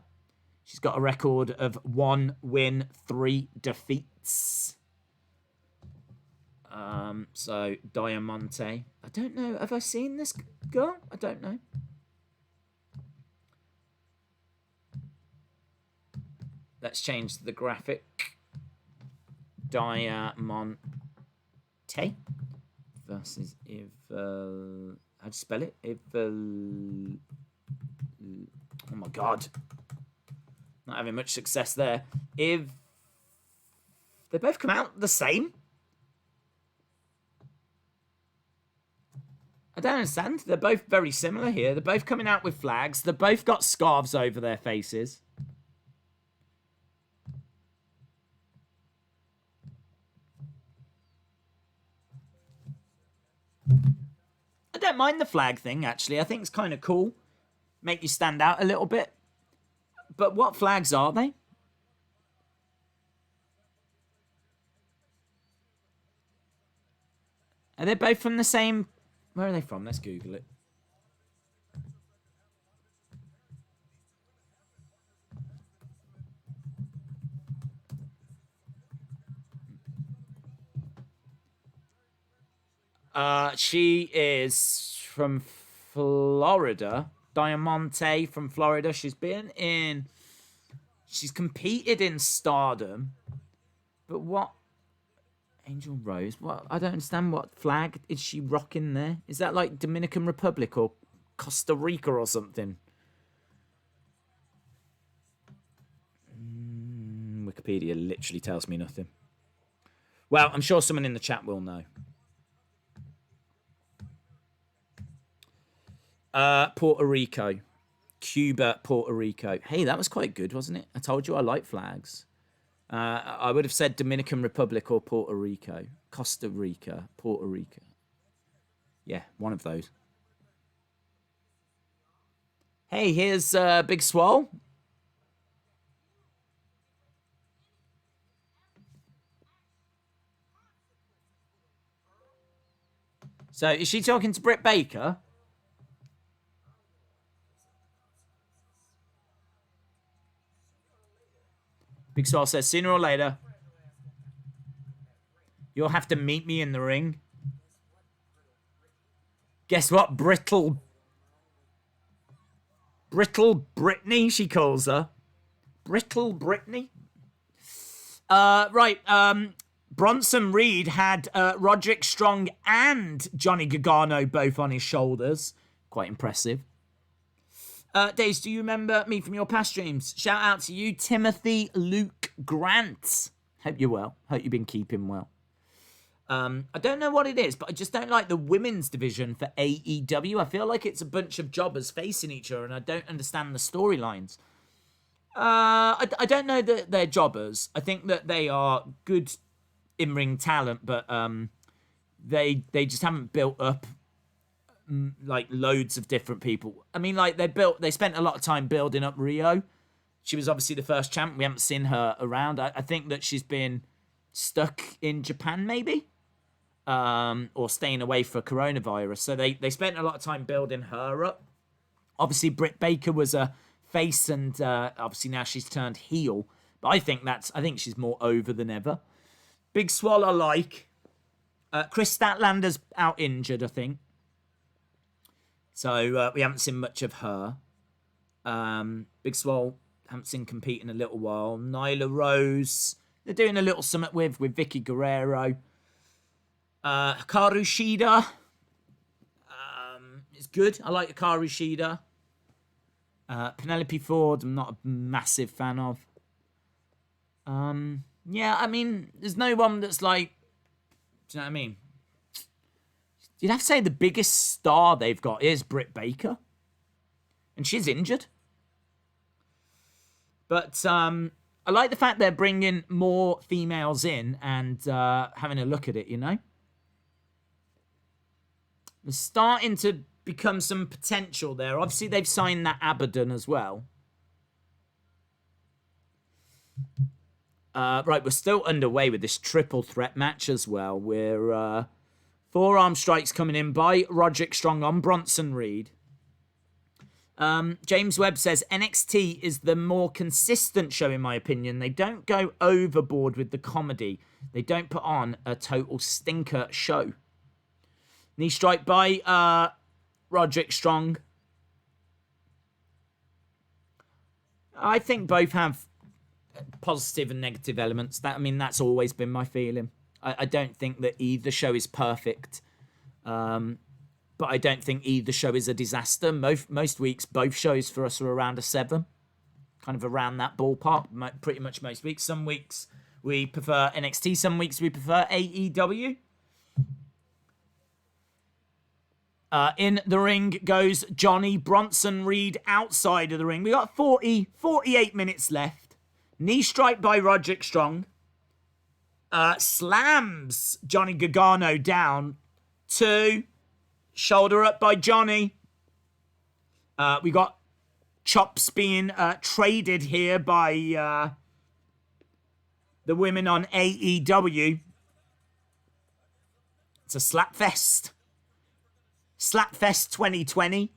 She's got a record of 1 win, 3 defeats. So Diamante. I don't know. Have I seen this girl? I don't know. Let's change the graphic. Diamante versus how do you spell it? Oh my god. Not having much success there. They both come out the same? I don't understand. They're both very similar here. They're both coming out with flags. They've both got scarves over their faces. I don't mind the flag thing, actually. I think it's kind of cool. Make you stand out a little bit. But what flags are they? Are they both from the same... Where are they from? Let's Google it. She is from Florida. Diamante from Florida. She's competed in Stardom. But what? Angel Rose. What? I don't understand. What flag is she rocking there? Is that like Dominican Republic or Costa Rica or something? Wikipedia literally tells me nothing. Well, I'm sure someone in the chat will know. Puerto Rico. Cuba, Puerto Rico. Hey, that was quite good, wasn't it? I told you I like flags. I would have said Dominican Republic or Puerto Rico. Costa Rica, Puerto Rico. Yeah, one of those. Hey, here's Big Swole. So, is she talking to Britt Baker? Big Swole says, sooner or later, you'll have to meet me in the ring. Guess what? Brittle Brittany, she calls her. Brittle Brittany? Right. Bronson Reed had Roderick Strong and Johnny Gargano both on his shoulders. Quite impressive. Days, do you remember me from your past streams? Shout out to you, Timothy Luke Grant. Hope you're well. Hope you've been keeping well. I don't know what it is, but I just don't like the women's division for AEW. I feel like it's a bunch of jobbers facing each other, and I don't understand the storylines. I don't know that they're jobbers. I think that they are good in-ring talent, but they just haven't built up like loads of different people. I mean, like they spent a lot of time building up Rio. She was obviously the first champ. We haven't seen her around. I think that she's been stuck in Japan, maybe. or staying away for coronavirus. So they spent a lot of time building her up. Obviously, Britt Baker was a face, and obviously now she's turned heel. But I think she's more over than ever. Big Swole I like. Chris Statlander's out injured, I think. So we haven't seen much of her. Big Swole, haven't seen compete in a little while. Nyla Rose, they're doing a little summit with Vicky Guerrero. Hikaru Shida. It's good. I like Hikaru Shida. Penelope Ford, I'm not a massive fan of. Yeah, I mean, there's no one that's like, do you know what I mean? You'd have to say the biggest star they've got is Britt Baker. And she's injured. But I like the fact they're bringing more females in and having a look at it, you know? There's starting to become some potential there. Obviously, they've signed that Abaddon as well. Right, we're still underway with this triple threat match as well. We're forearm strikes coming in by Roderick Strong on Bronson Reed. James Webb says NXT is the more consistent show in my opinion. They don't go overboard with the comedy. They don't put on a total stinker show. Knee strike by Roderick Strong. I think both have positive and negative elements. That's always been my feeling. I don't think that either show is perfect. But I don't think either show is a disaster. Most weeks, both shows for us are around a 7. Kind of around that ballpark, pretty much most weeks. Some weeks we prefer NXT, some weeks we prefer AEW. In the ring goes Johnny Bronson Reed outside of the ring. We got 48 minutes left. Knee strike by Roderick Strong. Slams Johnny Gargano down. 2. Shoulder up by Johnny. We got chops being traded here by the women on AEW. It's a slap fest. Slapfest 2020.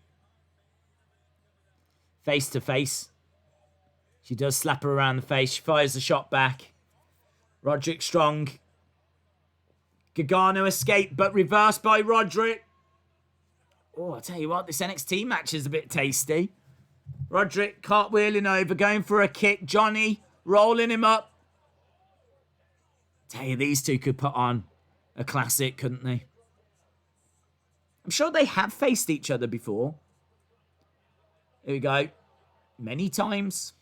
Face to face. She does slap her around the face. She fires the shot back. Roderick Strong. Gargano escape, but reversed by Roderick. Oh, I tell you what, this NXT match is a bit tasty. Roderick cartwheeling over, going for a kick. Johnny rolling him up. Tell you, these two could put on a classic, couldn't they? I'm sure they have faced each other before. Here we go. Many times.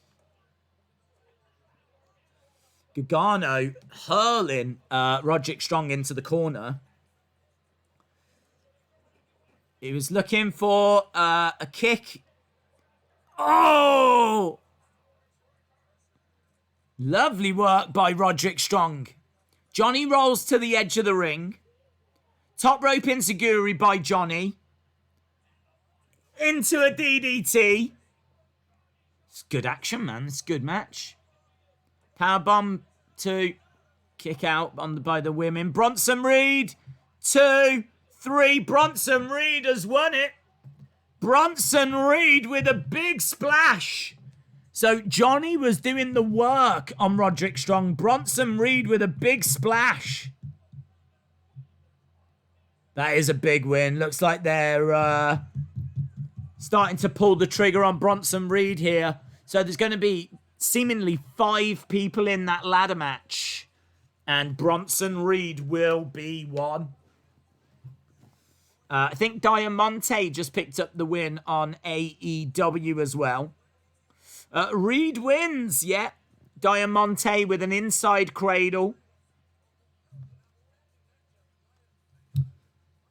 Gargano hurling Roderick Strong into the corner. He was looking for a kick. Oh! Lovely work by Roderick Strong. Johnny rolls to the edge of the ring. Top rope enziguri by Johnny. Into a DDT. It's good action, man. It's a good match. Powerbomb to kick out by the women. Bronson Reed. 2, 3. Bronson Reed has won it. Bronson Reed with a big splash. So Johnny was doing the work on Roderick Strong. Bronson Reed with a big splash. That is a big win. Looks like they're starting to pull the trigger on Bronson Reed here. So there's going to be seemingly 5 people in that ladder match. And Bronson Reed will be one. I think Diamante just picked up the win on AEW as well. Reed wins, yeah. Diamante with an inside cradle.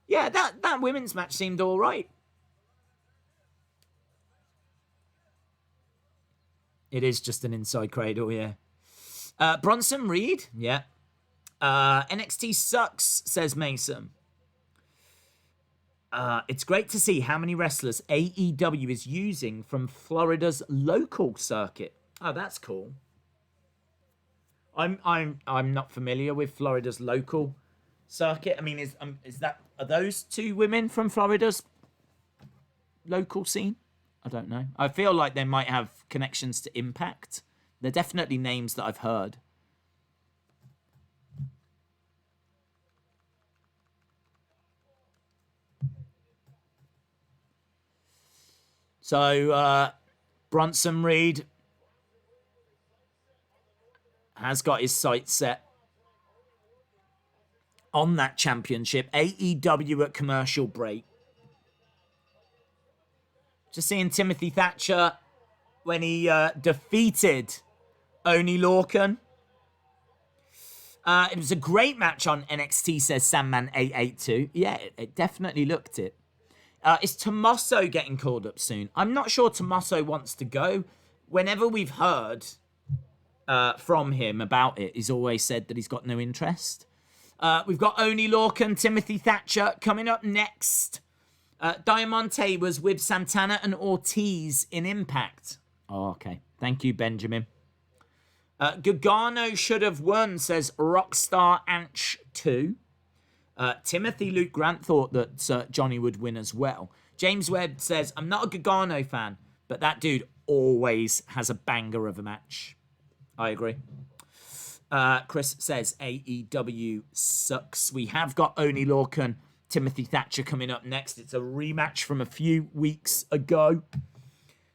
Yeah, that women's match seemed all right. It is just an inside cradle, yeah. Bronson Reed, yeah. NXT sucks, says Mason. It's great to see how many wrestlers AEW is using from Florida's local circuit. Oh, that's cool. I'm not familiar with Florida's local circuit? I mean, are those two women from Florida's local scene? I don't know. I feel like they might have connections to Impact. They're definitely names that I've heard. So, Bronson Reed has got his sights set on that championship. AEW at commercial break. Just seeing Timothy Thatcher when he defeated Oni Lorcan. It was a great match on NXT, says Sandman882. Yeah, it definitely looked it. Is Tommaso getting called up soon? I'm not sure Tommaso wants to go. Whenever we've heard from him about it, he's always said that he's got no interest. We've got Oni Lorcan, Timothy Thatcher coming up next. Diamante was with Santana and Ortiz in Impact. Oh, okay. Thank you, Benjamin. Gargano should have won, says Rockstar Anch 2. Timothy Luke Grant thought that Johnny would win as well. James Webb says, I'm not a Gargano fan, but that dude always has a banger of a match. I agree. Chris says, AEW sucks. We have got Oni Lorcan, Timothy Thatcher coming up next. It's a rematch from a few weeks ago.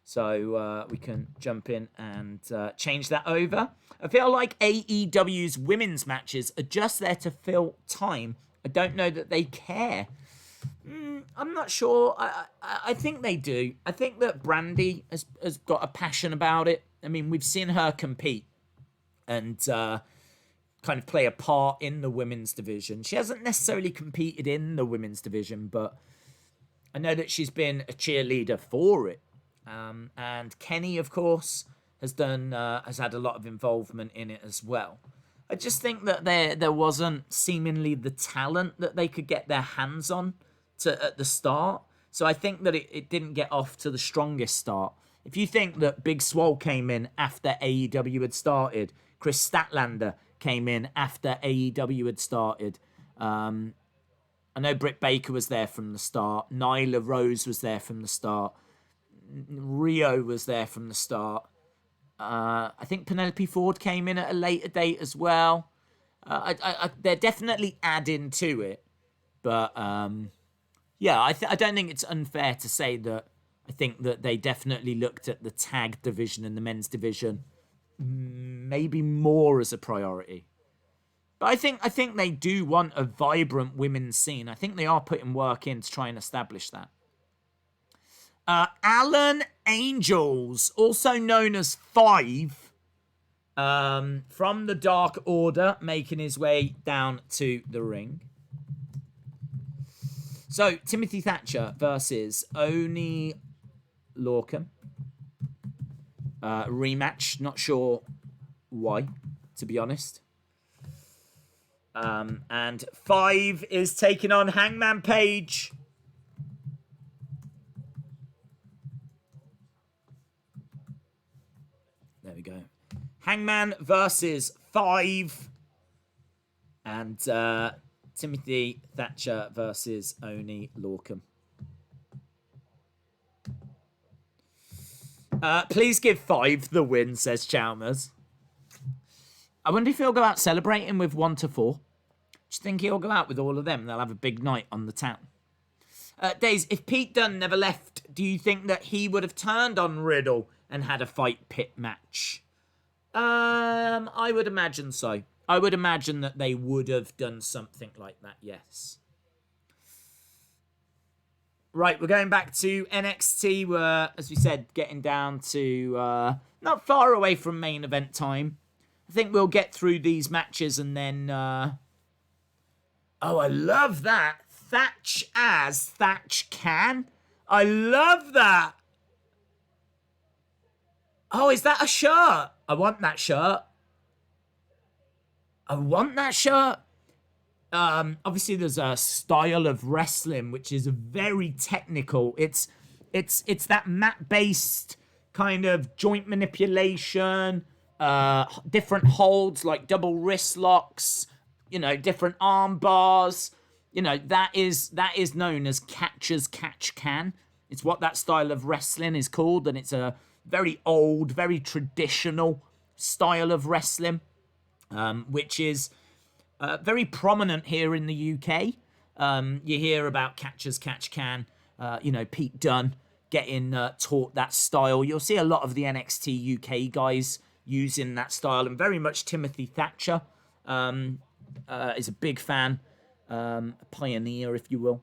So we can jump in and change that over. I feel like AEW's women's matches are just there to fill time. I don't know that they care. I'm not sure. I think they do. I think that Brandy has got a passion about it. I mean, we've seen her compete and kind of play a part in the women's division. She hasn't necessarily competed in the women's division, but I know that she's been a cheerleader for it. And Kenny, of course, has had a lot of involvement in it as well. I just think that there wasn't seemingly the talent that they could get their hands on at the start. So I think that it didn't get off to the strongest start. If you think that Big Swole came in after AEW had started, Chris Statlander came in after AEW had started. I know Britt Baker was there from the start. Nyla Rose was there from the start. Rio was there from the start. I think Penelope Ford came in at a later date as well. They're definitely adding to it. But, yeah, I don't think it's unfair to say that I think that they definitely looked at the tag division and the men's division maybe more as a priority. But I think they do want a vibrant women's scene. I think they are putting work in to try and establish that. Alan Angels, also known as Five, from the Dark Order, making his way down to the ring. So, Timothy Thatcher versus Oni Lorcan. Rematch, not sure why, to be honest. And Five is taking on Hangman Page. There we go. Hangman versus Five. And Timothy Thatcher versus Oni Lorcan. Please give Five the win, says Chalmers. I wonder if he'll go out celebrating with 1 to 4. Do you think he'll go out with all of them? They'll have a big night on the town. Days, if Pete Dunne never left, do you think that he would have turned on Riddle and had a fight pit match? I would imagine so. I would imagine that they would have done something like that, yes. Right, we're going back to NXT. We're, as we said, getting down to not far away from main event time. I think we'll get through these matches and then... Oh, I love that. Thatch as Thatch can. I love that. Oh, is that a shirt? I want that shirt. I want that shirt. Obviously, there's a style of wrestling which is very technical. It's that mat-based kind of joint manipulation, different holds like double wrist locks, you know, different arm bars. You know, that is known as catcher's catch can. It's what that style of wrestling is called, and it's a very old, very traditional style of wrestling, which is very prominent here in the UK. You hear about catcher's catch can, you know, Pete Dunne getting taught that style. You'll see a lot of the NXT UK guys using that style, and very much Timothy Thatcher is a big fan, a pioneer, if you will,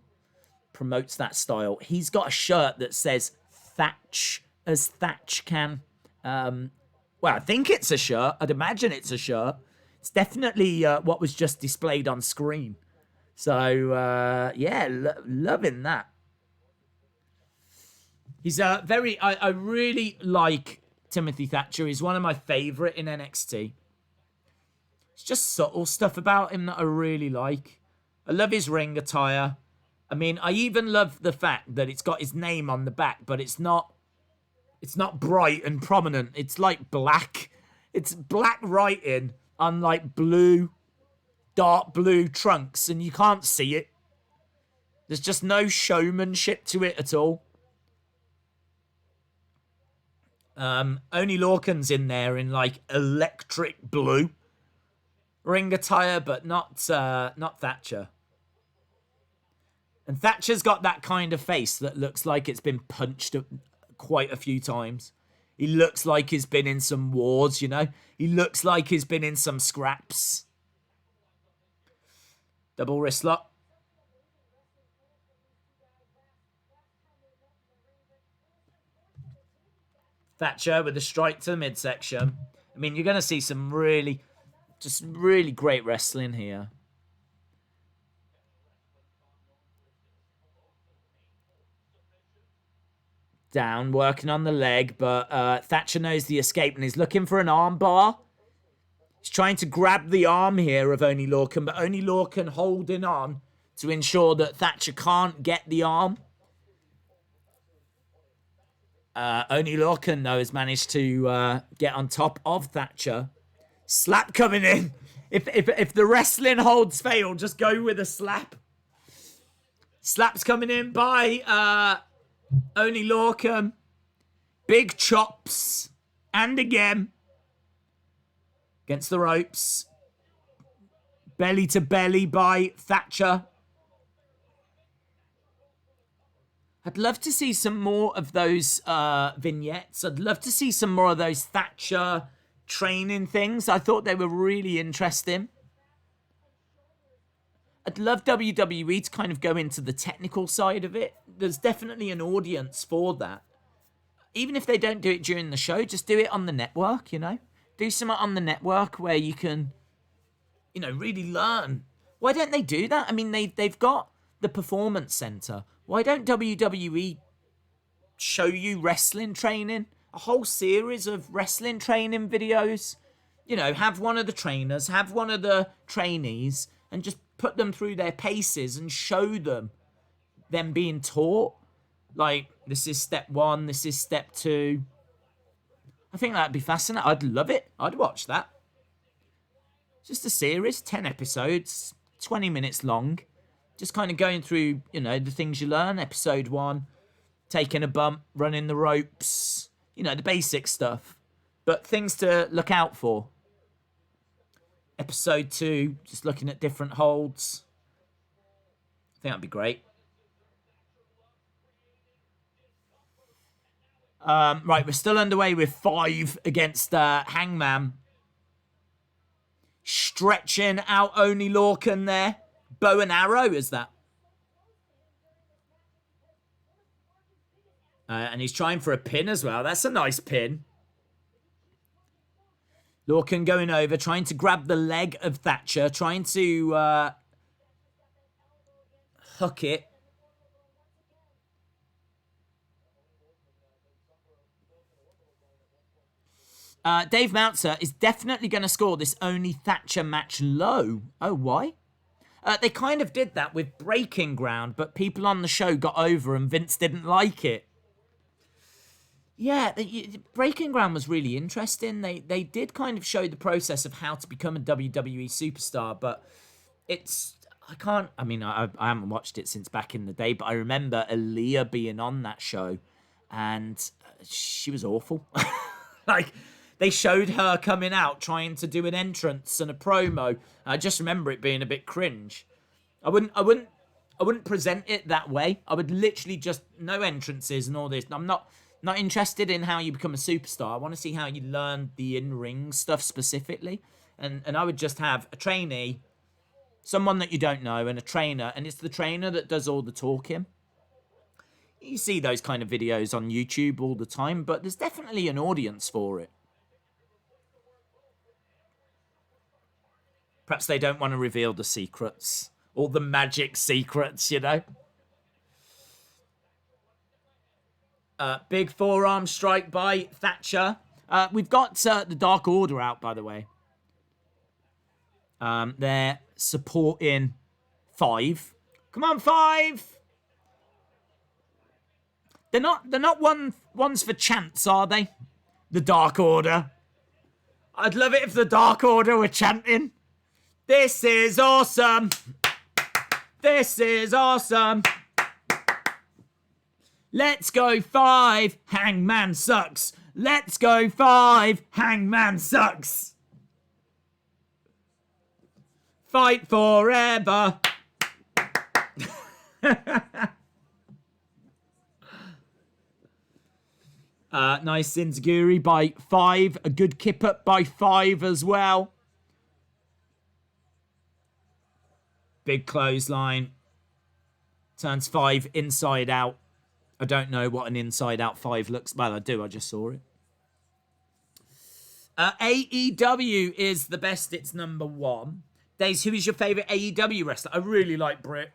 promotes that style. He's got a shirt that says Thatch as Thatch can. Well, I think it's a shirt. I'd imagine it's a shirt. It's definitely what was just displayed on screen. So, yeah, loving that. He's I really like Timothy Thatcher. He's one of my favourite in NXT. It's just subtle stuff about him that I really like. I love his ring attire. I mean, I even love the fact that it's got his name on the back, but it's not bright and prominent. It's like black. It's black writing on like blue, dark blue trunks, and you can't see it. There's just no showmanship to it at all. Only Lorcan's in there in like electric blue ring attire, but not Thatcher. And Thatcher's got that kind of face that looks like it's been punched quite a few times. He looks like he's been in some wars, you know? He looks like he's been in some scraps. Double wrist lock. Thatcher with a strike to the midsection. I mean, you're going to see some really great wrestling here. Down, working on the leg, but Thatcher knows the escape and he's looking for an arm bar. He's trying to grab the arm here of Oney Lorcan, but Oney Lorcan holding on to ensure that Thatcher can't get the arm. Oney Lorcan, though, has managed to get on top of Thatcher. Slap coming in. If the wrestling holds fail, just go with a slap. Slap's coming in by Oney Lorcan. Big chops. And again. Against the ropes. Belly to belly by Thatcher. I'd love to see some more of those vignettes. I'd love to see some more of those Thatcher training things. I thought they were really interesting. I'd love WWE to kind of go into the technical side of it. There's definitely an audience for that. Even if they don't do it during the show, just do it on the network, you know? Do something on the network where you can, you know, really learn. Why don't they do that? I mean, they've got the Performance Center. Why don't WWE show you wrestling training? A whole series of wrestling training videos. You know, have one of the trainers, have one of the trainees, and just put them through their paces and show them being taught. Like, this is step 1, this is step 2. I think that'd be fascinating. I'd love it. I'd watch that. Just a series, 10 episodes, 20 minutes long. Just kind of going through, you know, the things you learn. Episode 1, taking a bump, running the ropes. You know, the basic stuff. But things to look out for. Episode 2, just looking at different holds. I think that'd be great. Right, we're still underway with 5 against Hangman. Stretching out Oney Lorcan there. Bow and arrow, is that? And he's trying for a pin as well. That's a nice pin. Lorcan going over, trying to grab the leg of Thatcher, trying to hook it. Dave Meltzer is definitely going to score this Oney Thatcher match low. Oh, why? They kind of did that with Breaking Ground, but people on the show got over and Vince didn't like it. Yeah, Breaking Ground was really interesting. They did kind of show the process of how to become a WWE superstar, but I mean, I haven't watched it since back in the day, but I remember Alyah being on that show, and she was awful. Like, they showed her coming out trying to do an entrance and a promo. I just remember it being a bit cringe. I wouldn't present it that way. I would literally just no entrances and all this. I'm not interested in how you become a superstar. I want to see how you learn the in-ring stuff specifically. And I would just have a trainee, someone that you don't know, and a trainer, and it's the trainer that does all the talking. You see those kind of videos on YouTube all the time, but there's definitely an audience for it. Perhaps they don't want to reveal the secrets. All the magic secrets, you know? Big forearm strike by Thatcher. We've got the Dark Order out, by the way. They're supporting 5. Come on, 5! They're not ones for chants, are they? The Dark Order. I'd love it if the Dark Order were chanting. This is awesome. This is awesome. Let's go 5. Hangman sucks. Let's go 5. Hangman sucks. Fight forever. Nice Enziguri by 5. A good kip up by 5 as well. Big clothesline. Turns 5 inside out. I don't know what an inside out 5 looks. Well, I do. I just saw it. AEW is the best. It's number 1. Days, who is your favourite AEW wrestler? I really like Britt.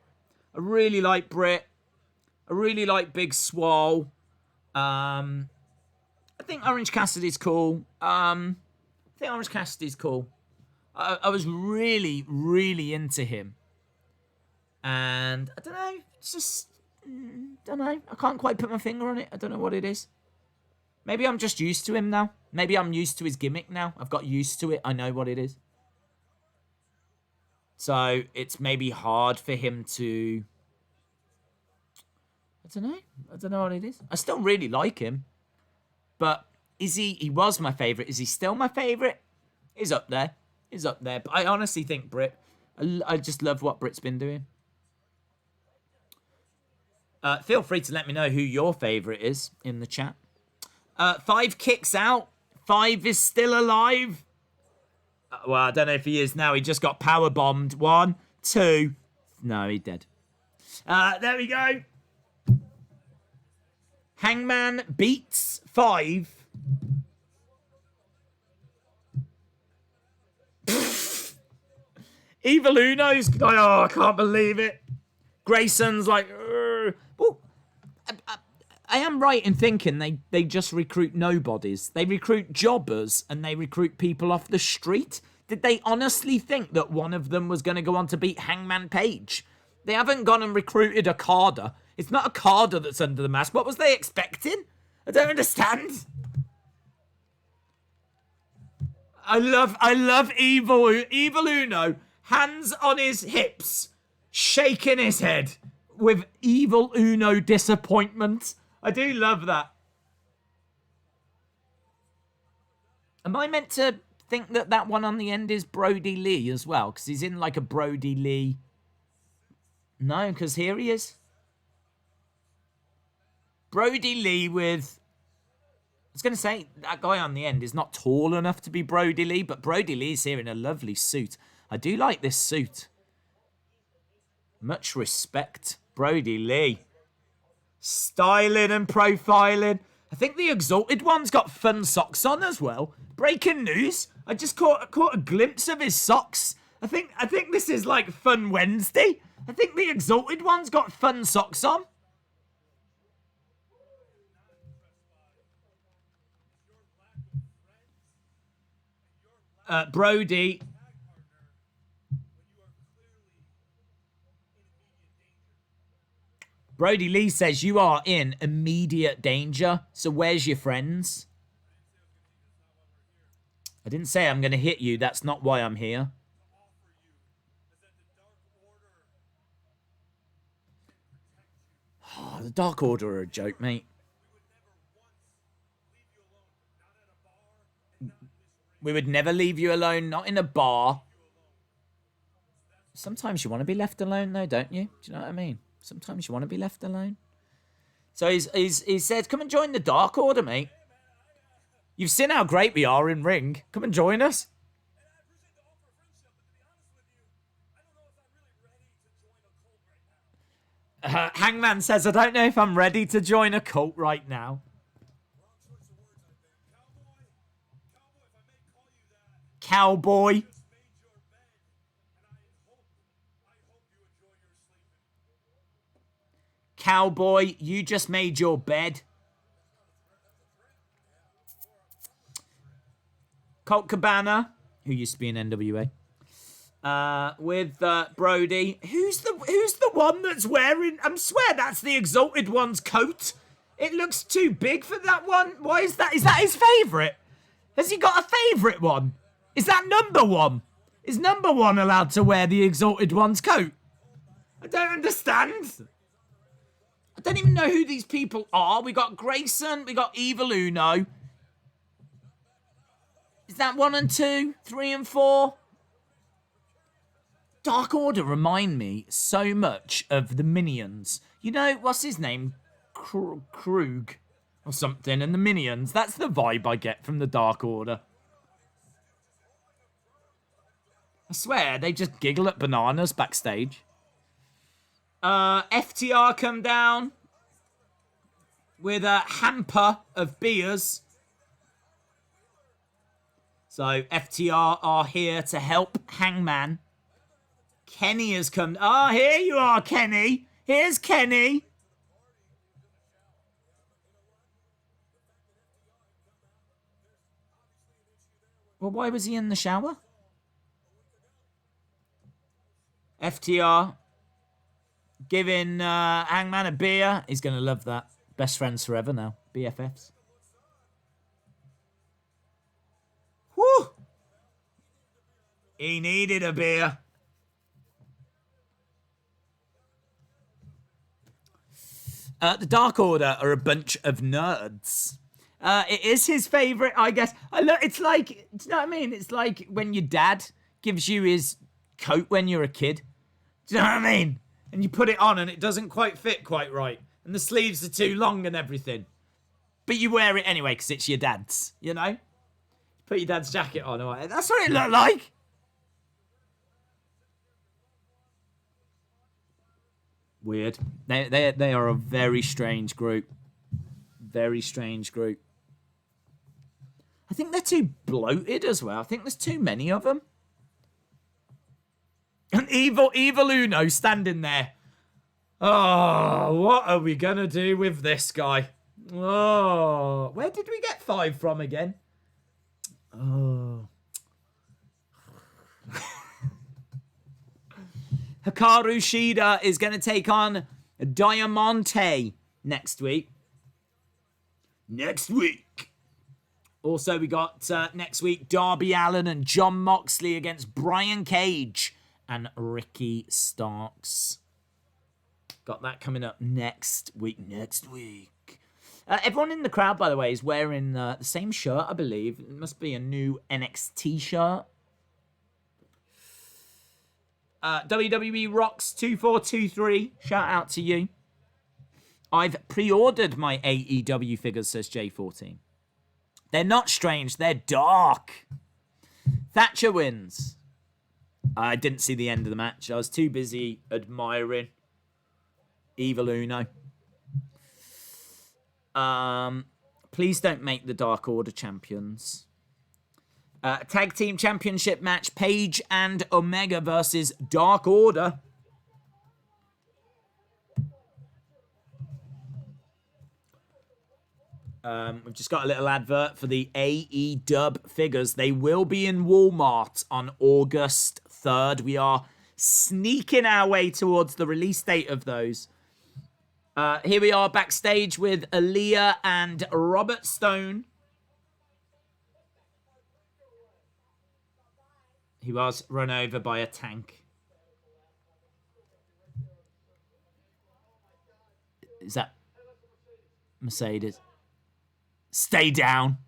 I really like Big Swole. I think Orange Cassidy's cool. I was really, really into him. And I don't know, it's just, don't know. I can't quite put my finger on it. I don't know what it is. Maybe I'm just used to him now. Maybe I'm used to his gimmick now. I've got used to it. I know what it is. So it's maybe hard for him to... I don't know what it is. I still really like him. But he was my favourite. Is he still my favourite? He's up there. But I honestly think Britt. I just love what Britt's been doing. Feel free to let me know who your favourite is in the chat. 5 kicks out. 5 is still alive. Well, I don't know if he is now. He just got power bombed. 1, 2. No, he's dead. There we go. Hangman beats 5. Evil Uno's like, oh, I can't believe it. Grayson's like, well, I am right in thinking they just recruit nobodies. They recruit jobbers and they recruit people off the street. Did they honestly think that one of them was going to go on to beat Hangman Page? They haven't gone and recruited a Carter. It's not a Carter that's under the mask. What was they expecting? I don't understand. I love Evil Uno. Hands on his hips, shaking his head with Evil Uno disappointment. I do love that. Am I meant to think that one on the end is Brody Lee as well? Because he's in like a Brody Lee. No, because here he is. Brody Lee with... I was going to say, that guy on the end is not tall enough to be Brody Lee, but Brody Lee's here in a lovely suit. I do like this suit. Much respect, Brody Lee. Styling and profiling. I think the Exalted One's got fun socks on as well. Breaking news. I just caught a glimpse of his socks. I think this is like Fun Wednesday. I think the Exalted One's got fun socks on. Brody. Brody Lee says you are in immediate danger. So where's your friends? I didn't say I'm going to hit you. That's not why I'm here. Dark Order are a joke, mate. We would never leave you alone, not in a bar. Sometimes you want to be left alone, though, don't you? Do you know what I mean? Sometimes you want to be left alone. So he said, come and join the Dark Order, mate. You've seen how great we are in ring. Come and join us. Hangman says, I don't know if I'm ready to join a cult right now. Cowboy. Cowboy, you just made your bed. Colt Cabana, who used to be in NWA. With Brody. Who's the one that's wearing... I swear that's the Exalted One's coat. It looks too big for that one. Why is that? Is that his favourite? Has he got a favourite one? Is that number one? Is number one allowed to wear the Exalted One's coat? I don't understand. I don't even know who these people are. We got Grayson. We got Evil Uno. Is that 1 and 2? 3 and 4? Dark Order remind me so much of the Minions. You know, what's his name? Krug or something. And the Minions. That's the vibe I get from the Dark Order. I swear, they just giggle at bananas backstage. FTR come down with a hamper of beers. So FTR are here to help Hangman. Kenny has come. Oh, here you are, Kenny. Here's Kenny. Well, why was he in the shower? FTR giving Hangman a beer. He's going to love that. Best friends forever now. BFFs. Whew. He needed a beer. The Dark Order are a bunch of nerds. It is his favourite, I guess. It's like, do you know what I mean? It's like when your dad gives you his coat when you're a kid. Do you know what I mean? And you put it on and it doesn't quite fit quite right. And the sleeves are too long and everything. But you wear it anyway because it's your dad's, you know? Put your dad's jacket on. Right? That's what it looked like. Weird. They are a very strange group. Very strange group. I think they're too bloated as well. I think there's too many of them. And Evil Uno standing there. Oh, what are we going to do with this guy? Oh, where did we get 5 from again? Oh. Hikaru Shida is going to take on Diamante next week. Also, we got next week Darby Allin and Jon Moxley against Brian Cage and Ricky Starks. Got that coming up next week. Everyone in the crowd, by the way, is wearing the same shirt, I believe. It must be a new NXT shirt. WWE Rocks 2423. Shout out to you. I've pre-ordered my AEW figures, says J14. They're not strange. They're dark. Thatcher wins. I didn't see the end of the match. I was too busy admiring Evil Uno. Please don't make the Dark Order champions. Tag Team Championship match. Page and Omega versus Dark Order. We've just got a little advert for the AEW figures. They will be in Walmart on August 3rd. We are sneaking our way towards the release date of those. Here we are backstage with Alyah and Robert Stone. He was run over by a tank. Is that Mercedes. Stay down.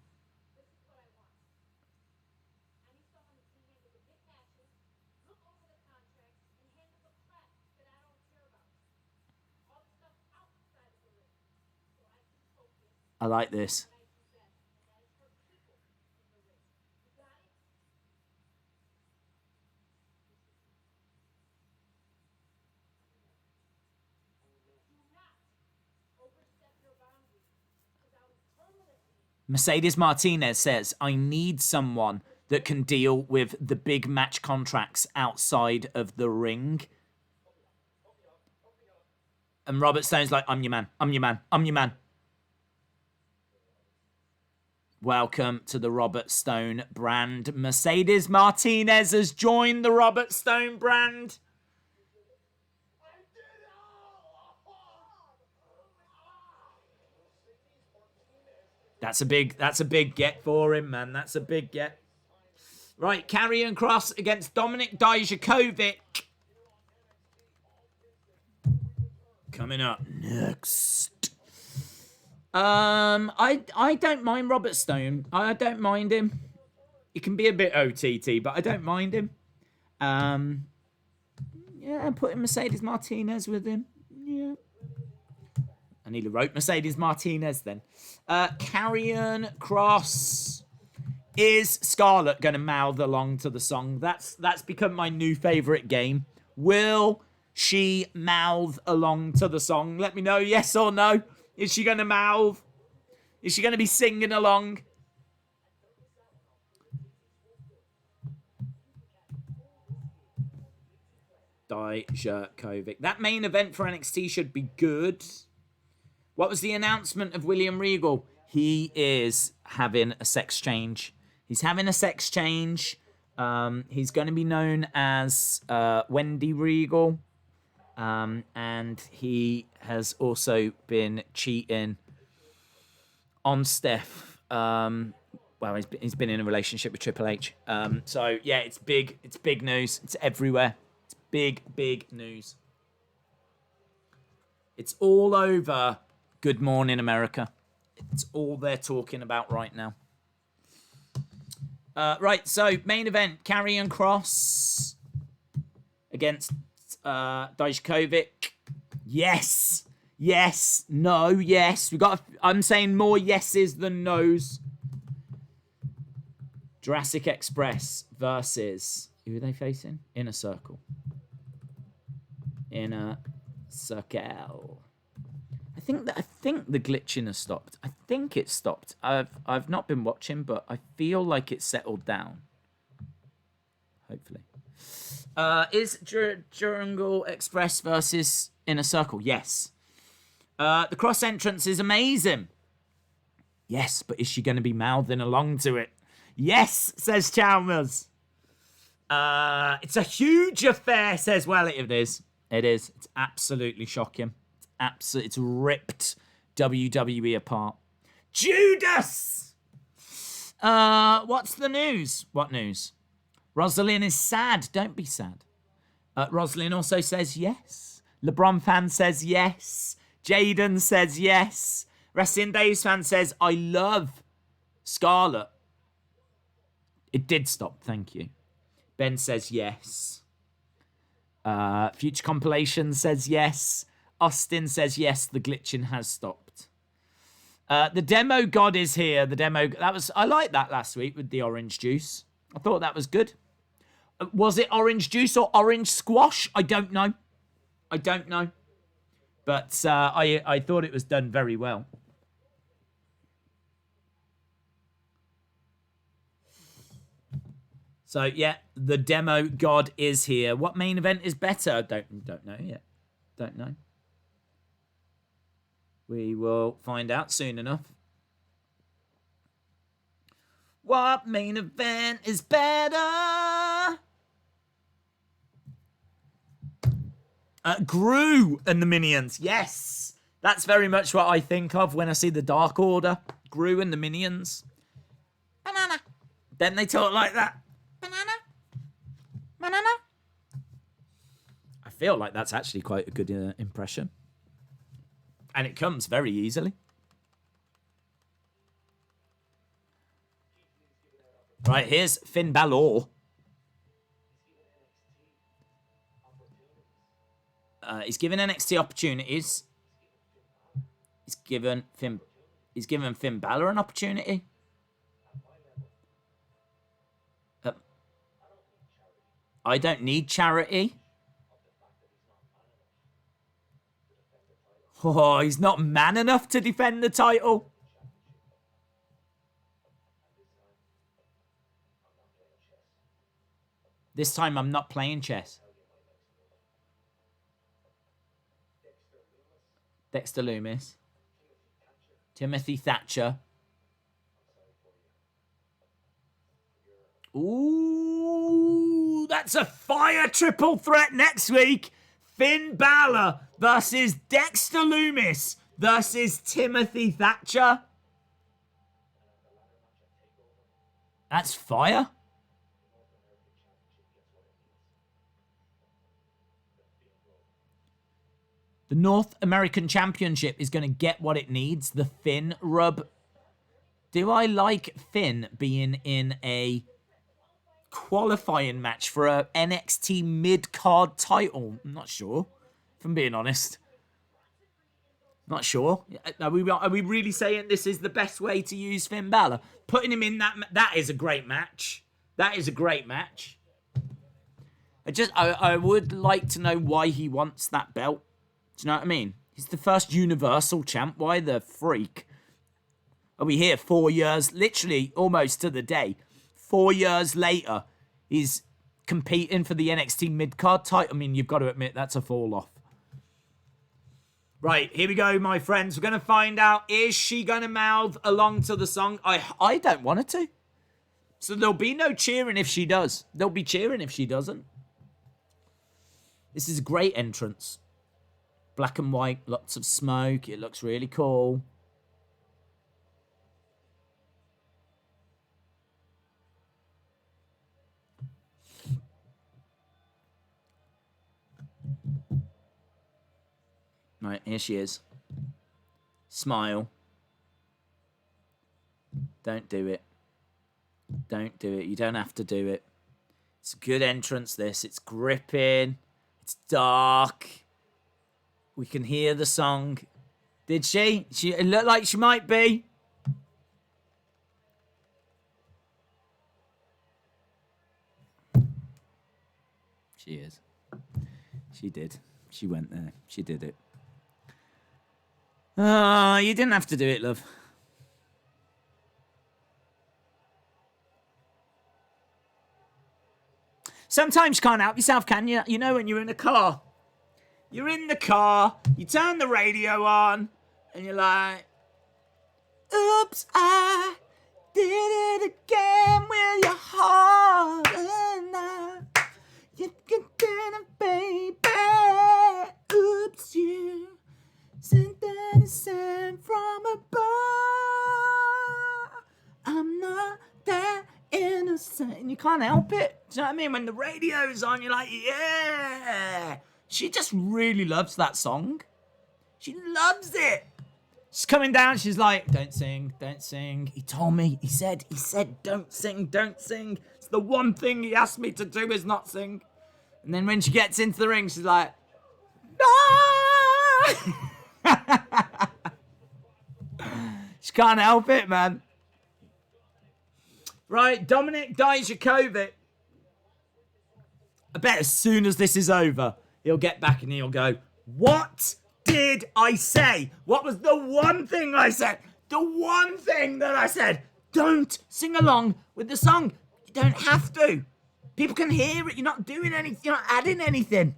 I like this. Mercedes Martinez says, I need someone that can deal with the big match contracts outside of the ring. And Robert Stone's like, I'm your man. I'm your man. I'm your man. Welcome to the Robert Stone brand. Mercedes Martinez has joined the Robert Stone brand. That's a big get for him, man. That's a big get. Right, Karrion Kross against Dominink Dijakovic. Coming up next. I don't mind Robert Stone. I don't mind him. He can be a bit OTT, but I don't mind him. Yeah, putting Mercedes Martinez with him. Yeah. I nearly wrote Mercedes Martinez then. Karrion Kross. Is Scarlett going to mouth along to the song? That's become my new favourite game. Will she mouth along to the song? Let me know, yes or no. Is she going to mouth? Is she going to be singing along? Dijakovic. That main event for NXT should be good. What was the announcement of William Regal? He is having a sex change. He's having a sex change. He's going to be known as Wendy Regal. And he has also been cheating on Steph. Well, he's been in a relationship with Triple H. So, yeah, it's big. It's big news. It's everywhere. It's big news. It's all over Good Morning America. It's all they're talking about right now. Right, so main event, Karrion Kross against Dijakovic. Yes, no, yes. I'm saying more yeses than nos. Jurrasic Express versus, who are they facing? Inner Circle. Inner Circle. I think the glitching has stopped. I think it's stopped. I've not been watching, but I feel like it's settled down. Hopefully. Is Jurrasic Express versus Inner Circle? Yes. The Kross entrance is amazing. Yes, but is she going to be mouthing along to it? Yes, says Chalmers. It's a huge affair, says well it is. It is. It's absolutely shocking. It's ripped WWE apart. Judas! What's the news? What news? Rosalind is sad. Don't be sad. Rosalind also says yes. LeBron fan says yes. Jaden says yes. Wrestling Days fan says, I love Scarlett. It did stop, thank you. Ben says yes. Future Compilation says yes. Austin says yes, the glitching has stopped. The demo god is here. I liked that last week with the orange juice. I thought that was good. Was it orange juice or orange squash? I don't know. But I thought it was done very well. So yeah, the demo god is here. What main event is better? Don't know yet. Don't know. We will find out soon enough. What main event is better? Gru and the Minions. Yes. That's very much what I think of when I see the Dark Order. Gru and the Minions. Banana. Then they talk like that. Banana. I feel like that's actually quite a good impression. And it comes very easily. Right, here's Finn Balor. He's given NXT opportunities. He's given Finn Balor an opportunity. I don't need charity. Oh, he's not man enough to defend the title. This time I'm not playing chess. Dexter Lumis. Timothy Thatcher. Ooh, that's a fire triple threat next week. Finn Balor versus Dexter Lumis versus Timothy Thatcher. That's fire. The North American Championship is going to get what it needs. The Finn rub. Do I like Finn being in a qualifying match for a NXT mid-card title? I'm not sure, if I'm being honest. Not sure. Are we really saying this is the best way to use Finn Balor? Putting him in that is a great match. That is a great match. I would like to know why he wants that belt. Do you know what I mean? He's the first Universal champ. Why the freak are we here 4 years, literally almost to the day? 4 years later, he's competing for the NXT mid-card title. I mean, you've got to admit, that's a fall-off. Right, here we go, my friends. We're going to find out, is she going to mouth along to the song? I don't want her to. So there'll be no cheering if she does. There'll be cheering if she doesn't. This is a great entrance. Black and white, lots of smoke. It looks really cool. Right, here she is. Smile. Don't do it. Don't do it. You don't have to do it. It's a good entrance, this. It's gripping. It's dark. We can hear the song. Did she? It looked like she might be. She is. She did. She went there. She did it. Oh, you didn't have to do it, love. Sometimes you can't help yourself, can you? You know, when you're in a car. You're in the car, you turn the radio on, and you're like, oops, I did it again with your heart. You did it, baby. Oops, you sent that sent from above. I'm not that innocent. And you can't help it. Do you know what I mean? When the radio's on, you're like, yeah. She just really loves that song. She loves it. She's coming down. She's like, don't sing, don't sing. He told me, he said, don't sing, don't sing. It's the one thing he asked me to do is not sing. And then when she gets into the ring, she's like, no. She can't help it, man. Right, Dominik Dijakovic. I bet as soon as this is over, he'll get back and he'll go, what did I say? What was the one thing I said? The one thing that I said. Don't sing along with the song. You don't have to. People can hear it. You're not doing anything. You're not adding anything.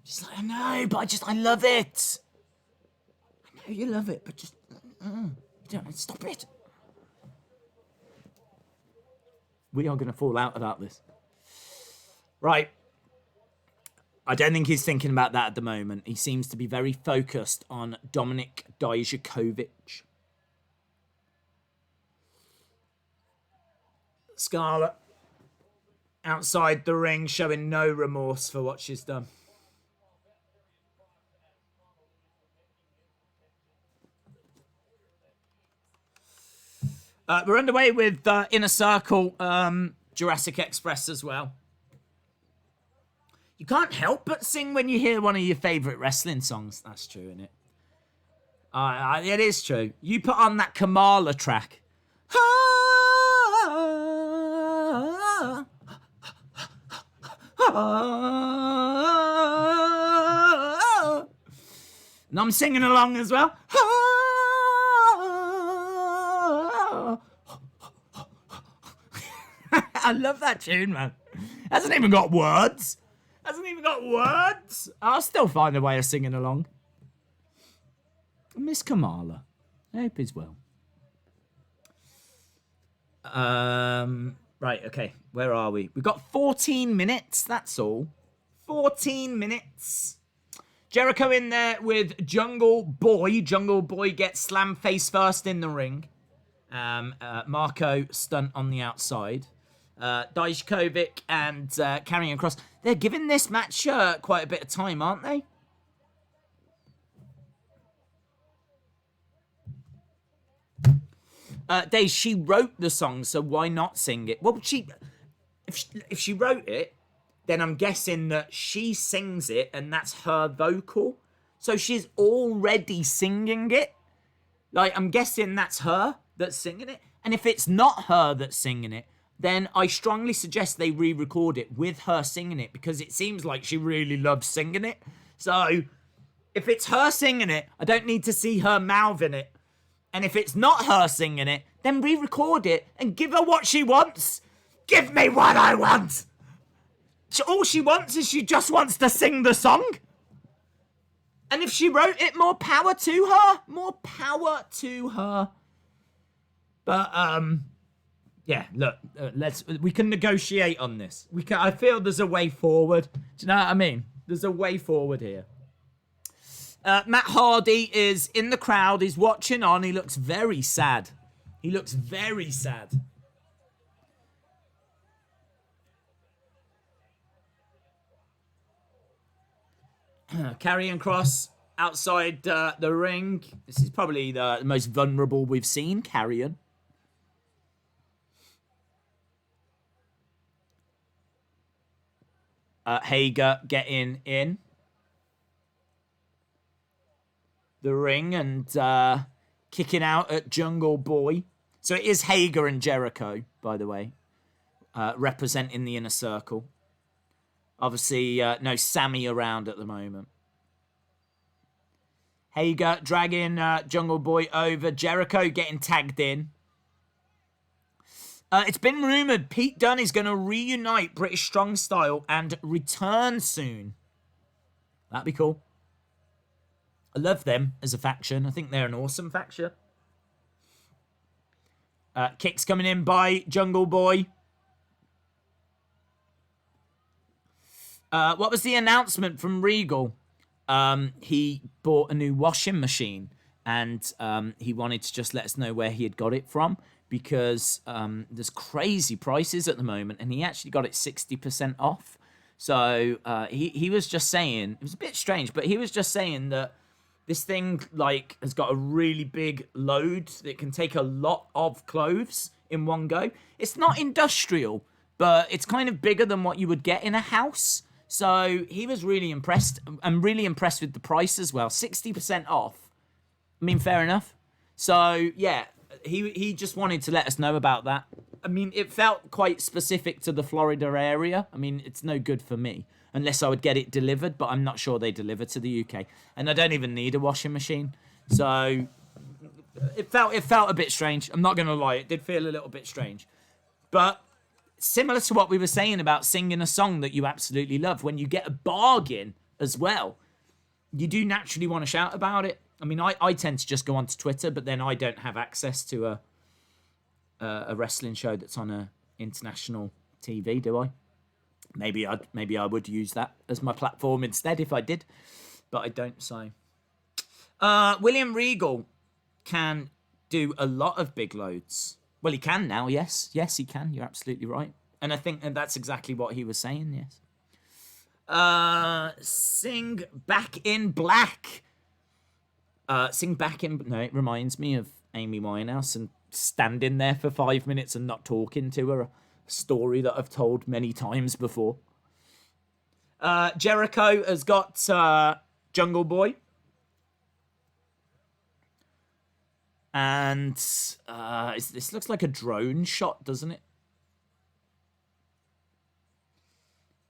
She's like, I know, but I love it. I know you love it, but just, you don't stop it. We are going to fall out about this. Right. I don't think he's thinking about that at the moment. He seems to be very focused on Dominik Dijakovic. Scarlett outside the ring showing no remorse for what she's done. We're underway with Inner Circle, Jurrasic Express as well. You can't help but sing when you hear one of your favourite wrestling songs. That's true, isn't it? It is true. You put on that Kamala track. And I'm singing along as well. I love that tune, man. Hasn't even got words. I'll still find a way of singing along. Miss Kamala. I hope he's well. Right, okay. Where are we? We've got 14 minutes, that's all. 14 minutes. Jericho in there with Jungle Boy. Jungle Boy gets slammed face first in the ring. Marco stunt on the outside. Dijakovic and Karrion Kross. They're giving this match quite a bit of time, aren't they? Dain, she wrote the song, so why not sing it? Well, if she wrote it, then I'm guessing that she sings it and that's her vocal. So she's already singing it. Like, I'm guessing that's her that's singing it. And if it's not her that's singing it, then I strongly suggest they re-record it with her singing it, because it seems like she really loves singing it. So if it's her singing it, I don't need to see her mouthing it. And if it's not her singing it, then re-record it and give her what she wants. Give me what I want. All she wants is she just wants to sing the song. And if she wrote it, more power to her. More power to her. But, yeah, look, we can negotiate on this. I feel there's a way forward. Do you know what I mean? There's a way forward here. Matt Hardy is in the crowd. He's watching on. He looks very sad. Karrion Kross outside the ring. This is probably the most vulnerable we've seen Karrion. Hager getting in the ring and kicking out at Jungle Boy. So it is Hager and Jericho, by the way, representing the Inner Circle. Obviously, no Sammy around at the moment. Hager dragging Jungle Boy over. Jericho getting tagged in. It's been rumoured Pete Dunne is going to reunite British Strong Style and return soon. That'd be cool. I love them as a faction. I think they're an awesome faction. Kicks coming in by Jungle Boy. What was the announcement from Regal? He bought a new washing machine and he wanted to just let us know where he had got it from, because there's crazy prices at the moment and he actually got it 60% off. So he was just saying, it was a bit strange, but he was just saying that this thing like has got a really big load that can take a lot of clothes in one go. It's not industrial, but it's kind of bigger than what you would get in a house. So he was really impressed. I'm really impressed with the price as well. 60% off. I mean, fair enough. So, yeah, he just wanted to let us know about that. I mean, it felt quite specific to the Florida area. I mean, it's no good for me unless I would get it delivered, but I'm not sure they deliver to the UK. And I don't even need a washing machine. So it felt a bit strange. I'm not going to lie. It did feel a little bit strange. But similar to what we were saying about singing a song that you absolutely love, when you get a bargain as well, you do naturally want to shout about it. I mean, I tend to just go onto Twitter, but then I don't have access to a wrestling show that's on a international TV, do I? Maybe I would use that as my platform instead if I did, but I don't. So, William Regal can do a lot of big loads. Well, he can now. Yes, he can. You're absolutely right, and I think that's exactly what he was saying. Yes. Sing Back in Black. Sing Back in... No, it reminds me of Amy Winehouse and standing there for 5 minutes and not talking to her. A story that I've told many times before. Jericho has got Jungle Boy. And this looks like a drone shot, doesn't it?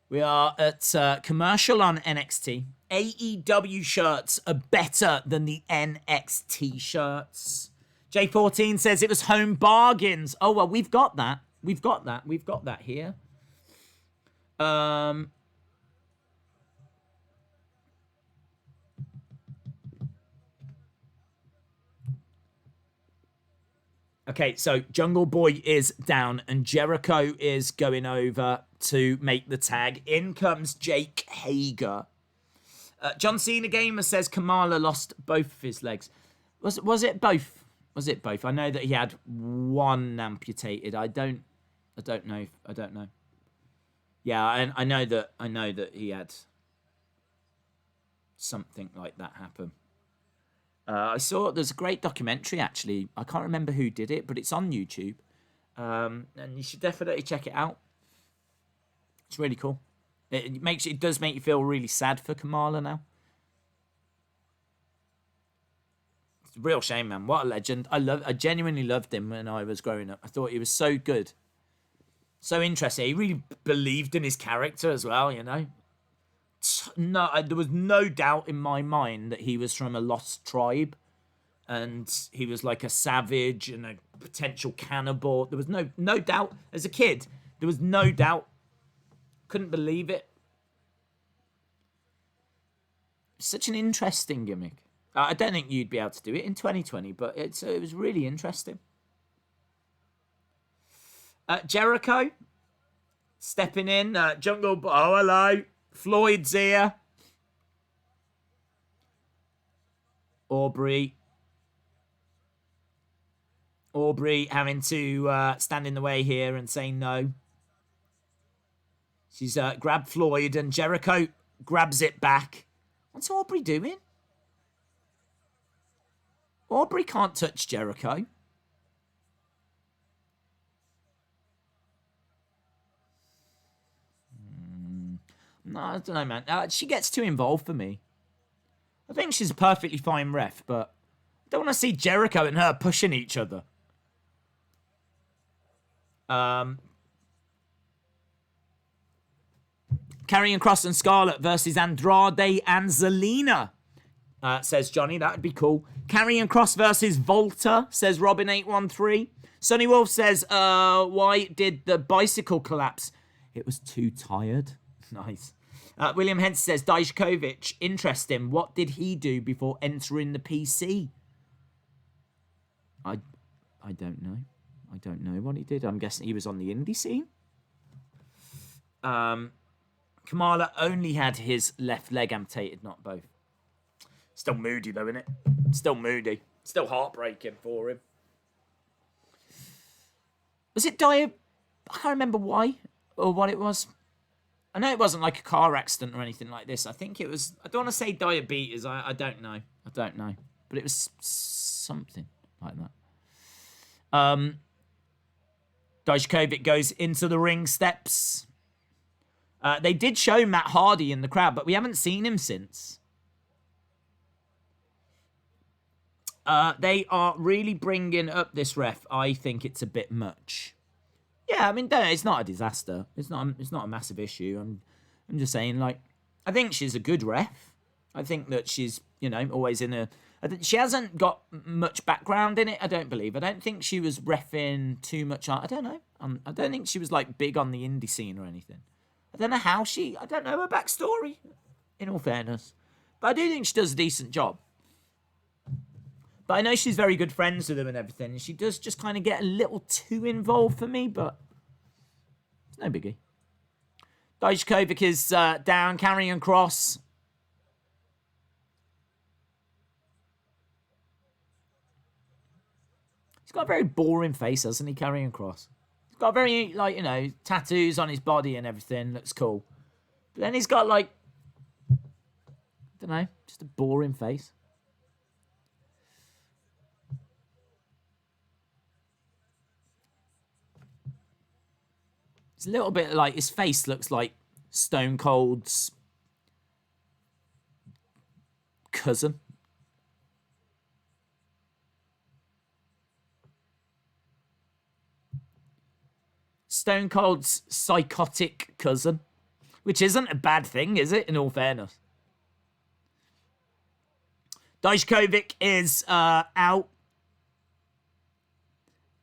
We are at commercial on NXT. AEW shirts are better than the NXT shirts. J14 says it was home bargains. Oh, well, we've got that. We've got that here. Okay, so Jungle Boy is down and Jericho is going over to make the tag. In comes Jake Hager. John Cena Gamer says Kamala lost both of his legs. Was it both? Was it both? I know that he had one amputated. I don't know. Yeah, I know that he had something like that happen. I saw there's a great documentary, actually. I can't remember who did it, but it's on YouTube. And you should definitely check it out. It's really cool. It does make you feel really sad for Kamala now. It's a real shame, man. What a legend. I genuinely loved him when I was growing up. I thought he was so good. So interesting. He really believed in his character as well, you know. No, there was no doubt in my mind that he was from a lost tribe and he was like a savage and a potential cannibal. There was no doubt. As a kid, there was no doubt. Couldn't believe it. Such an interesting gimmick. I don't think you'd be able to do it in 2020, but it was really interesting. Jericho stepping in. Jungle. Oh, hello. Floyd's here. Aubrey having to stand in the way here and say no. She's grabbed Floyd and Jericho grabs it back. What's Aubrey doing? Aubrey can't touch Jericho. No, I don't know, man. She gets too involved for me. I think she's a perfectly fine ref, but I don't want to see Jericho and her pushing each other. Karrion Kross and Scarlett versus Andrade and Zelina, says Johnny. That would be cool. Karrion Kross versus Volta, says Robin813. Sonny Wolf says, why did the bicycle collapse? It was too tired. Nice. William Hens says, Dijakovic, interesting. What did he do before entering the PC? I don't know. I don't know what he did. I'm guessing he was on the indie scene. Kamala only had his left leg amputated, not both. Still moody though, isn't it? Still moody. Still heartbreaking for him. Was it I can't remember why or what it was. I know it wasn't like a car accident or anything like this. I think it was, I don't want to say diabetes. I don't know. I don't know. But it was something like that. Dijakovic goes into the ring steps. They did show Matt Hardy in the crowd, but we haven't seen him since. They are really bringing up this ref. I think it's a bit much. Yeah, I mean, it's not a disaster. It's not a massive issue. I'm just saying, like, I think she's a good ref. I think that she's, always in a... She hasn't got much background in it, I don't believe. I don't think she was reffing too much. I don't know. I don't think she was, like, big on the indie scene or anything. I don't know how I don't know her backstory, in all fairness. But I do think she does a decent job. But I know she's very good friends with him and everything. And she does just kind of get a little too involved for me, but it's no biggie. Dijakovic is down, Karrion Kross. He's got a very boring face, hasn't he, Karrion Kross? He's got very, tattoos on his body and everything. Looks cool. But then he's got, I don't know, just a boring face. It's a little bit like his face looks like Stone Cold's cousin. Stone Cold's psychotic cousin. Which isn't a bad thing, is it? In all fairness. Dijakovic is out.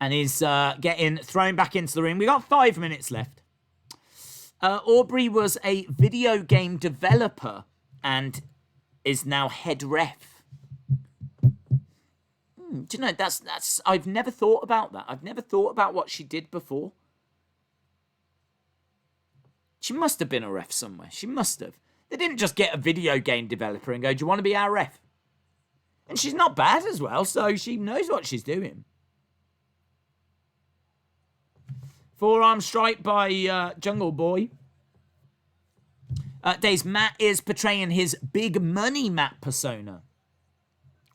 And he's getting thrown back into the ring. We got 5 minutes left. Aubrey was a video game developer and is now head ref. Do you know, that's I've never thought about that. I've never thought about what she did before. She must have been a ref somewhere. She must have. They didn't just get a video game developer and go, do you want to be our ref? And she's not bad as well, so she knows what she's doing. Forearm strike by Jungle Boy. Days, Matt is portraying his big money Matt persona.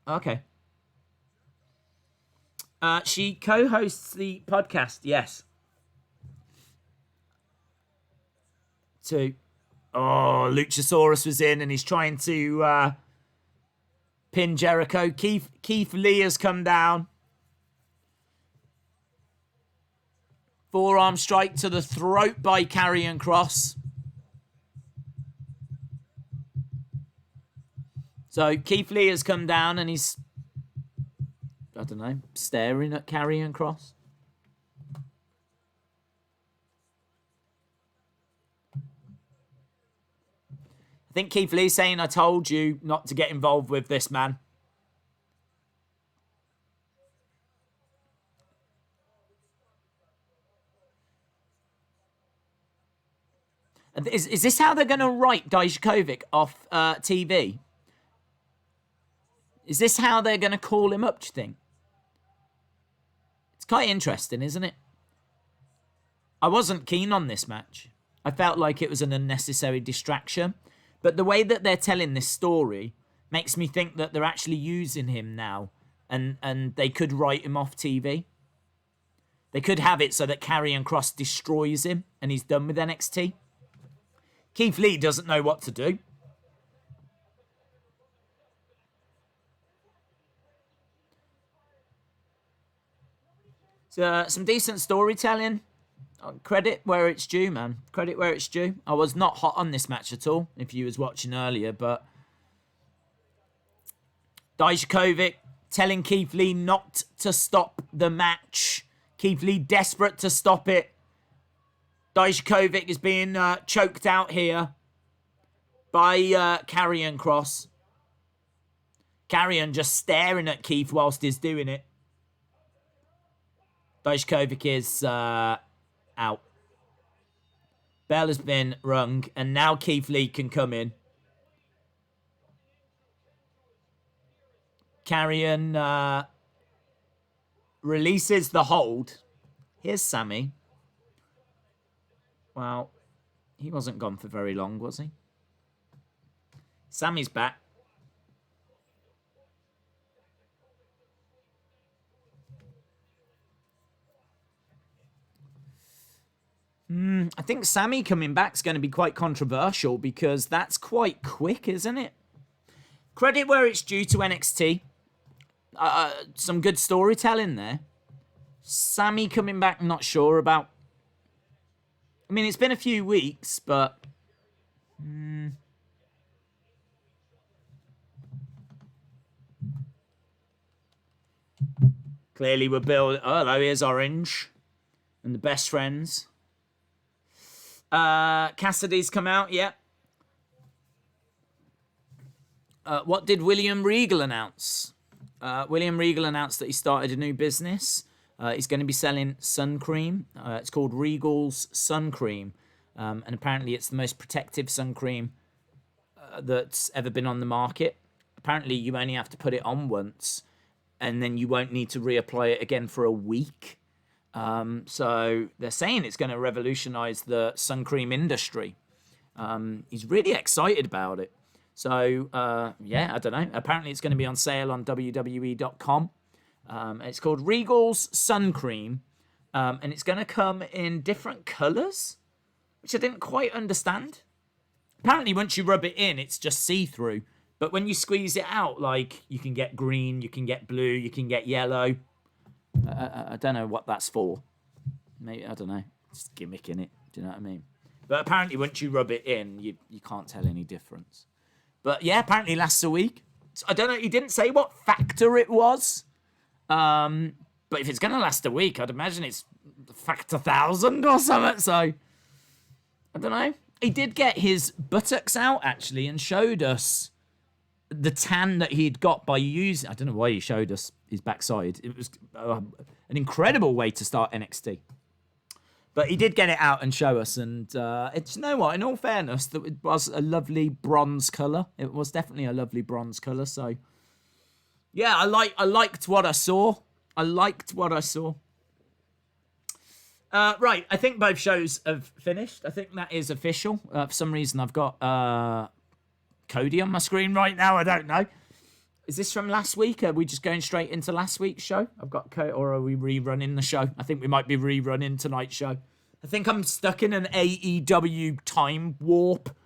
Okay. She co-hosts the podcast, yes. Oh, Luchasaurus was in and he's trying to pin Jericho. Keith Lee has come down. Forearm strike to the throat by Karrion Kross. So Keith Lee has come down and he's, I don't know, staring at Karrion Kross. I think Keith Lee's saying, I told you not to get involved with this man. Is this how they're going to write Dijakovic off TV? Is this how they're going to call him up, do you think? It's quite interesting, isn't it? I wasn't keen on this match. I felt like it was an unnecessary distraction. But the way that they're telling this story makes me think that they're actually using him now. And they could write him off TV. They could have it so that Karrion Kross destroys him and he's done with NXT. Keith Lee doesn't know what to do. So, some decent storytelling. Credit where it's due, man. Credit where it's due. I was not hot on this match at all, if you was watching earlier, but Dijakovic telling Keith Lee not to stop the match. Keith Lee desperate to stop it. Dijakovic is being choked out here by Karrion Kross. Karrion just staring at Keith whilst he's doing it. Dijakovic is out. Bell has been rung, and now Keith Lee can come in. Karrion releases the hold. Here's Sammy. Well, he wasn't gone for very long, was he? Sammy's back. I think Sammy coming back is going to be quite controversial because that's quite quick, isn't it? Credit where it's due to NXT. Some good storytelling there. Sammy coming back, not sure about. I mean, it's been a few weeks, but... Clearly we're building... Oh, hello, here's Orange. And the best friends. Cassidy's come out, yeah. What did William Regal announce? William Regal announced that he started a new business. He's going to be selling sun cream. It's called Regal's Sun Cream. And apparently it's the most protective sun cream that's ever been on the market. Apparently you only have to put it on once and then you won't need to reapply it again for a week. So they're saying it's going to revolutionize the sun cream industry. He's really excited about it. So, yeah, I don't know. Apparently it's going to be on sale on WWE.com. It's called Regal's Sun Cream. And it's going to come in different colours, which I didn't quite understand. Apparently, once you rub it in, it's just see-through. But when you squeeze it out, like, you can get green, you can get blue, you can get yellow. I don't know what that's for. Maybe, I don't know. Just gimmicking it. Do you know what I mean? But apparently, once you rub it in, you can't tell any difference. But yeah, apparently lasts a week. So I don't know. He didn't say what factor it was. But if it's going to last a week, I'd imagine it's factor 1,000 or something. So, I don't know. He did get his buttocks out, actually, and showed us the tan that he'd got by using... I don't know why he showed us his backside. It was an incredible way to start NXT. But he did get it out and show us. And it's, you know what, in all fairness, that it was a lovely bronze colour. It was definitely a lovely bronze colour. So, yeah, I liked what I saw. Right, I think both shows have finished. I think that is official. For some reason, I've got Cody on my screen right now. I don't know. Is this from last week? Are we just going straight into last week's show? I've got Cody, or are we rerunning the show? I think we might be rerunning tonight's show. I think I'm stuck in an AEW time warp.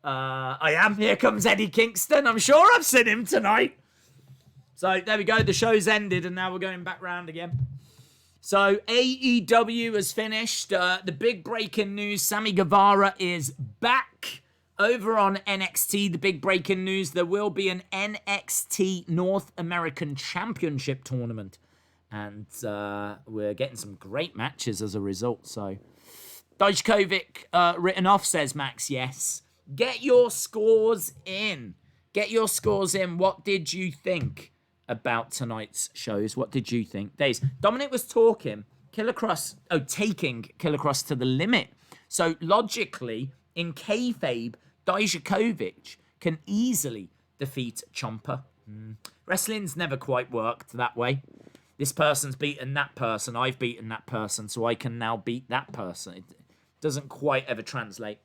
I am. Here comes Eddie Kingston. I'm sure I've seen him tonight. So there we go. The show's ended, and now we're going back round again. So AEW has finished. The big breaking news, Sammy Guevara is back over on NXT. The big breaking news, there will be an NXT North American Championship tournament. And we're getting some great matches as a result. So Dijakovic written off, says Max. Yes. Get your scores in. What did you think about tonight's shows? What did you think? Days. Dominik was taking Killer Kross to the limit. So logically, in kayfabe, Dijakovic can easily defeat Ciampa. Wrestling's never quite worked that way. This person's beaten that person, I've beaten that person, so I can now beat that person. It doesn't quite ever translate.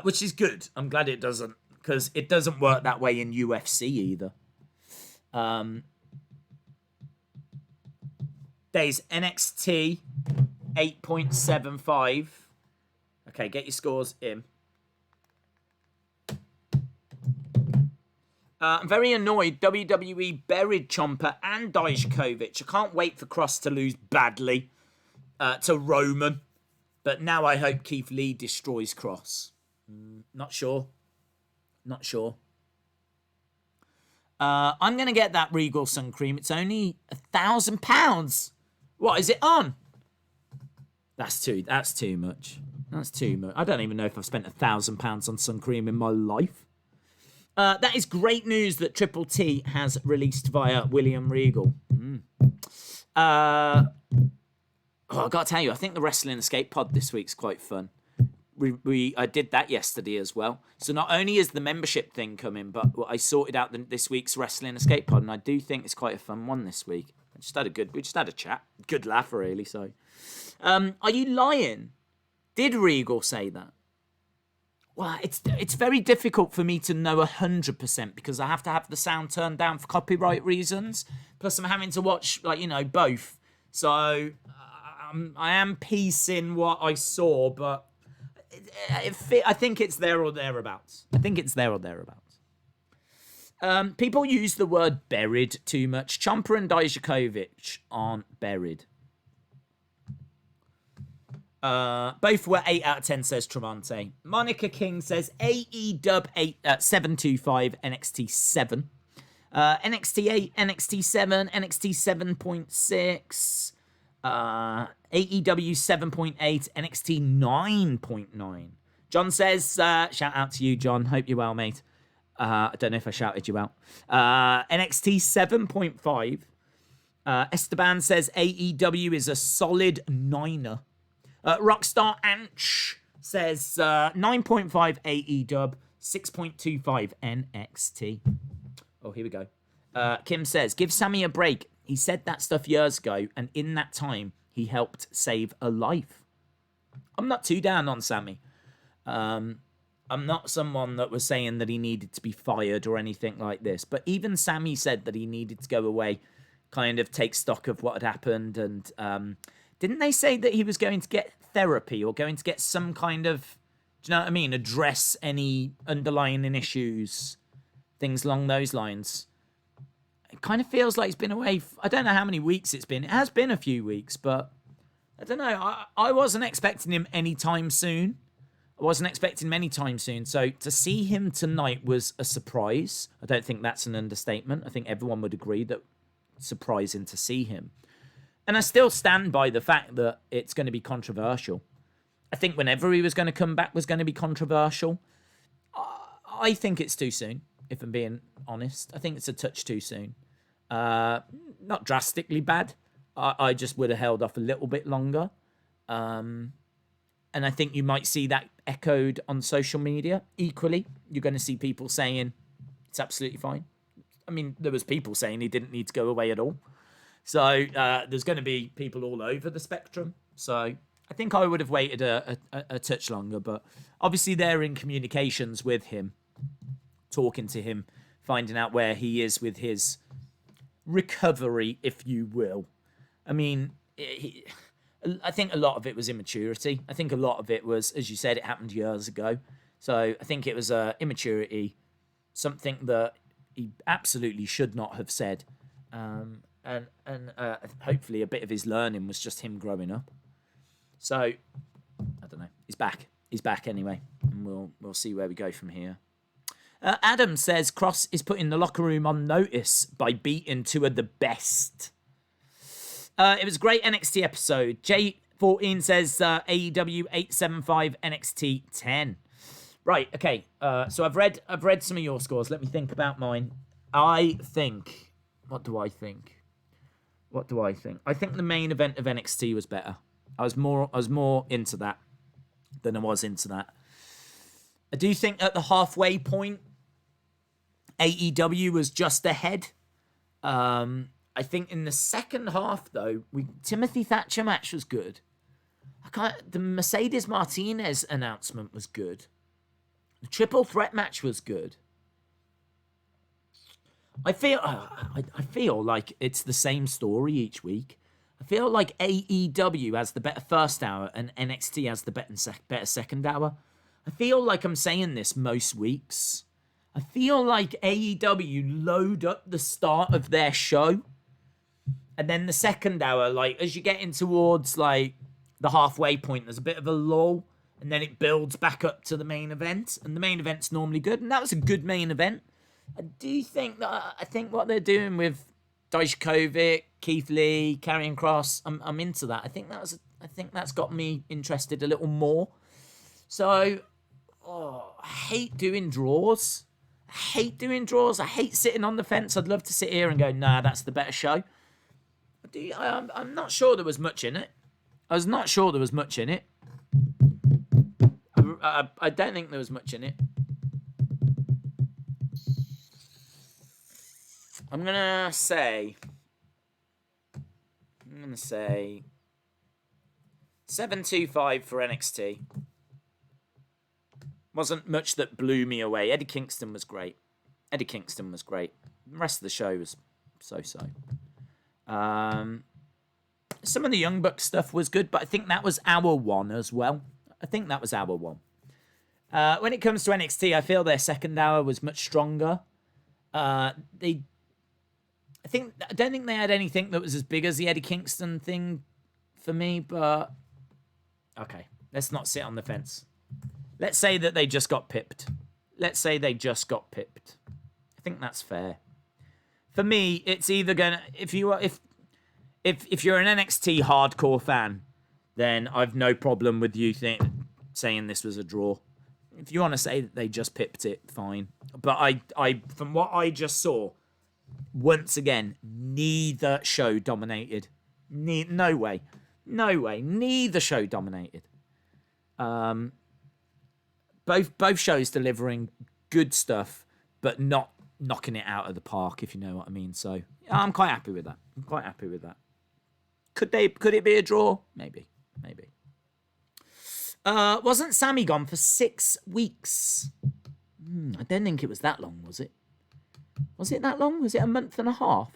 Which is good. I'm glad it doesn't, because it doesn't work that way in UFC either. Days NXT 8.75. Okay, get your scores in. I'm very annoyed. WWE buried Ciampa and Dijakovic. I can't wait for Kross to lose badly to Roman. But now I hope Keith Lee destroys Kross. Not sure. I'm going to get that Regal sun cream. It's only £1,000. What is it on? That's too much. I don't even know if I've spent £1,000 on sun cream in my life. That is great news that Triple T has released via William Regal. I got to tell you, I think the Wrestling Escape Pod this week's quite fun. I did that yesterday as well. So not only is the membership thing coming, but I sorted out this week's Wrestling Escape Pod, and I do think it's quite a fun one this week. We just had a chat. Good laugh, really. So, are you lying? Did Regal say that? Well, it's very difficult for me to know 100% because I have to have the sound turned down for copyright reasons. Plus, I'm having to watch, both. So, I am piecing what I saw, but I think it's there or thereabouts. People use the word buried too much. Ciampa and Dijakovic aren't buried. Both were 8 out of 10, says Tremonte. Monica King says AEW 725, NXT 7. NXT 8, NXT 7, NXT 7.6. AEW 7.8, NXT 9.9. John says, shout out to you, John. Hope you're well, mate. I don't know if I shouted you out. NXT 7.5. Esteban says AEW is a solid 9er. Rockstar Anch says 9.5 AEW, 6.25 NXT. Oh, here we go. Kim says, give Sammy a break. He said that stuff years ago, and in that time, he helped save a life. I'm not too down on Sammy. I'm not someone that was saying that he needed to be fired or anything like this. But even Sammy said that he needed to go away kind of take stock of what had happened. And didn't they say that he was going to get therapy or going to get some kind of, do you know what I mean, address any underlying issues, things along those lines? It kind of feels like he's been away. I don't know how many weeks it's been. It has been a few weeks, but I don't know. I wasn't expecting him anytime soon. I wasn't expecting him anytime soon. So to see him tonight was a surprise. I don't think that's an understatement. I think everyone would agree that it's surprising to see him. And I still stand by the fact that it's going to be controversial. I think whenever he was going to come back was going to be controversial. I think it's too soon, if I'm being honest. I think it's a touch too soon. Not drastically bad. I just would have held off a little bit longer. And I think you might see that echoed on social media. Equally, you're going to see people saying it's absolutely fine. I mean, there was people saying he didn't need to go away at all. So there's going to be people all over the spectrum. So I think I would have waited a touch longer. But obviously they're in communications with him, talking to him, finding out where he is with his recovery, if you will. I mean, I think a lot of it was immaturity. I think a lot of it was, as you said, it happened years ago. So I think it was immaturity, something that he absolutely should not have said. And hopefully a bit of his learning was just him growing up. So, I don't know. He's back. He's back anyway. And we'll see where we go from here. Adam says Kross is putting the locker room on notice by beating two of the best. It was a great NXT episode. J14 says AEW 875 NXT 10. Right, okay. So I've read some of your scores. Let me think about mine. What do I think? I think the main event of NXT was better. I was more into that than I was into that. I do think at the halfway point, AEW was just ahead. I think in the second half, though, Timothy Thatcher match was good. The Mercedes Martinez announcement was good. The triple threat match was good. I feel like it's the same story each week. I feel like AEW has the better first hour and NXT has the better second hour. I feel like I'm saying this most weeks. I feel like AEW load up the start of their show, and then the second hour, like as you're getting towards like the halfway point, there's a bit of a lull, and then it builds back up to the main event, and the main event's normally good, and that was a good main event. I think what they're doing with Dijakovic, Keith Lee, Karrion Kross, I'm into that. I think that's got me interested a little more. So, I hate doing draws. I hate sitting on the fence. I'd love to sit here and go, nah, that's the better show. I'm not sure there was much in it. I don't think there was much in it. I'm gonna say 725 for NXT. Wasn't much that blew me away. Eddie Kingston was great. The rest of the show was so-so. Some of the Young Bucks stuff was good, but I think that was hour one as well. When it comes to NXT, I feel their second hour was much stronger. I don't think they had anything that was as big as the Eddie Kingston thing for me, but okay, let's not sit on the fence. Let's say that they just got pipped. I think that's fair. For me, it's either gonna if you're an NXT hardcore fan, then I've no problem with you saying this was a draw. If you want to say that they just pipped it, fine. But I from what I just saw, once again, neither show dominated. No way. Neither show dominated. Both shows delivering good stuff, but not knocking it out of the park, if you know what I mean. So yeah, I'm quite happy with that. Could it be a draw? Maybe. Wasn't Sammy gone for 6 weeks? I don't think it was that long, was it? Was it that long? Was it a month and a half?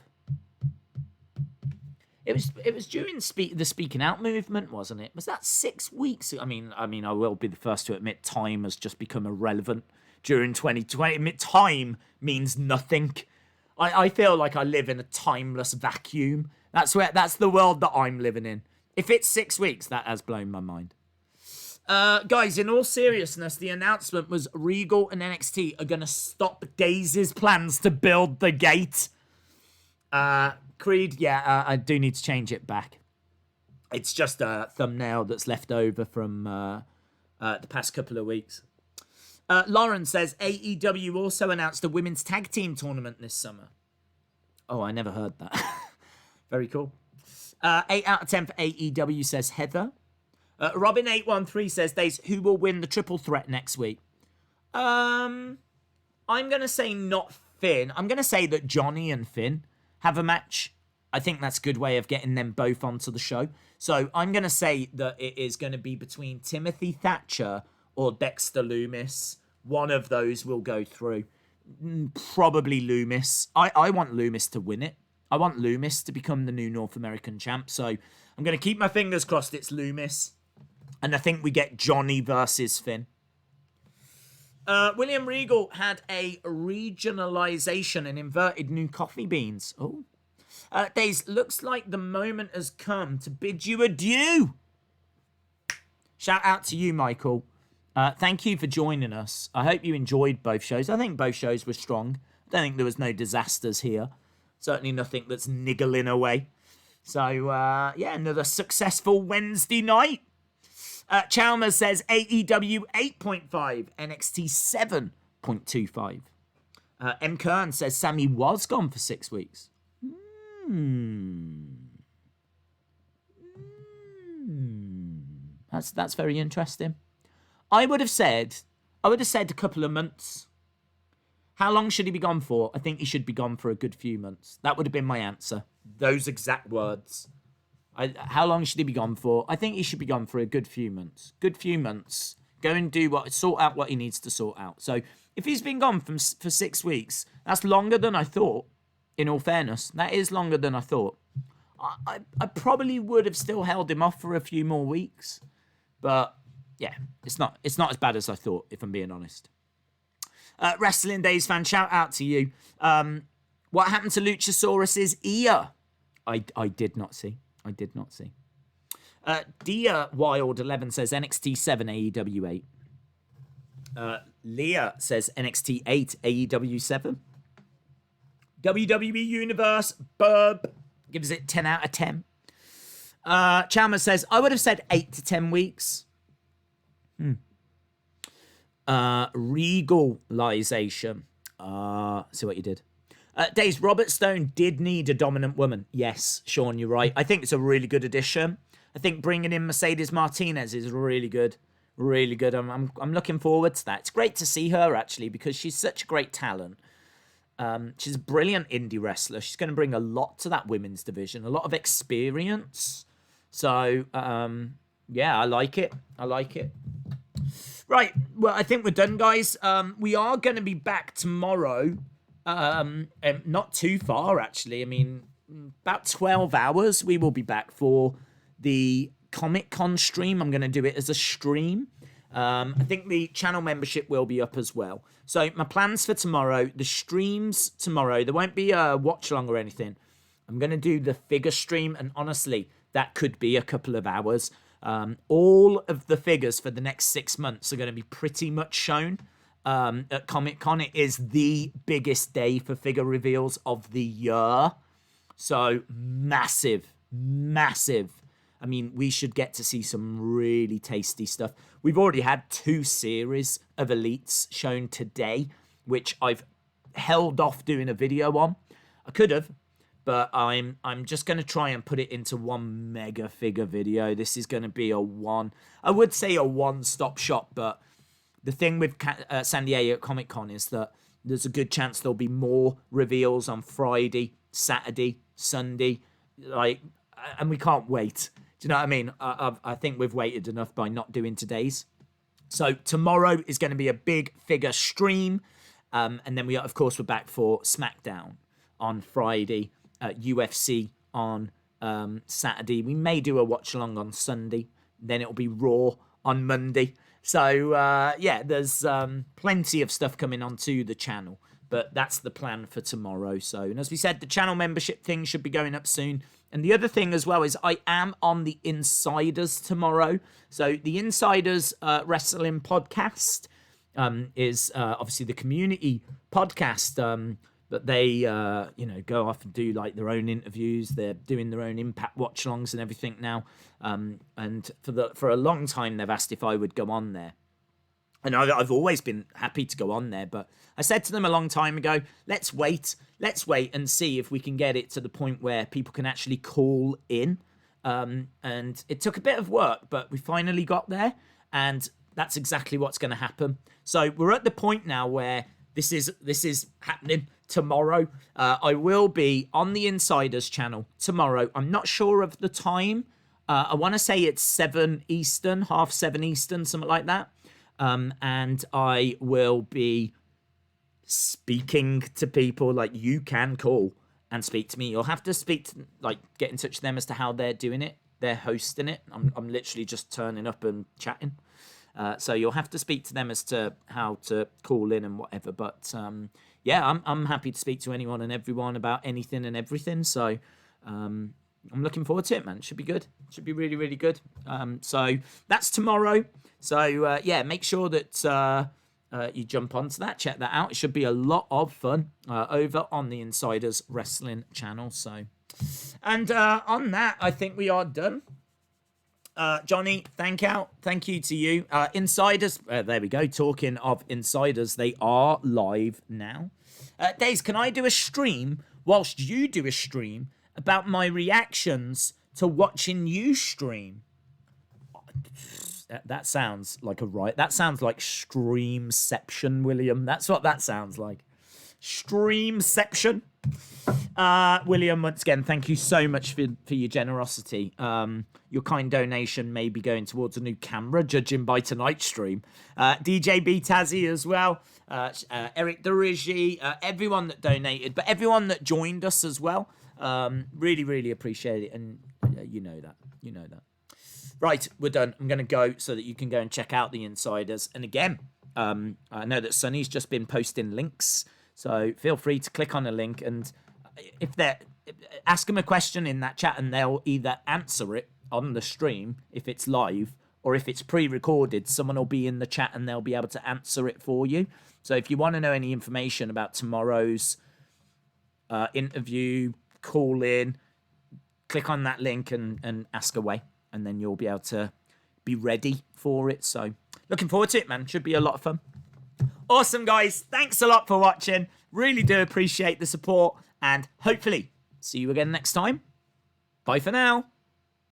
It was during the speaking out movement, wasn't it? Was that 6 weeks? I mean, I will be the first to admit time has just become irrelevant during 2020. Time means nothing. I feel like I live in a timeless vacuum. That's the world that I'm living in. If it's 6 weeks, that has blown my mind. Guys, in all seriousness, the announcement was Regal and NXT are going to stop Daze's plans to build the gate. Creed, I do need to change it back. It's just a thumbnail that's left over from the past couple of weeks. Lauren says AEW also announced a women's tag team tournament this summer. Oh, I never heard that. Very cool. 8 out of 10 for AEW, says Heather. Robin813 says, Daze, who will win the triple threat next week? I'm going to say not Finn. I'm going to say that Johnny and Finn have a match. I think that's a good way of getting them both onto the show. So I'm going to say that it is going to be between Timothy Thatcher or Dexter Lumis. One of those will go through. Probably Lumis. I want Lumis to win it. I want Lumis to become the new North American champ. So I'm going to keep my fingers crossed it's Lumis. And I think we get Johnny versus Finn. William Regal had a regionalization and inverted new coffee beans. Oh. Daze, looks like the moment has come to bid you adieu. Shout out to you, Michael. Thank you for joining us. I hope you enjoyed both shows. I think both shows were strong. I don't think there was no disasters here. Certainly nothing that's niggling away. So, another successful Wednesday night. Chalmers says AEW 8.5, NXT 7.25. M. Kern says Sammy was gone for 6 weeks. That's very interesting. I would have said a couple of months. How long should he be gone for? I think he should be gone for a good few months. That would have been my answer. Those exact words. How long should he be gone for? I think he should be gone for a good few months. Good few months. Go and sort out what he needs to sort out. So if he's been gone for 6 weeks, that's longer than I thought. In all fairness, that is longer than I thought. I probably would have still held him off for a few more weeks, but yeah, it's not as bad as I thought, if I'm being honest. Wrestling Days fan, shout out to you. What happened to Luchasaurus's ear? I did not see. Dia Wild 11 says NXT 7 AEW 8. Leah says NXT 8 AEW 7. WWE Universe Burb gives it 10 out of 10. Chalmers says I would have said 8 to 10 weeks. Regalization. See what you did. Days, Robert Stone did need a dominant woman. Yes, Sean, you're right. I think it's a really good addition. I think bringing in Mercedes Martinez is really good. Really good. I'm looking forward to that. It's great to see her, actually, because she's such a great talent. She's a brilliant indie wrestler. She's going to bring a lot to that women's division. A lot of experience. So, I like it. Right. Well, I think we're done, guys. We are going to be back tomorrow. Not too far, actually. I mean, about 12 hours we will be back for the Comic-Con stream. I'm going to do it as a stream. I think the channel membership will be up as well. So my plans for tomorrow, the streams tomorrow, there won't be a watch long or anything. I'm going to do the figure stream, and honestly, that could be a couple of hours. All of the figures for the next 6 months are going to be pretty much shown at Comic-Con. It is the biggest day for figure reveals of the year. So massive. I mean, we should get to see some really tasty stuff. We've already had 2 series of Elites shown today, which I've held off doing a video on. I could have, but I'm just going to try and put it into one mega figure video. This is going to be I would say a one-stop shop, but the thing with San Diego Comic-Con is that there's a good chance there'll be more reveals on Friday, Saturday, Sunday, and we can't wait. Do you know what I mean? I think we've waited enough by not doing today's. So tomorrow is going to be a big figure stream. And then we're back for SmackDown on Friday, UFC on Saturday. We may do a watch along on Sunday. Then it'll be Raw on Monday. So, there's plenty of stuff coming onto the channel. But that's the plan for tomorrow. So, and as we said, the channel membership thing should be going up soon. And the other thing as well is I am on the Insiders tomorrow. So the Insiders Wrestling podcast is obviously the community podcast. But they, go off and do like their own interviews. They're doing their own Impact watch-alongs and everything now. And for a long time, they've asked if I would go on there. And I've always been happy to go on there, but I said to them a long time ago, let's wait and see if we can get it to the point where people can actually call in. And it took a bit of work, but we finally got there, and that's exactly what's going to happen. So we're at the point now where this is happening tomorrow. I will be on the Insiders channel tomorrow. I'm not sure of the time. I want to say it's 7 Eastern, 7:30 Eastern, something like that. And I will be speaking to people. Like, you can call and speak to me. You'll have to get in touch with them as to how they're doing it. They're hosting it. I'm literally just turning up and chatting. So you'll have to speak to them as to how to call in and whatever. But I'm happy to speak to anyone and everyone about anything and everything. So I'm looking forward to it, man. Should be good. Should be really, really good. So that's tomorrow. So, make sure that you jump onto that. Check that out. It should be a lot of fun over on the Insiders Wrestling channel. So, and on that, I think we are done. Johnny, thank you to you. Insiders, there we go. Talking of Insiders, they are live now. Days, can I do a stream whilst you do a stream about my reactions to watching you stream? That sounds like that sounds like Streamception, William. That's what that sounds like. Streamception. William, once again, thank you so much for your generosity. Your kind donation may be going towards a new camera, judging by tonight's stream. DJ B Tazzy as well. Eric Derigi, everyone that donated, but everyone that joined us as well. Really, really appreciate it. And you know that. Right, we're done. I'm going to go so that you can go and check out the Insiders. And again, I know that Sonny's just been posting links, so feel free to click on a link, and ask them a question in that chat, and they'll either answer it on the stream if it's live, or if it's pre-recorded, someone will be in the chat and they'll be able to answer it for you. So if you want to know any information about tomorrow's interview, call in, click on that link and ask away. And then you'll be able to be ready for it. So looking forward to it, man. Should be a lot of fun. Awesome, guys. Thanks a lot for watching. Really do appreciate the support. And hopefully see you again next time. Bye for now.